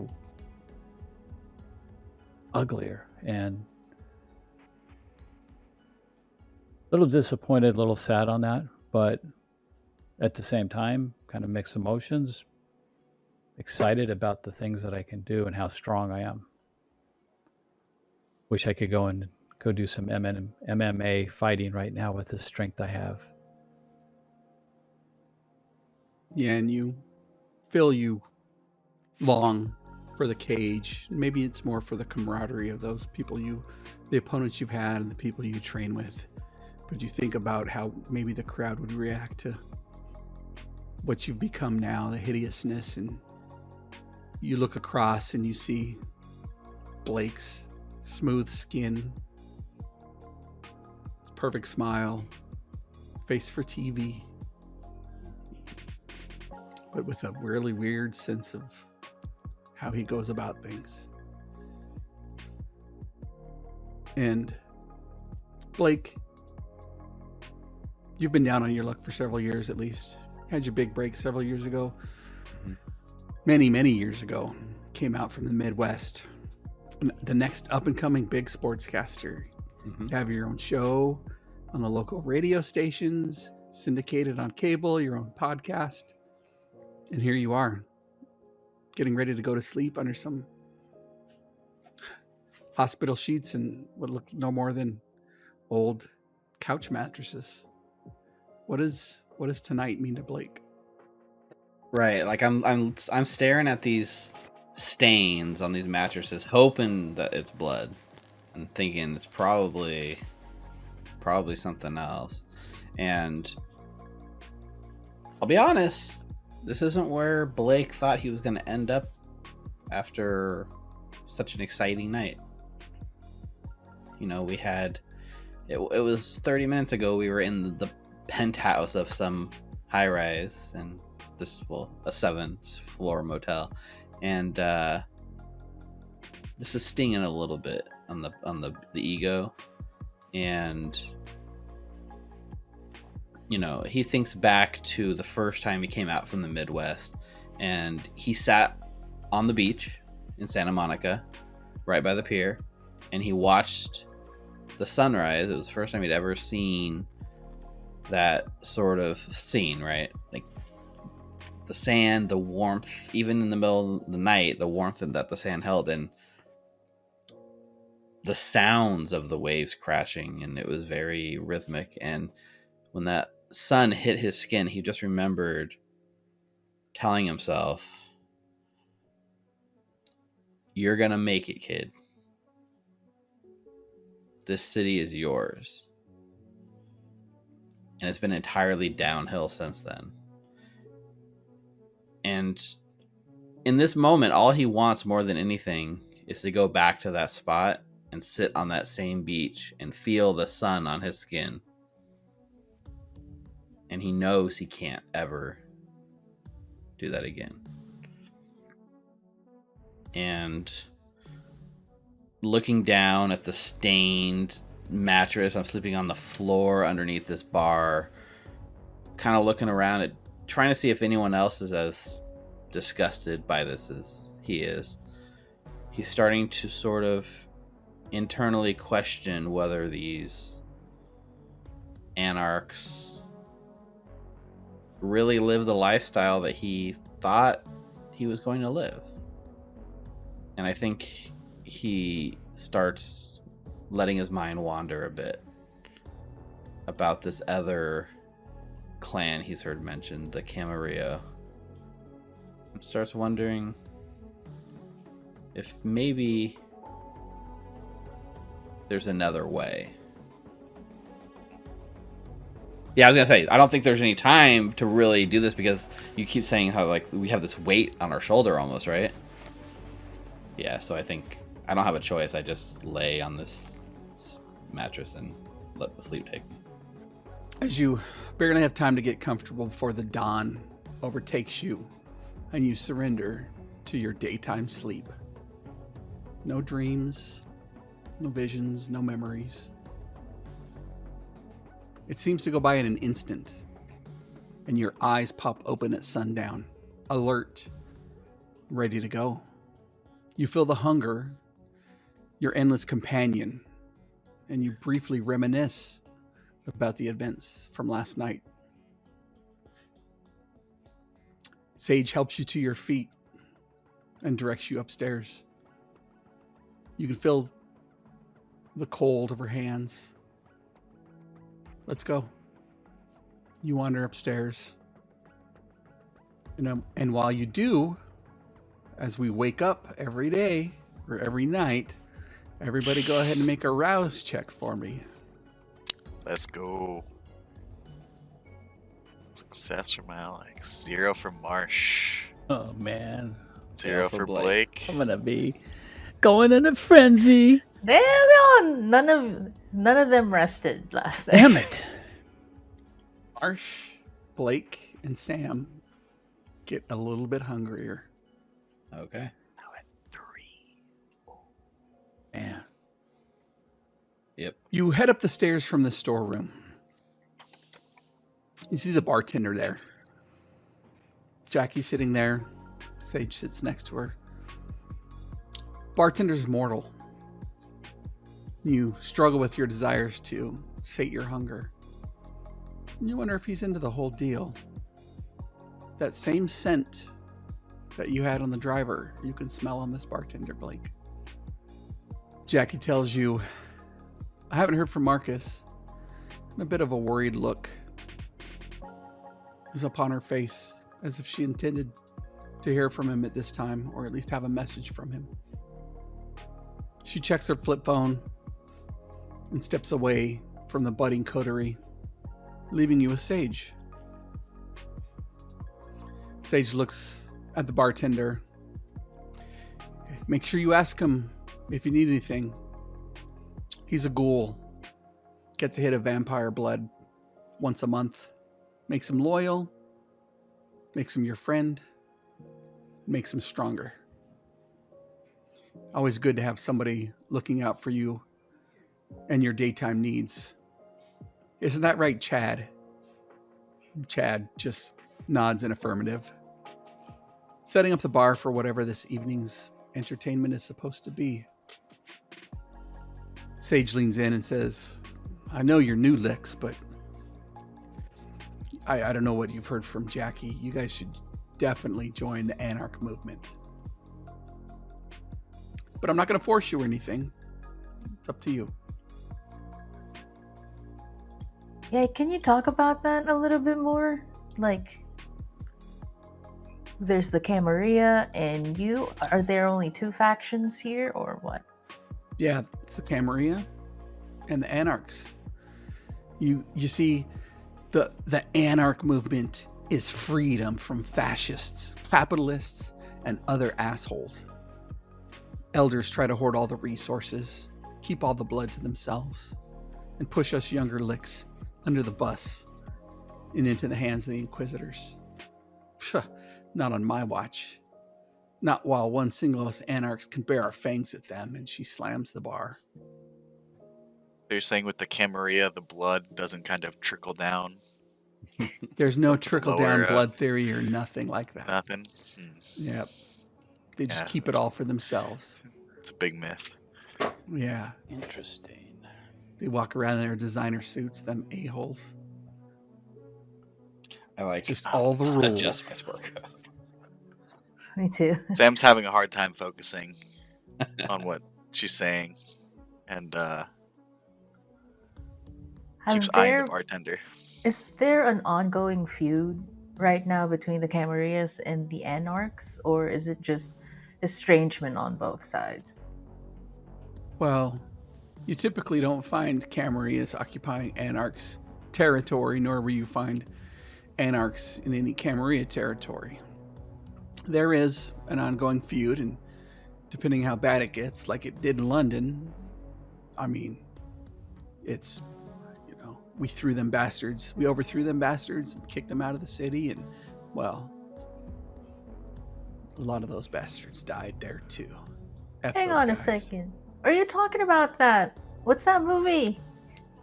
uglier, and a little disappointed, a little sad on that, but at the same time, kind of mixed emotions, excited about the things that I can do and how strong I am. Wish I could go do some MMA fighting right now with the strength I have. Yeah, and you long for the cage. Maybe it's more for the camaraderie of those people the opponents you've had and the people you train with. But you think about how maybe the crowd would react to what you've become now, the hideousness, and you look across and you see Blake's smooth skin, his perfect smile, face for TV, but with a really weird sense of how he goes about things. And Blake, you've been down on your luck for several years at least. Had your big break several years ago. Mm-hmm. Many years ago. Came out from the Midwest. The next up-and-coming big sportscaster. Mm-hmm. You have your own show on the local radio stations, syndicated on cable, your own podcast. And here you are, getting ready to go to sleep under some hospital sheets and what look no more than old couch mattresses. What does tonight mean to Blake? Right, like I'm staring at these stains on these mattresses, hoping that it's blood, and thinking it's probably something else. And I'll be honest, this isn't where Blake thought he was going to end up after such an exciting night. You know, we had it was 30 minutes ago we were in the penthouse of some high rise, and a 7th floor motel, and this is stinging a little bit on the ego. And you know, he thinks back to the first time he came out from the Midwest, and he sat on the beach in Santa Monica right by the pier, and he watched the sunrise. It was the first time he'd ever seen that sort of scene, right? Like the sand, the warmth, even in the middle of the night, the warmth that the sand held, and the sounds of the waves crashing, and it was very rhythmic. And when that sun hit his skin, he just remembered telling himself, "You're gonna make it, kid. This city is yours." And it's been entirely downhill since then. And in this moment, all he wants more than anything is to go back to that spot and sit on that same beach and feel the sun on his skin. And he knows he can't ever do that again. And looking down at the stained mattress, I'm sleeping on the floor underneath this bar, kind of looking around at, trying to see if anyone else is as disgusted by this as he is. He's starting to sort of internally question whether these anarchs really live the lifestyle that he thought he was going to live. And I think he starts letting his mind wander a bit about this other clan he's heard mentioned, the Camarillo. And starts wondering if maybe there's another way. Yeah, I was gonna say, I don't think there's any time to really do this, because you keep saying how like we have this weight on our shoulder almost, right? Yeah, so I think I don't have a choice. I just lay on this mattress and let the sleep take me. As you barely have time to get comfortable before the dawn overtakes you and you surrender to your daytime sleep. No dreams, no visions, no memories. It seems to go by in an instant, and your eyes pop open at sundown, alert, ready to go. You feel the hunger your endless companion, and you briefly reminisce about the events from last night. Sage helps you to your feet and directs you upstairs. You can feel the cold of her hands. Let's go. You wander upstairs. And while you do, as we wake up every day or every night, everybody go ahead and make a rouse check for me. Let's go. Success from Alex. 0 from Marsh. Oh man, 0 for Blake. I'm gonna be going in a frenzy. Damn it! None of them rested last night. Damn it! Marsh, Blake, and Sam get a little bit hungrier. Okay. Now at 3. Man. Yep. You head up the stairs from the storeroom. You see the bartender there. Jackie's sitting there. Sage sits next to her. Bartender's mortal. You struggle with your desires to sate your hunger. And you wonder if he's into the whole deal. That same scent that you had on the driver, you can smell on this bartender, Blake. Jackie tells you, I haven't heard from Marcus. And a bit of a worried look is upon her face, as if she intended to hear from him at this time, or at least have a message from him. She checks her flip phone and steps away from the budding coterie, leaving you with Sage. Sage looks at the bartender. Make sure you ask him if you need anything. He's a ghoul. Gets a hit of vampire blood once a month. Makes him loyal. Makes him your friend. Makes him stronger. Always good to have somebody looking out for you and your daytime needs. Isn't that right, Chad? Chad just nods in affirmative. Setting up the bar for whatever this evening's entertainment is supposed to be. Sage leans in and says, I know you're new licks, but I don't know what you've heard from Jackie. You guys should definitely join the Anarch movement. But I'm not going to force you or anything. It's up to you. Yeah, can you talk about that a little bit more? Like, there's the Camarilla and you. Are there only 2 factions here or what? Yeah, it's the Camarilla and the Anarchs. You see, the Anarch movement is freedom from fascists, capitalists, and other assholes. Elders try to hoard all the resources, keep all the blood to themselves, and push us younger licks under the bus and into the hands of the Inquisitors. Psha, not on my watch. Not while one single of us Anarchs can bear our fangs at them. And she slams the bar. So you're saying with the Camarilla, the blood doesn't kind of trickle down? There's no trickle-down lower, blood theory or nothing like that. Nothing? Yep. They just Yeah, keep it all for themselves. It's a big myth. Yeah. Interesting. They walk around in their designer suits, them a-holes. I like Just all the rules. adjustments work. Me too. Sam's having a hard time focusing on what she's saying, and keeps eyeing the bartender. Is there an ongoing feud right now between the Camarillas and the Anarchs, or is it just estrangement on both sides? Well, you typically don't find Camarillas occupying Anarchs' territory, nor will you find Anarchs in any Camarilla territory. There is an ongoing feud, and depending how bad it gets, like it did in London, I mean, it's, we overthrew them bastards and kicked them out of the city, and, well, a lot of those bastards died there too. Hang on a second. Are you talking about that? What's that movie?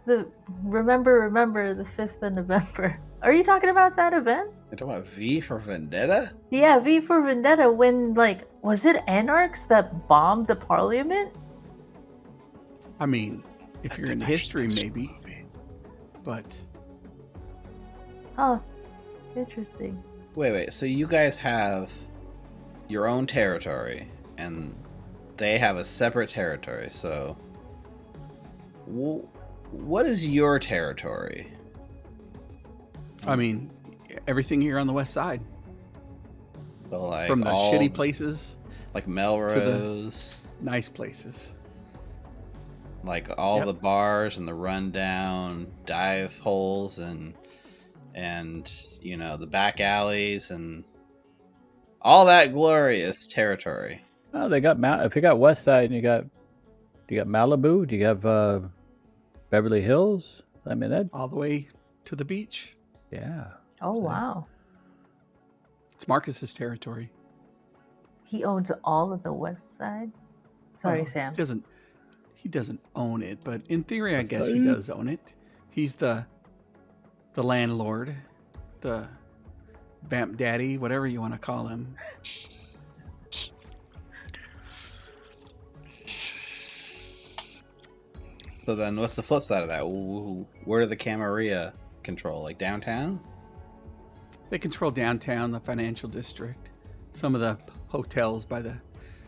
The Remember the 5th of November. Are you talking about that event? You're talking about V for Vendetta? Yeah, V for Vendetta, when, was it Anarchs that bombed the parliament? I mean, if you're in tonight, history, that's maybe, the movie. but Oh, interesting. Wait. So you guys have your own territory, and they have a separate territory. So, what is your territory? I mean, everything here on the west side, So like from the all, shitty places like Melrose, nice places. like all Yep. the bars and the rundown dive holes and you know, the back alleys and all that glorious territory. Oh, they got if you got West Side, and do you got Malibu? Do you have Beverly Hills? I mean that. All the way to the beach. Yeah. Oh, So- wow. It's Marcus's territory. He owns all of the west side. Sorry, Well, Sam. He doesn't own it, but in theory, I guess he Sorry. does own it. He's the landlord, the vamp daddy, whatever you want to call him. So then, what's the flip side of that? Where do the Camarilla control? Like downtown? They control downtown, the financial district, some of the hotels by the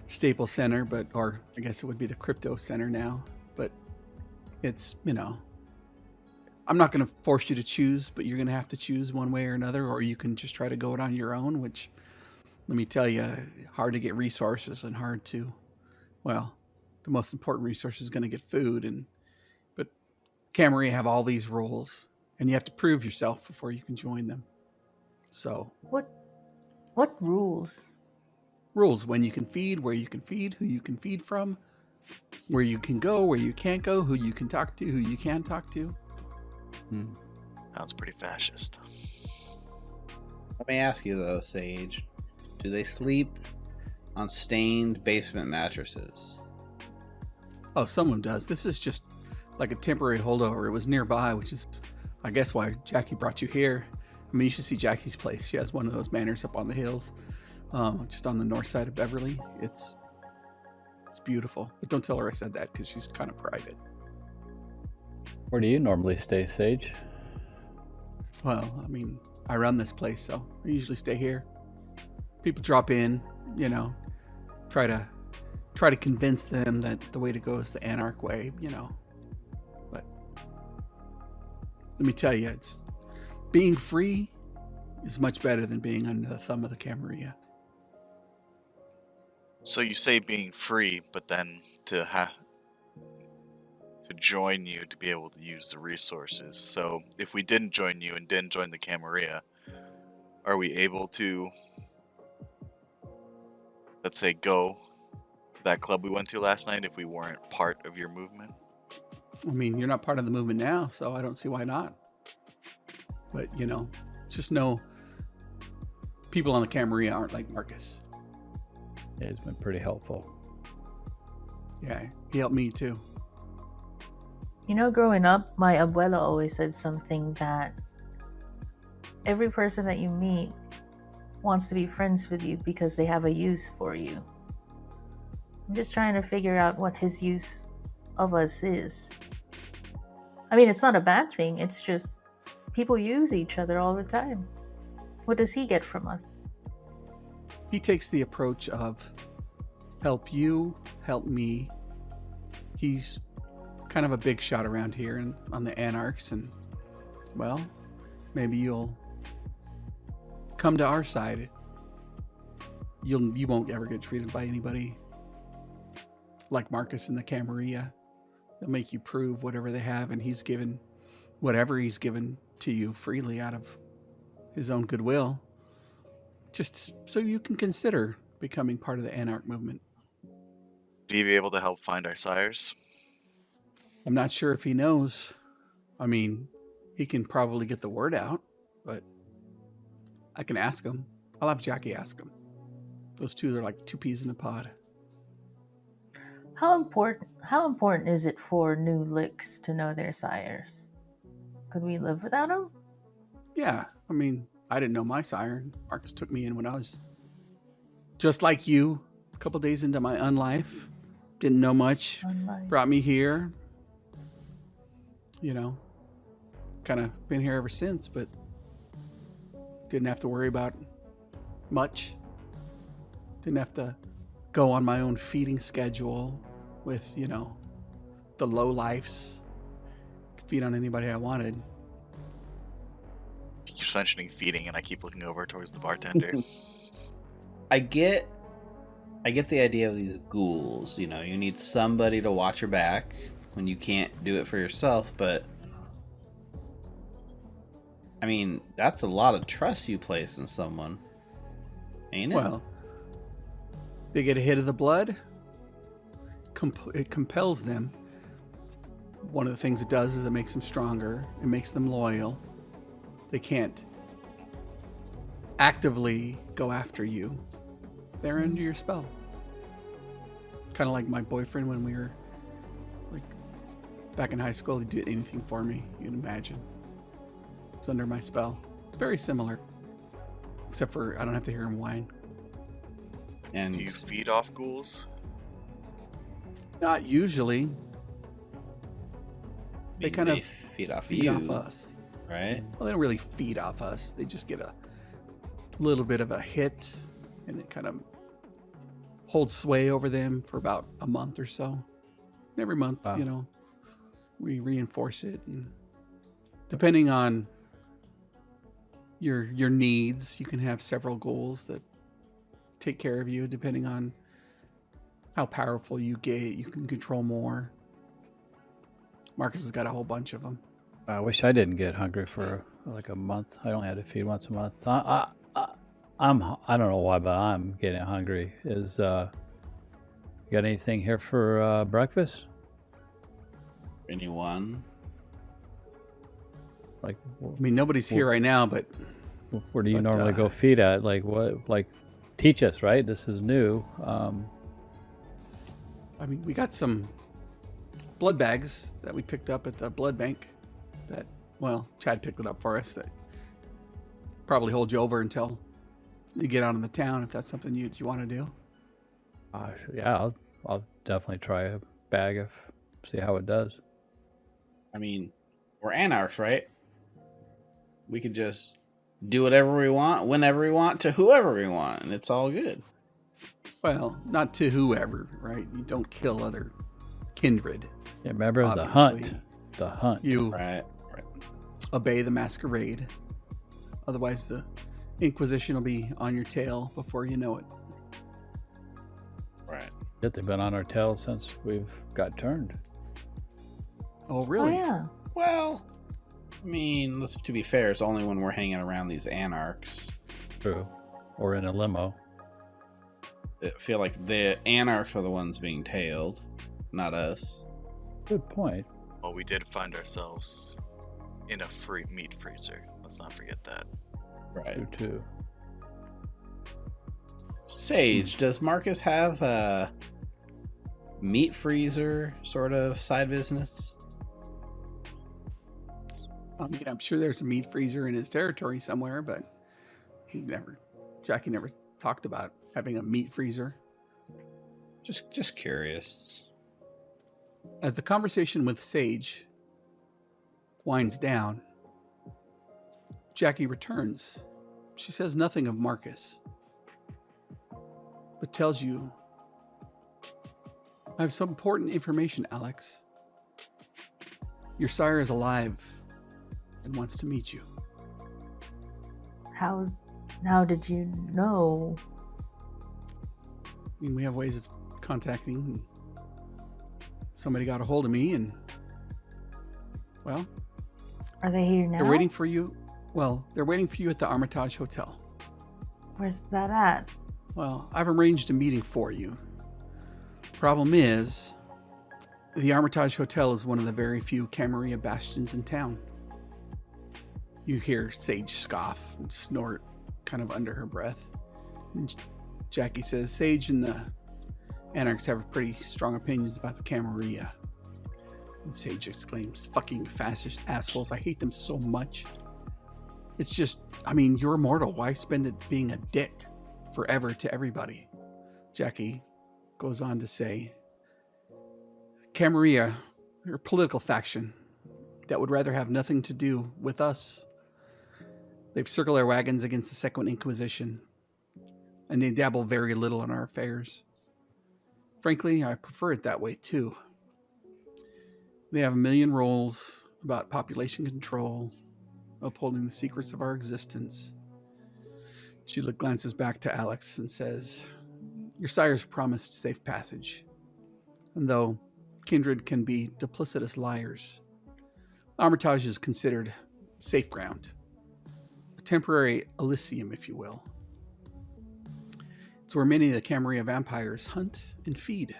Staples Center, or I guess it would be the Crypto Center now. But it's, I'm not going to force you to choose, but you're going to have to choose one way or another, or you can just try to go it on your own, which, let me tell you, hard to get resources and hard to, well, the most important resource is going to get food. But Camarilla have all these rules, and you have to prove yourself before you can join them. So What rules? rules: when you can feed, where you can feed, who you can feed from, where you can go, where you can't go, who you can talk to, who you can't talk to. Sounds pretty fascist. Let me ask you though, Sage. Do they sleep on stained basement mattresses? Oh, someone does. This is just like a temporary holdover. It was nearby, which is, I guess, why Jackie brought you here. I mean, you should see Jackie's place. She has one of those manors up on the hills, just on the north side of Beverly. It's beautiful. But don't tell her I said that because she's kind of private. Where do you normally stay, Sage? Well, I mean, I run this place, so I usually stay here. People drop in, try to convince them that the way to go is the Anarch way, But let me tell you, it's being free is much better than being under the thumb of the Camarilla. So you say being free, but then to join you to be able to use the resources. So if we didn't join you and didn't join the Camarilla, are we able to, let's say, go to that club we went to last night if we weren't part of your movement? I mean, you're not part of the movement now, so I don't see why not. But, just know people on the Camarilla aren't like Marcus. Yeah, it's been pretty helpful. Yeah, he helped me too. Growing up, my abuela always said something that every person that you meet wants to be friends with you because they have a use for you. I'm just trying to figure out what his use of us is. I mean, it's not a bad thing. It's just people use each other all the time. What does he get from us? He takes the approach of help you, help me. He's kind of a big shot around here and on the Anarchs, and well, maybe you'll come to our side. You won't ever get treated by anybody like Marcus and the Camarilla. They'll make you prove whatever they have, and he's given whatever he's given to you freely out of his own goodwill, just so you can consider becoming part of the Anarch movement. Be you able to help find our sires? I'm not sure if he knows. I mean, he can probably get the word out, but I can ask him. I'll have Jackie ask him. Those two are like two peas in a pod. How important is it for new licks to know their sires? Could we live without them? Yeah, I mean, I didn't know my sire. Marcus took me in when I was just like you, a couple days into my unlife. Didn't know much. Unlike- Brought me here. you know, kind of been here ever since, but didn't have to worry about much. Didn't have to go on my own feeding schedule with, you know, the low lifes. Feed on anybody I wanted. You keep mentioning feeding, and I keep looking over towards the bartender. I get the idea of these ghouls. You know, you need somebody to watch your back when you can't do it for yourself, but I mean, that's a lot of trust you place in someone, ain't it? Well, they get a hit of the blood. It compels them. One of the things it does is it makes them stronger. It makes them loyal. They can't actively go after you. They're under your spell. Kind of like my boyfriend when we were like back in high school. He'd do anything for me, you can imagine. It's under my spell. Very similar. Except for I don't have to hear him whine. And Do you feed off ghouls? Not usually. They kind of feed off feed you, off us. right? Well, they don't really feed off us. They just get a little bit of a hit, and it kind of holds sway over them for about a month or so. And every month, Wow. you know, we reinforce it, and depending on your needs, you can have several goals that take care of you. Depending on how powerful you get, you can control more. Marcus has got a whole bunch of them. I wish I didn't get hungry for like a month. I only had to feed once a month. I don't know why, but I'm getting hungry. You got anything here for breakfast? Anyone? Like, I mean, nobody's here right now, but where do you But, normally go feed at? Like what? Like, teach us, right? This is new. I mean, we got some blood bags that we picked up at the blood bank that, well, Chad picked it up for us. That probably hold you over until you get out in the town, if that's something you want to do. Yeah, I'll definitely try a bag see how it does. I mean, we're anarchs, right? We could just do whatever we want, whenever we want, to whoever we want, and it's all good. Well, not to whoever, right? You don't kill other kindred. Yeah, remember the Obviously. hunt. The hunt. You Right. obey the masquerade. Otherwise, the Inquisition will be on your tail before you know it. Right. Yet they've been on our tail since we've got turned. Oh, really? Oh, yeah. Well, I mean, to be fair, it's only when we're hanging around these anarchs. True. Or in a limo. I feel like the anarchs are the ones being tailed, not us. Good point. Well, we did find ourselves in a free meat freezer. Let's not forget that. Right. You too. Sage, does Marcus have a meat freezer sort of side business? I mean, I'm sure there's a meat freezer in his territory somewhere, but Jackie never talked about having a meat freezer. Just curious. As the conversation with Sage winds down, Jackie returns. She says nothing of Marcus, but tells you, I have some important information, Alex. Your sire is alive and wants to meet you. How did you know? I mean, we have ways of contacting. Somebody got a hold of me, and, well, Are they here now? they're waiting for you. Well, they're waiting for you at the Armitage Hotel. Where's that at? Well, I've arranged a meeting for you. Problem is, the Armitage Hotel is one of the very few Camarilla bastions in town. You hear Sage scoff and snort kind of under her breath. And Jackie says, Sage and the Anarchs have pretty strong opinions about the Camarilla. And Sage exclaims, fucking fascist assholes. I hate them so much. It's just, I mean, you're immortal. Why spend it being a dick forever to everybody? Jackie goes on to say, Camarilla, your political faction, that would rather have nothing to do with us. They've circled their wagons against the Second Inquisition, and they dabble very little in our affairs. Frankly, I prefer it that way too. They have a million roles about population control, upholding the secrets of our existence. Sheila glances back to Alex and says, "Your sires promised safe passage. And though Kindred can be duplicitous liars, Armitage is considered safe ground. A temporary Elysium, if you will. It's where many of the Camarilla vampires hunt and feed.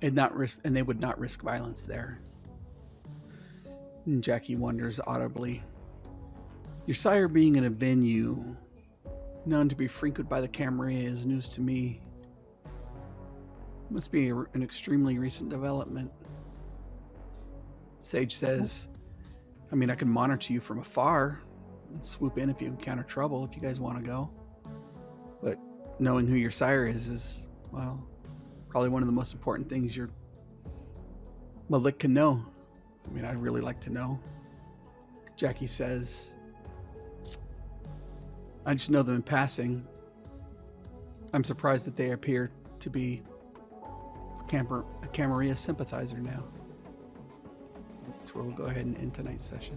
And they would not risk violence there." And Jackie wonders audibly, "Your sire being in a venue known to be frequented by the Camarilla is news to me. Must be an extremely recent development." Sage says, "I mean, I can monitor you from afar and swoop in if you encounter trouble, if you guys want to go. But knowing who your sire is, well, probably one of the most important things your Malik can know. I mean, I'd really like to know." Jackie says, "I just know them in passing. I'm surprised that they appear to be a Camarilla sympathizer now." That's where we'll go ahead and end tonight's session.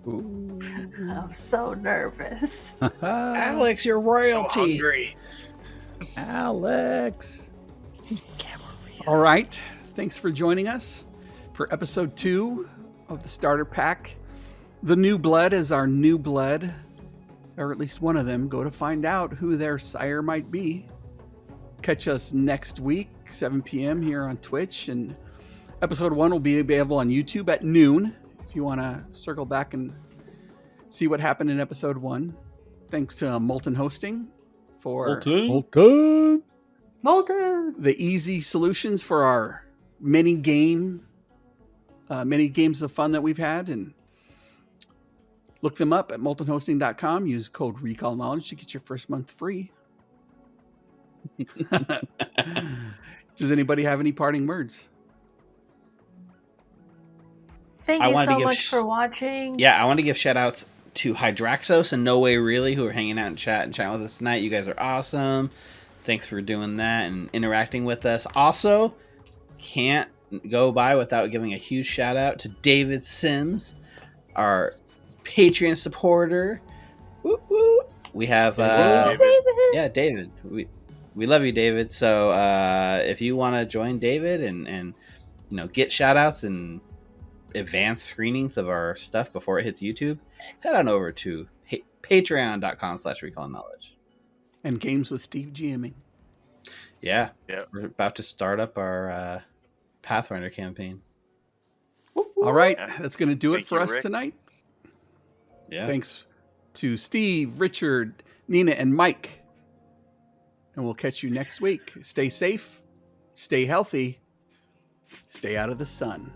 Ooh. I'm so nervous. Alex, you're So royalty. hungry. Alex. All right. Thanks for joining us for episode 2 of the starter pack. The New Blood is our new blood, or at least one of them. Go to find out who their sire might be. Catch us next week, 7 p.m. here on Twitch. And episode 1 will be available on YouTube at noon if you want to circle back and see what happened in episode 1. Thanks to Molten Hosting for Molten. Molten! the easy solutions for our many games of fun that we've had. And look them up at moltenhosting.com. Use code RECALLKNOWLEDGE to get your first month free. Does anybody have any parting words? Thank I you wanted to so give much for watching. Yeah, I want to give shout outs to Hydraxos and No Way Really, who are hanging out in chat and chatting with us tonight. You guys are awesome. Thanks for doing that and interacting with us. Also, can't go by without giving a huge shout out to David Sims, our Patreon supporter. Woo woo. We have David. We love you, David. So if you want to join David and get shout outs and advanced screenings of our stuff before it hits YouTube, head on over to patreon.com/recallknowledge. And Games with Steve GMing. Yeah. Yep. We're about to start up our Pathfinder campaign. All right. Yeah. That's going to do it Thank for you, us Rick. tonight. Yeah. Thanks to Steve, Richard, Nina, and Mike. And we'll catch you next week. Stay safe, stay healthy, stay out of the sun.